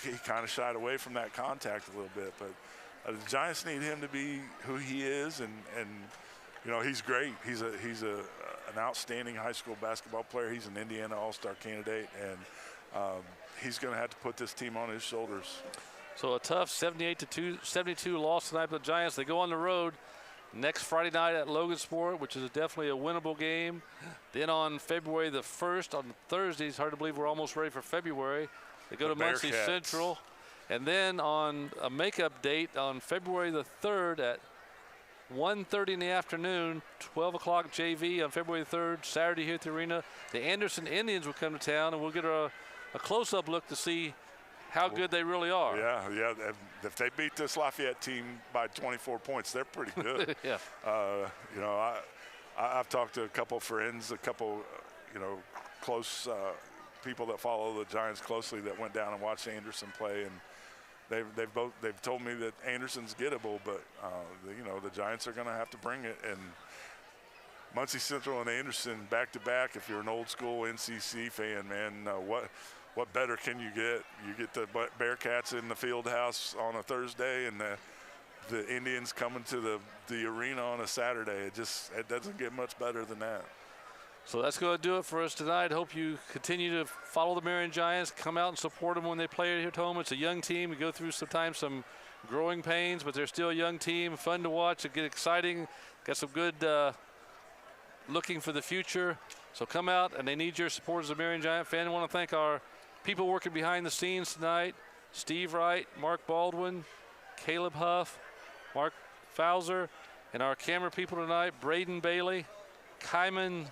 He kind of shied away from that contact a little bit, but the Giants need him to be who he is, and you know, he's great. He's an outstanding high school basketball player. He's an Indiana All-Star candidate, and he's going to have to put this team on his shoulders. So a tough 78-72 loss tonight for the Giants. They go on the road next Friday night at Logansport, which is definitely a winnable game. Then on February the 1st, on Thursday, it's hard to believe we're almost ready for February. They go to Muncie Central. And then on a makeup date on February the 3rd at 1:30 in the afternoon, 12 o'clock JV on February the 3rd, Saturday here at the arena. The Anderson Indians will come to town, and we'll get a close-up look to see how good they really are. Yeah. If they beat this Lafayette team by 24 points, they're pretty good. Yeah. You know, I've talked to a couple friends, a couple, you know, close people that follow the Giants closely that went down and watched Anderson play, and they've told me that Anderson's gettable, but you know, the Giants are going to have to bring it. And Muncie Central and Anderson back to back. If you're an old school NCC fan, man, what better can you get? You get the Bearcats in the field house on a Thursday, and the Indians coming to the arena on a Saturday. It doesn't get much better than that. So that's going to do it for us tonight. Hope you continue to follow the Marion Giants. Come out and support them when they play here at home. It's a young team. We go through sometimes some growing pains, but they're still a young team. Fun to watch. It get exciting. Got some good looking for the future. So come out, and they need your support as a Marion Giant fan. I want to thank our people working behind the scenes tonight. Steve Wright, Mark Baldwin, Caleb Huff, Mark Fowler, and our camera people tonight, Braden Bailey, Kyman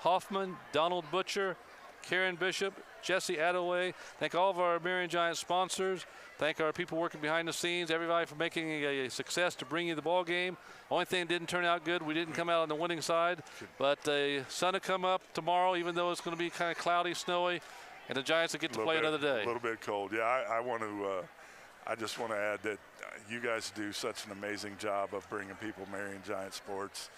Hoffman, Donald Butcher, Karen Bishop, Jesse Attaway. Thank all of our Marion Giants sponsors. Thank our people working behind the scenes, everybody for making a success to bring you the ball game. Only thing that didn't turn out good, we didn't come out on the winning side, but the sun will come up tomorrow, even though it's going to be kind of cloudy, snowy, and the Giants will get to play another day. A little bit cold. Yeah, I just want to add that you guys do such an amazing job of bringing people Marion Giant sports.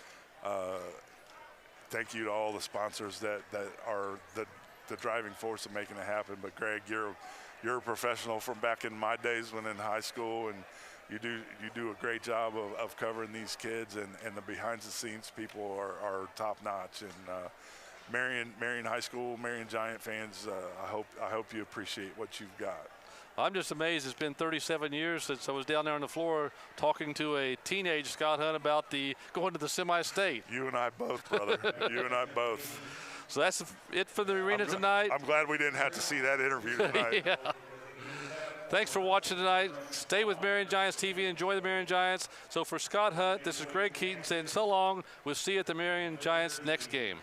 Thank you to all the sponsors that are the driving force of making it happen. But Greg, you're a professional from back in my days when in high school, and you do a great job of covering these kids, and the behind the scenes people are top notch. And Marion High School, Marion Giant fans, I hope you appreciate what you've got. I'm just amazed. It's been 37 years since I was down there on the floor talking to a teenage Scott Hunt about going to the semi-state. You and I both, brother. You and I both. So that's it for the arena tonight. I'm glad we didn't have to see that interview tonight. Yeah. Thanks for watching tonight. Stay with Marion Giants TV. Enjoy the Marion Giants. So for Scott Hunt, this is Greg Keaton saying so long. We'll see you at the Marion Giants next game.